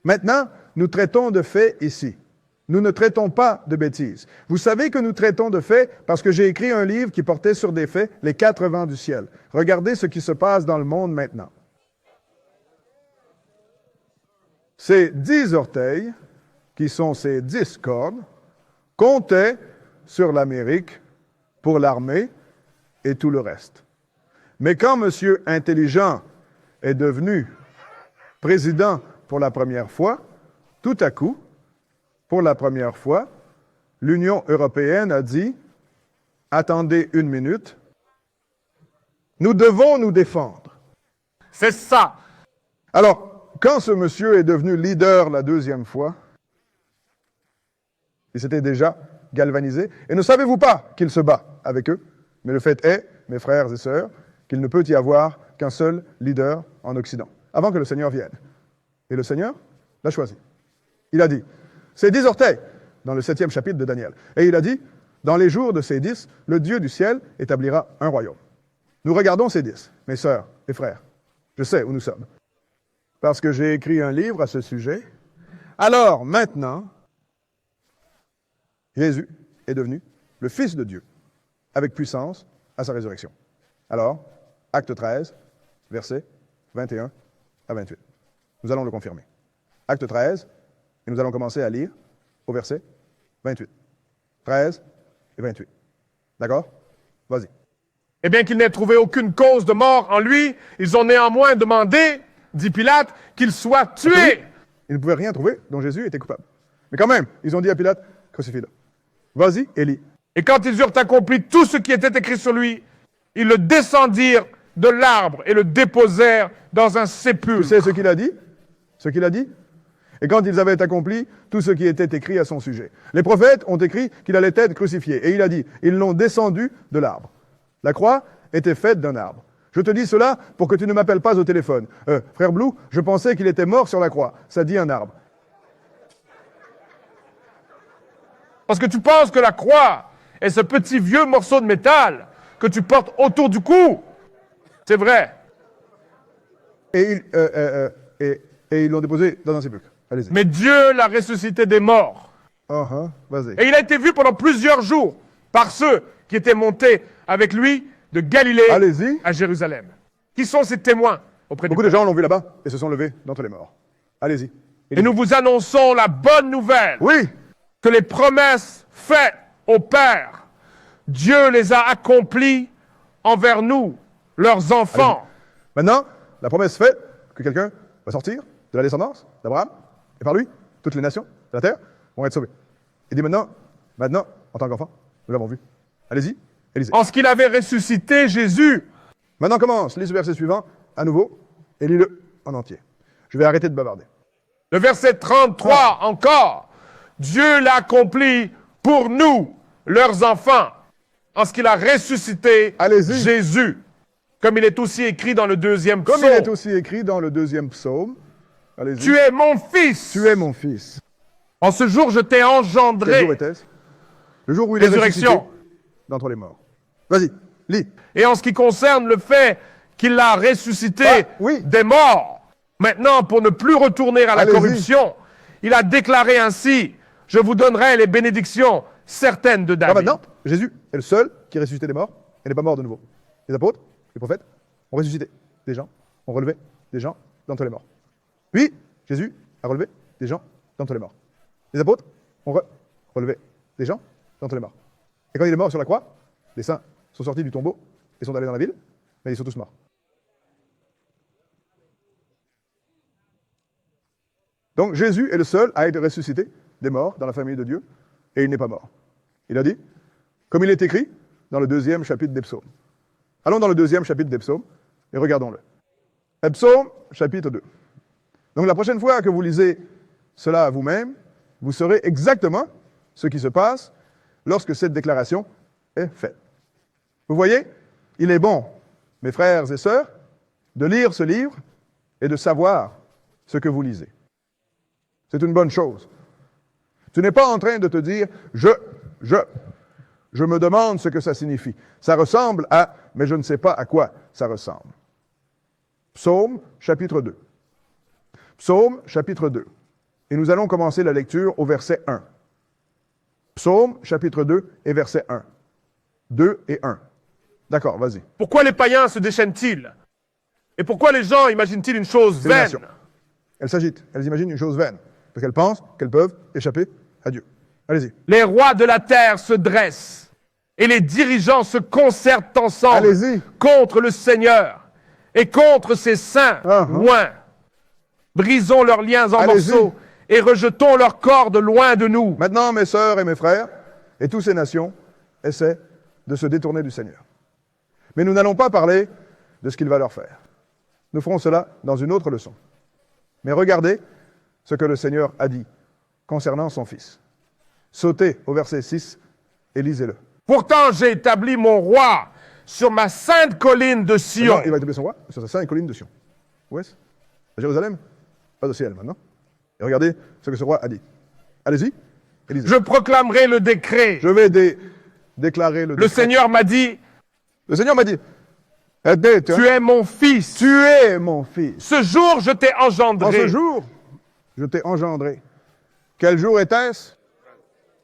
[SPEAKER 3] Maintenant, nous traitons de faits ici. Nous ne traitons pas de bêtises. Vous savez que nous traitons de faits parce que j'ai écrit un livre qui portait sur des faits, les 4 vents du ciel. Regardez ce qui se passe dans le monde maintenant. Ces 10 orteils, qui sont ces 10 cornes, comptaient sur l'Amérique pour l'armée et tout le reste. Mais quand M. Intelligent est devenu président pour la première fois, tout à coup, pour la première fois, l'Union européenne a dit « Attendez une minute, nous devons nous défendre.
[SPEAKER 1] C'est ça. »
[SPEAKER 3] Alors, quand ce monsieur est devenu leader la deuxième fois, il s'était déjà galvanisé. Et ne savez-vous pas qu'il se bat avec eux? Mais le fait est, mes frères et sœurs, qu'il ne peut y avoir qu'un seul leader en Occident, avant que le Seigneur vienne. Et le Seigneur l'a choisi. Il a dit, ses 10 orteils, dans le 7e chapitre de Daniel. Et il a dit, dans les jours de ces 10, le Dieu du ciel établira un royaume. Nous regardons ces 10, mes sœurs et frères. Je sais où nous sommes. Parce que j'ai écrit un livre à ce sujet. Alors, maintenant, Jésus est devenu le Fils de Dieu, avec puissance à sa résurrection. Alors, acte 13, versets 21 à 28. Nous allons le confirmer. Acte 13, et nous allons commencer à lire au verset 28. 13 et 28. D'accord? Vas-y.
[SPEAKER 1] Et bien qu'il n'ait trouvé aucune cause de mort en lui, ils ont néanmoins demandé, dit Pilate, qu'il soit tué.
[SPEAKER 3] Ils ne pouvaient rien trouver dont Jésus était coupable. Mais quand même, ils ont dit à Pilate, crucifie-le. Vas-y et lis.
[SPEAKER 1] Et quand ils eurent accompli tout ce qui était écrit sur lui, ils le descendirent de l'arbre et le déposèrent dans un sépulcre.
[SPEAKER 3] Tu sais ce qu'il a dit? Ce qu'il a dit? Et quand ils avaient accompli tout ce qui était écrit à son sujet. Les prophètes ont écrit qu'il allait être crucifié. Et il a dit, ils l'ont descendu de l'arbre. La croix était faite d'un arbre. Je te dis cela pour que tu ne m'appelles pas au téléphone. Frère Blue, je pensais qu'il était mort sur la croix. Ça dit un arbre.
[SPEAKER 1] Parce que tu penses que la croix est ce petit vieux morceau de métal que tu portes autour du cou. C'est vrai.
[SPEAKER 3] Et ils l'ont déposé dans un sépulcre. Allez-y.
[SPEAKER 1] Mais Dieu l'a ressuscité des morts.
[SPEAKER 3] Vas-y.
[SPEAKER 1] Et il a été vu pendant plusieurs jours par ceux qui étaient montés avec lui de Galilée
[SPEAKER 3] Allez-y.
[SPEAKER 1] à Jérusalem. Qui sont ces témoins auprès
[SPEAKER 3] Beaucoup
[SPEAKER 1] du
[SPEAKER 3] de gens l'ont vu là-bas et se sont levés d'entre les morts. Allez-y.
[SPEAKER 1] Et nous vous annonçons la bonne nouvelle.
[SPEAKER 3] Oui.
[SPEAKER 1] Que les promesses faites au Père, Dieu les a accomplies envers nous, leurs enfants.
[SPEAKER 3] Maintenant, la promesse faite que quelqu'un va sortir de la descendance d'Abraham, et par lui, toutes les nations de la terre vont être sauvées. Il dit maintenant, en tant qu'enfant, nous l'avons vu. Allez-y, lisez.
[SPEAKER 1] En ce qu'il avait ressuscité Jésus.
[SPEAKER 3] Maintenant commence, lis ce verset suivant, à nouveau, et lis-le en entier. Je vais arrêter de bavarder.
[SPEAKER 1] Le verset 33 encore. Dieu l'a accompli pour nous, leurs enfants, en ce qu'il a ressuscité Jésus. Comme il est aussi écrit dans le deuxième psaume.
[SPEAKER 3] Comme il est aussi écrit dans le deuxième psaume. Allez-y.
[SPEAKER 1] Tu es mon fils.
[SPEAKER 3] Tu es mon fils.
[SPEAKER 1] En ce jour, je t'ai engendré.
[SPEAKER 3] Quel jour était-ce? Le jour où il est ressuscité d'entre les morts. Vas-y, lis.
[SPEAKER 1] Et en ce qui concerne le fait qu'il l'a ressuscité des morts, maintenant, pour ne plus retourner à la corruption, il a déclaré ainsi, je vous donnerai les bénédictions certaines de David.
[SPEAKER 3] Maintenant, Jésus est le seul qui est ressuscité des morts et n'est pas mort de nouveau. Les apôtres, les prophètes ont ressuscité des gens, ont relevé des gens d'entre les morts. Puis, Jésus a relevé des gens d'entre les morts. Les apôtres ont relevé des gens d'entre les morts. Et quand il est mort sur la croix, les saints sont sortis du tombeau et sont allés dans la ville, mais ils sont tous morts. Donc Jésus est le seul à être ressuscité des morts dans la famille de Dieu, et il n'est pas mort. Il a dit, comme il est écrit dans le deuxième chapitre des psaumes. Allons dans le deuxième chapitre des psaumes et regardons-le. Psaume chapitre 2. Donc la prochaine fois que vous lisez cela à vous-même, vous saurez exactement ce qui se passe lorsque cette déclaration est faite. Vous voyez, il est bon, mes frères et sœurs, de lire ce livre et de savoir ce que vous lisez. C'est une bonne chose. Tu n'es pas en train de te dire « je me demande ce que ça signifie ». Ça ressemble à « mais je ne sais pas à quoi ça ressemble ». Psaume chapitre 2. Psaume chapitre 2. Et nous allons commencer la lecture au verset 1. Psaume chapitre 2 et verset 1. 2 et 1. D'accord, vas-y.
[SPEAKER 1] Pourquoi les païens se déchaînent-ils? Et pourquoi les gens imaginent-ils une chose vaine?
[SPEAKER 3] Elles s'agitent, elles imaginent une chose vaine, parce qu'elles pensent qu'elles peuvent échapper à Dieu. Allez-y.
[SPEAKER 1] Les rois de la terre se dressent, et les dirigeants se concertent ensemble contre le Seigneur et contre ses saints loin. Brisons leurs liens en morceaux et rejetons leurs cordes loin de nous.
[SPEAKER 3] Maintenant, mes sœurs et mes frères, et toutes ces nations, essaient de se détourner du Seigneur. Mais nous n'allons pas parler de ce qu'il va leur faire. Nous ferons cela dans une autre leçon. Mais regardez ce que le Seigneur a dit concernant son Fils. Sautez au verset 6 et lisez-le.
[SPEAKER 1] Pourtant, j'ai établi mon roi sur ma sainte colline de Sion.
[SPEAKER 3] Non, il va établir son roi sur sa sainte colline de Sion. Où est-ce? À Jérusalem? Pas au ciel maintenant. Et regardez ce que ce roi a dit. Allez-y. Élisez.
[SPEAKER 1] Je proclamerai le décret.
[SPEAKER 3] Je vais déclarer le
[SPEAKER 1] Le
[SPEAKER 3] décret.
[SPEAKER 1] Seigneur m'a dit,
[SPEAKER 3] Le Seigneur m'a dit,
[SPEAKER 1] tu es mon fils.
[SPEAKER 3] tu es mon fils.
[SPEAKER 1] Ce jour, je t'ai
[SPEAKER 3] En
[SPEAKER 1] engendré.
[SPEAKER 3] ce jour, je t'ai engendré. Quel jour était-ce?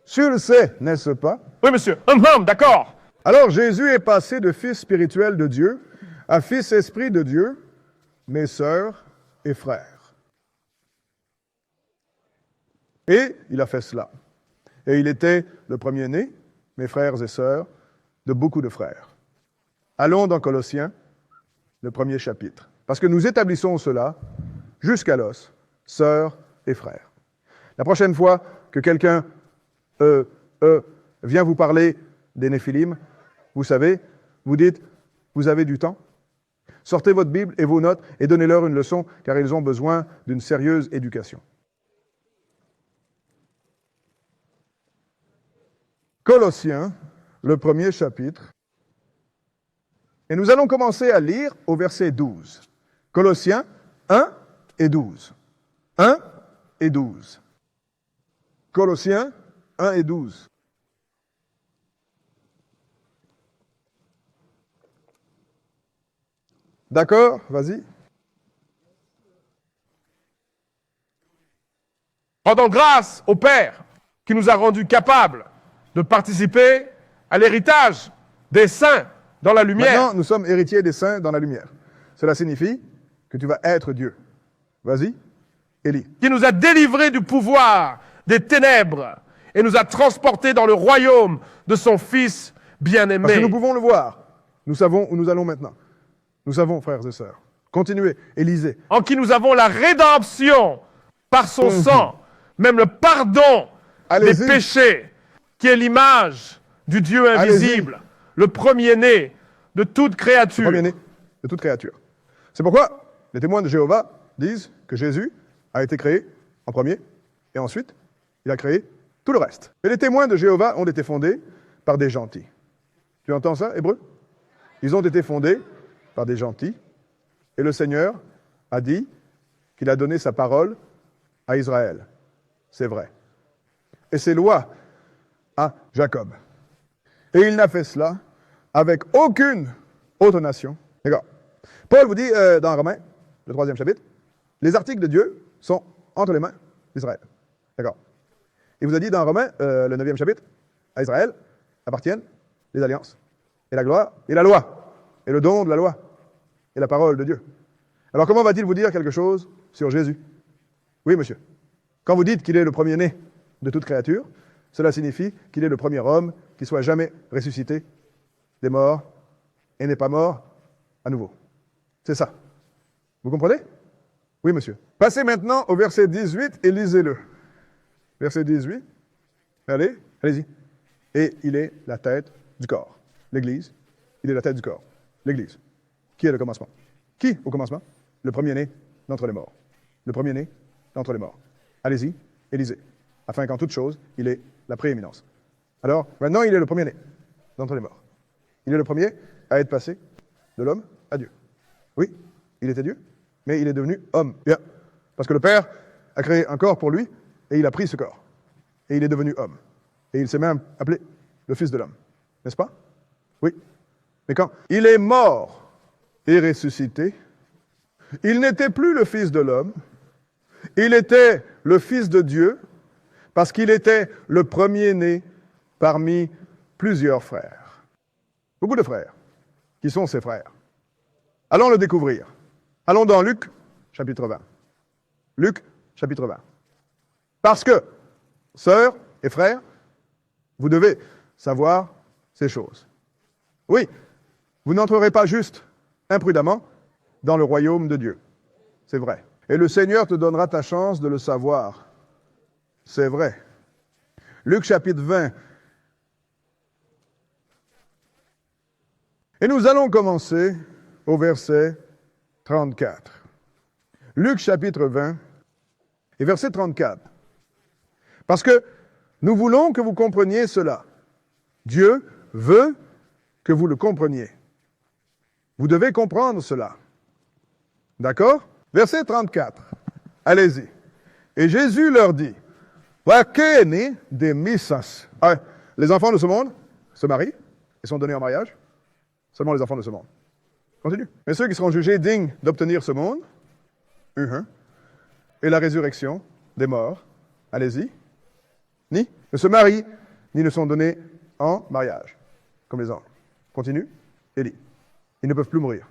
[SPEAKER 3] Tu le sais, n'est-ce pas?
[SPEAKER 1] Oui, monsieur. D'accord.
[SPEAKER 3] Alors Jésus est passé de fils spirituel de Dieu à fils esprit de Dieu, mes sœurs et frères. Et il a fait cela. Et il était le premier-né, mes frères et sœurs, de beaucoup de frères. Allons dans Colossiens, le premier chapitre. Parce que nous établissons cela jusqu'à l'os, sœurs et frères. La prochaine fois que quelqu'un vient vous parler des Néphilim, vous savez, vous dites, vous avez du temps? Sortez votre Bible et vos notes et donnez-leur une leçon, car ils ont besoin d'une sérieuse éducation. Colossiens, le premier chapitre. Et nous allons commencer à lire au verset 12. Colossiens 1 et 12. 1 et 12. Colossiens 1 et 12. D'accord? Vas-y.
[SPEAKER 1] Rendons grâce au Père qui nous a rendus capables de participer à l'héritage des saints dans la lumière.
[SPEAKER 3] Maintenant, nous sommes héritiers des saints dans la lumière. Cela signifie que tu vas être Dieu. Vas-y, Élie.
[SPEAKER 1] Qui nous a délivrés du pouvoir des ténèbres et nous a transportés dans le royaume de son Fils
[SPEAKER 3] Parce que
[SPEAKER 1] bien-aimé.
[SPEAKER 3] nous pouvons le voir. Nous savons où nous allons maintenant. Nous savons, frères et sœurs. Continuez, Élisée.
[SPEAKER 1] En qui nous avons la rédemption par son sang, même le pardon des
[SPEAKER 3] Allez-y.
[SPEAKER 1] péchés, qui est l'image du Dieu invisible, le premier-né de toute créature.
[SPEAKER 3] Premier-né de toute créature. C'est pourquoi les témoins de Jéhovah disent que Jésus a été créé en premier et ensuite il a créé tout le reste. Et les témoins de Jéhovah ont été fondés par des gentils. Tu entends ça, Hébreu? Ils ont été fondés par des gentils et le Seigneur a dit qu'il a donné sa parole à Israël. C'est vrai. Et ses lois à Jacob. Et il n'a fait cela avec aucune autre nation. D'accord. Paul vous dit dans Romains, le 3e chapitre, les articles de Dieu sont entre les mains d'Israël. D'accord. Il vous a dit dans Romains, le 9e chapitre, à Israël appartiennent les alliances, et la gloire, et la loi, et le don de la loi, et la parole de Dieu. Alors comment va-t-il vous dire quelque chose sur Jésus? Oui, monsieur. Quand vous dites qu'il est le premier-né de toute créature, cela signifie qu'il est le premier homme qui soit jamais ressuscité des morts et n'est pas mort à nouveau. C'est ça. Vous comprenez? Oui, monsieur. Passez maintenant au verset 18 et lisez-le. Verset 18. Allez, allez-y. Et il est la tête du corps. L'Église, il est la tête du corps. L'Église. Qui est le commencement? Qui, au commencement? Le premier-né d'entre les morts. Le premier-né d'entre les morts. Allez-y et lisez. Afin qu'en toute chose, il ait la prééminence. Alors, maintenant, il est le premier-né d'entre les morts. Il est le premier à être passé de l'homme à Dieu. Oui, il était Dieu, mais il est devenu homme. Bien. Parce que le Père a créé un corps pour lui, et il a pris ce corps. Et il est devenu homme. Et il s'est même appelé le Fils de l'homme. N'est-ce pas? Oui. Mais quand il est mort et ressuscité, il n'était plus le Fils de l'homme, il était le Fils de Dieu, parce qu'il était le premier-né parmi plusieurs frères. Beaucoup de frères. Qui sont ses frères? Allons le découvrir. Allons dans Luc, chapitre 20. Luc, chapitre 20. Parce que, sœurs et frères, vous devez savoir ces choses. Oui, vous n'entrerez pas juste, imprudemment, dans le royaume de Dieu. C'est vrai. Et le Seigneur te donnera ta chance de le savoir. C'est vrai. Luc, chapitre 20. Et nous allons commencer au verset 34. Luc, chapitre 20, et verset 34. Parce que nous voulons que vous compreniez cela. Dieu veut que vous le compreniez. Vous devez comprendre cela. D'accord? Verset 34. Allez-y. Et Jésus leur dit, Que est né des misas. Les enfants de ce monde se marient et sont donnés en mariage. Seulement les enfants de ce monde. Continue. Mais ceux qui seront jugés dignes d'obtenir ce monde, et la résurrection des morts, allez-y, ni ne se marient, ni ne sont donnés en mariage, comme les anges. Continue, et lit. Ils ne peuvent plus mourir.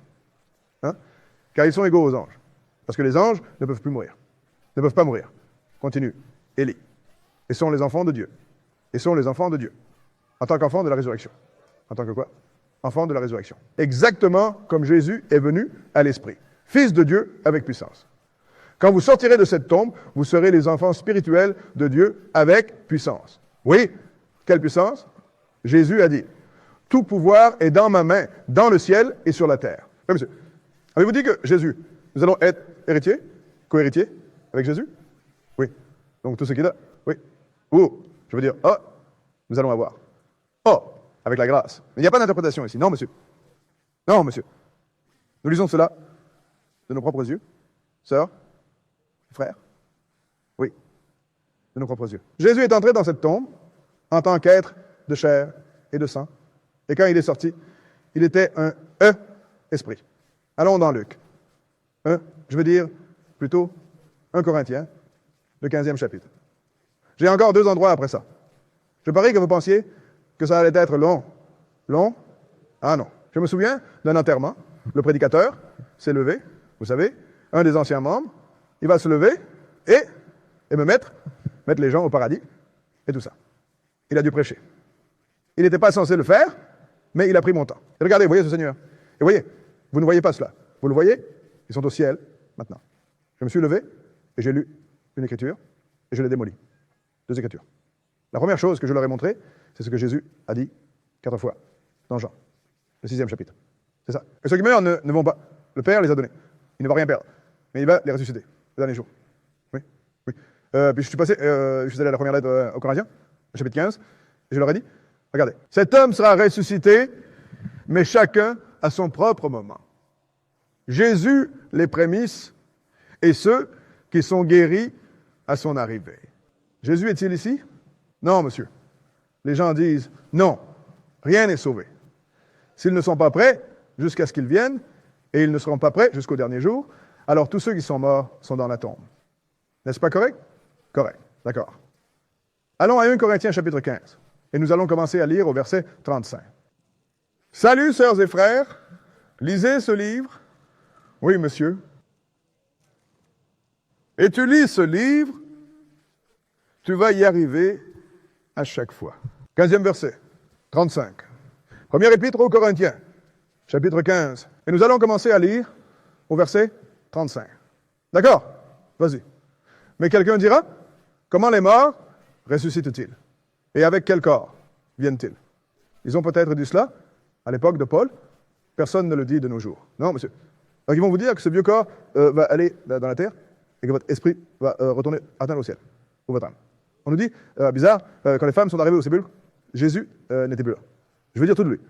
[SPEAKER 3] Car ils sont égaux aux anges. Parce que les anges ne peuvent plus mourir. Ne peuvent pas mourir. Continue, et lit. Et sont les enfants de Dieu. Et sont les enfants de Dieu. En tant qu'enfants de la résurrection. En tant que quoi? Enfants de la résurrection. Exactement comme Jésus est venu à l'Esprit. Fils de Dieu avec puissance. Quand vous sortirez de cette tombe, vous serez les enfants spirituels de Dieu avec puissance. Oui, quelle puissance? Jésus a dit, tout pouvoir est dans ma main, dans le ciel et sur la terre. Oui, monsieur. Avez-vous dit que Jésus, nous allons être héritiers, co-héritiers avec Jésus? Oui. Donc tout ce qui est là? Oui. Ou, je veux dire, nous allons avoir. Avec la grâce. Mais il n'y a pas d'interprétation ici. Non, monsieur. Non, monsieur. Nous lisons cela de nos propres yeux. Sœurs, frères. Oui. De nos propres yeux. Jésus est entré dans cette tombe en tant qu'être de chair et de sang. Et quand il est sorti, il était un esprit. Allons dans Luc. Je veux dire, plutôt, 1 Corinthiens, le 15e chapitre. J'ai encore 2 endroits après ça. Je parie que vous pensiez que ça allait être long. Long? Ah non. Je me souviens d'un enterrement. Le prédicateur s'est levé, vous savez, un des anciens membres, il va se lever et me mettre les gens au paradis et tout ça. Il a dû prêcher. Il n'était pas censé le faire, mais il a pris mon temps. Et regardez, vous voyez ce Seigneur. Et voyez, vous ne voyez pas cela. Vous le voyez? Ils sont au ciel maintenant. Je me suis levé et j'ai lu une écriture et je l'ai démolie. 2 écritures. La première chose que je leur ai montrée, c'est ce que Jésus a dit 4 fois dans Jean, le 6e chapitre. C'est ça. Et ceux qui meurent ne vont pas. Le Père les a donnés. Il ne va rien perdre. Mais il va les ressusciter le dernier jour. Oui. Puis je suis allé à la première lettre aux Corinthiens, le chapitre 15, et je leur ai dit, regardez, cet homme sera ressuscité, mais chacun à son propre moment. Jésus, les prémices, et ceux qui sont guéris à son arrivée. Jésus est-il ici? Non, monsieur. Les gens disent, non, rien n'est sauvé. S'ils ne sont pas prêts, jusqu'à ce qu'ils viennent, et ils ne seront pas prêts jusqu'au dernier jour, alors tous ceux qui sont morts sont dans la tombe. N'est-ce pas correct? Correct, d'accord. Allons à 1 Corinthiens chapitre 15, et nous allons commencer à lire au verset 35. Salut, sœurs et frères, lisez ce livre. Oui, monsieur. Et tu lis ce livre, tu vas y arriver à chaque fois. 15e verset, 35. Première épître aux Corinthiens, chapitre 15. Et nous allons commencer à lire au verset 35. D'accord? Vas-y. Mais quelqu'un dira, comment les morts ressuscitent-ils? Et avec quel corps viennent-ils? Ils ont peut-être dit cela à l'époque de Paul. Personne ne le dit de nos jours. Non, monsieur. Donc ils vont vous dire que ce vieux corps va aller dans la terre et que votre esprit va retourner atteindre au ciel, ou votre âme. On nous dit, bizarre, quand les femmes sont arrivées au sépulcre, Jésus n'était plus là. Je veux dire tout de lui.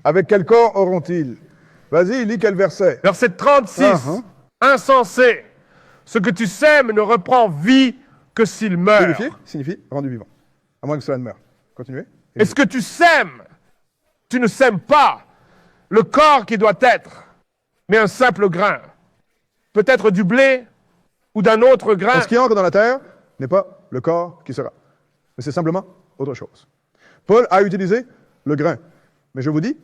[SPEAKER 3] Avec quel corps auront-ils? Vas-y, lis quel verset?
[SPEAKER 1] Verset 36. Insensé. Ce que tu sèmes ne reprend vie que s'il meurt.
[SPEAKER 3] Signifie rendu vivant. À moins que cela ne meure. Continuez.
[SPEAKER 1] Et ce que tu sèmes, tu ne sèmes pas le corps qui doit être, mais un simple grain. Peut-être du blé ou d'un autre grain.
[SPEAKER 3] Ce qui entre dans la terre n'est pas le corps qui sera. Mais c'est simplement autre chose. Paul a utilisé le grain. Mais je vous dis,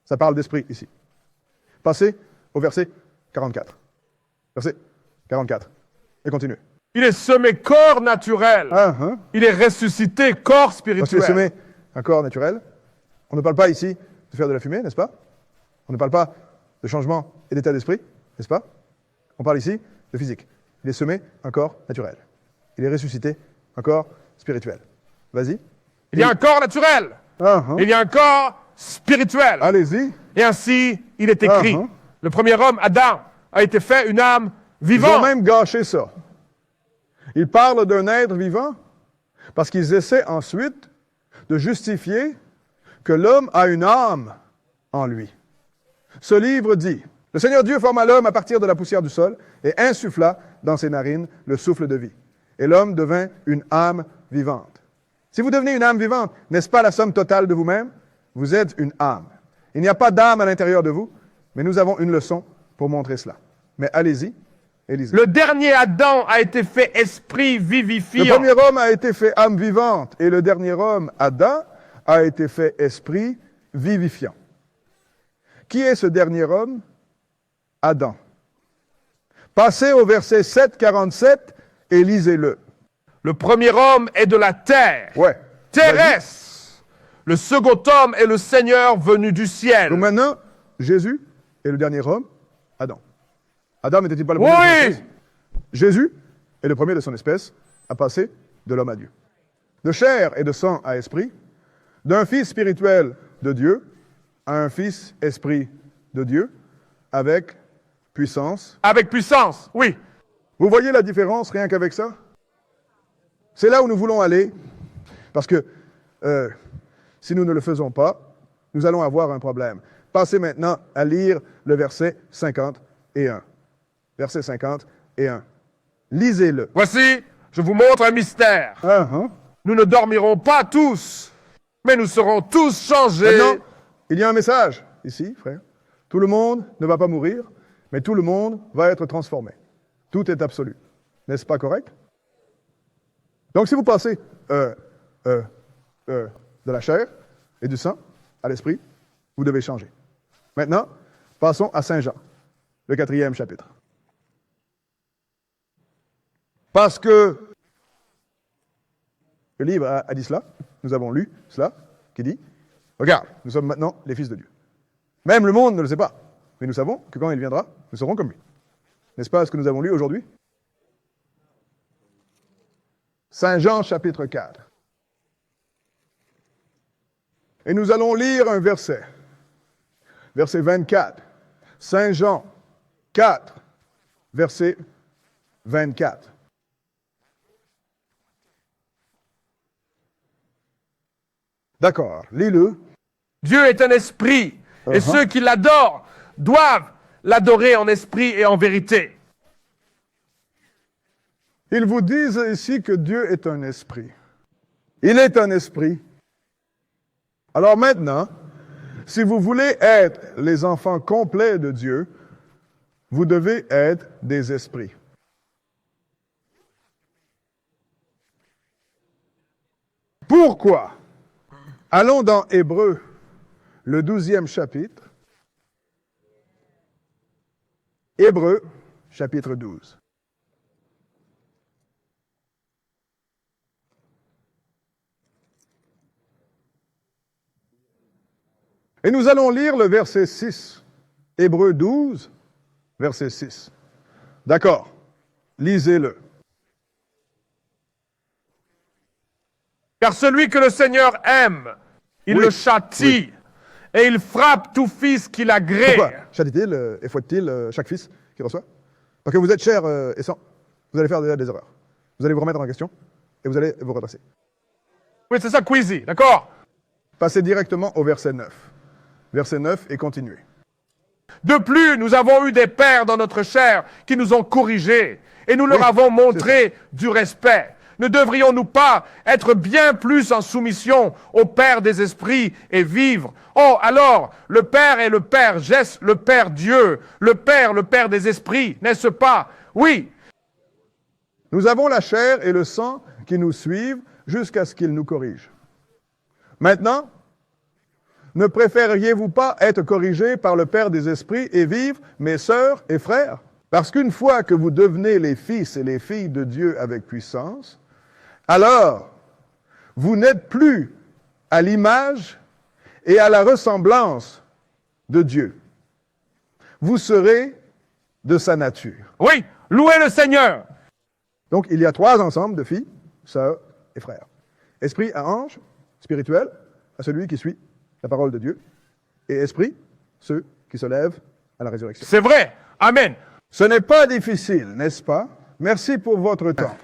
[SPEAKER 3] ça parle d'esprit ici. Passez au verset 44. Verset 44. Et continuez.
[SPEAKER 1] Il est semé corps naturel. Il est ressuscité corps spirituel.
[SPEAKER 3] Il est semé un corps naturel. On ne parle pas ici de faire de la fumée, n'est-ce pas? On ne parle pas de changement et d'état d'esprit, n'est-ce pas? On parle ici de physique. Il est semé un corps naturel. Il est ressuscité un corps spirituel. Vas-y.
[SPEAKER 1] Il y a un corps naturel. Il y a un corps spirituel.
[SPEAKER 3] Allez-y.
[SPEAKER 1] Et ainsi, il est écrit. Le premier homme, Adam, a été fait une âme vivante.
[SPEAKER 3] Ils ont même gâché ça. Ils parlent d'un être vivant parce qu'ils essaient ensuite de justifier que l'homme a une âme en lui. Ce livre dit, le Seigneur Dieu forma l'homme à partir de la poussière du sol et insuffla dans ses narines le souffle de vie. et l'homme devint une âme vivante. Si vous devenez une âme vivante, n'est-ce pas la somme totale de vous-même? Vous êtes une âme. Il n'y a pas d'âme à l'intérieur de vous, mais nous avons une leçon pour montrer cela. Mais allez-y et lisez.
[SPEAKER 1] Le dernier Adam a été fait esprit vivifiant.
[SPEAKER 3] Le premier homme a été fait âme vivante, et le dernier homme, Adam, a été fait esprit vivifiant. Qui est ce dernier homme? Adam. Passez au verset 7:47 et lisez-le.
[SPEAKER 1] Le premier homme est de la terre,
[SPEAKER 3] Ouais.
[SPEAKER 1] terrestre. Le second homme est le Seigneur venu du ciel.
[SPEAKER 3] Donc maintenant, Jésus est le dernier homme, Adam. Adam n'était-il pas le premier de son
[SPEAKER 1] Oui!
[SPEAKER 3] espèce? Jésus est le premier de son espèce à passer de l'homme à Dieu. De chair et de sang à esprit, d'un fils spirituel de Dieu à un fils esprit de Dieu, avec puissance.
[SPEAKER 1] Avec puissance, oui.
[SPEAKER 3] Vous voyez la différence rien qu'avec ça? C'est là où nous voulons aller, parce que si nous ne le faisons pas, nous allons avoir un problème. Passez maintenant à lire le verset 51. Verset 51. Lisez-le.
[SPEAKER 1] Voici, je vous montre un mystère. Nous ne dormirons pas tous, mais nous serons tous changés.
[SPEAKER 3] Maintenant, il y a un message ici, frère. Tout le monde ne va pas mourir, mais tout le monde va être transformé. Tout est absolu. N'est-ce pas correct? Donc, si vous passez de la chair et du sang à l'esprit, vous devez changer. Maintenant, passons à Saint Jean, le 4e chapitre. Parce que le livre a dit cela, nous avons lu cela, qui dit, regarde, nous sommes maintenant les fils de Dieu. Même le monde ne le sait pas, mais nous savons que quand il viendra, nous serons comme lui. N'est-ce pas ce que nous avons lu aujourd'hui? Saint Jean chapitre 4. Et nous allons lire un verset. Verset 24. Saint Jean 4, verset 24. D'accord, lis-le.
[SPEAKER 1] Dieu est un esprit, et ceux qui l'adorent doivent l'adorer en esprit et en vérité.
[SPEAKER 3] Ils vous disent ici que Dieu est un esprit. Il est un esprit. Alors maintenant, si vous voulez être les enfants complets de Dieu, vous devez être des esprits. Pourquoi? Allons dans Hébreux, le 12e chapitre. Hébreux, chapitre 12. Et nous allons lire le verset 6. Hébreux 12, verset 6. D'accord. Lisez-le.
[SPEAKER 1] Car celui que le Seigneur aime, il le châtie, et il frappe tout fils qu'il agrée.
[SPEAKER 3] Pourquoi châtie-t-il et fouette-t-il chaque fils qu'il reçoit? Parce que vous êtes chair et sang. Vous allez faire des erreurs. Vous allez vous remettre en question et vous allez vous redresser.
[SPEAKER 1] Oui, c'est ça, Queasy, d'accord?
[SPEAKER 3] Passez directement au verset 9. Verset 9 et continuez.
[SPEAKER 1] De plus, nous avons eu des pères dans notre chair qui nous ont corrigés, et nous leur avons montré du respect. Ne devrions-nous pas être bien plus en soumission au Père des esprits et vivre? Oh, alors, le Père est le Père, Jess, le Père Dieu, le Père des esprits, n'est-ce pas? Oui.
[SPEAKER 3] Nous avons la chair et le sang qui nous suivent jusqu'à ce qu'ils nous corrigent. Maintenant, ne préfériez-vous pas être corrigés par le Père des esprits et vivre, mes sœurs et frères? Parce qu'une fois que vous devenez les fils et les filles de Dieu avec puissance, alors vous n'êtes plus à l'image et à la ressemblance de Dieu. Vous serez de sa nature.
[SPEAKER 1] Oui, louez le Seigneur.
[SPEAKER 3] Donc, il y a 3 ensembles de filles, sœurs et frères. Esprit à ange, spirituel, à celui qui suit la parole de Dieu, et esprit, ceux qui se lèvent à la résurrection.
[SPEAKER 1] C'est vrai. Amen.
[SPEAKER 3] Ce n'est pas difficile, n'est-ce pas? Merci pour votre temps.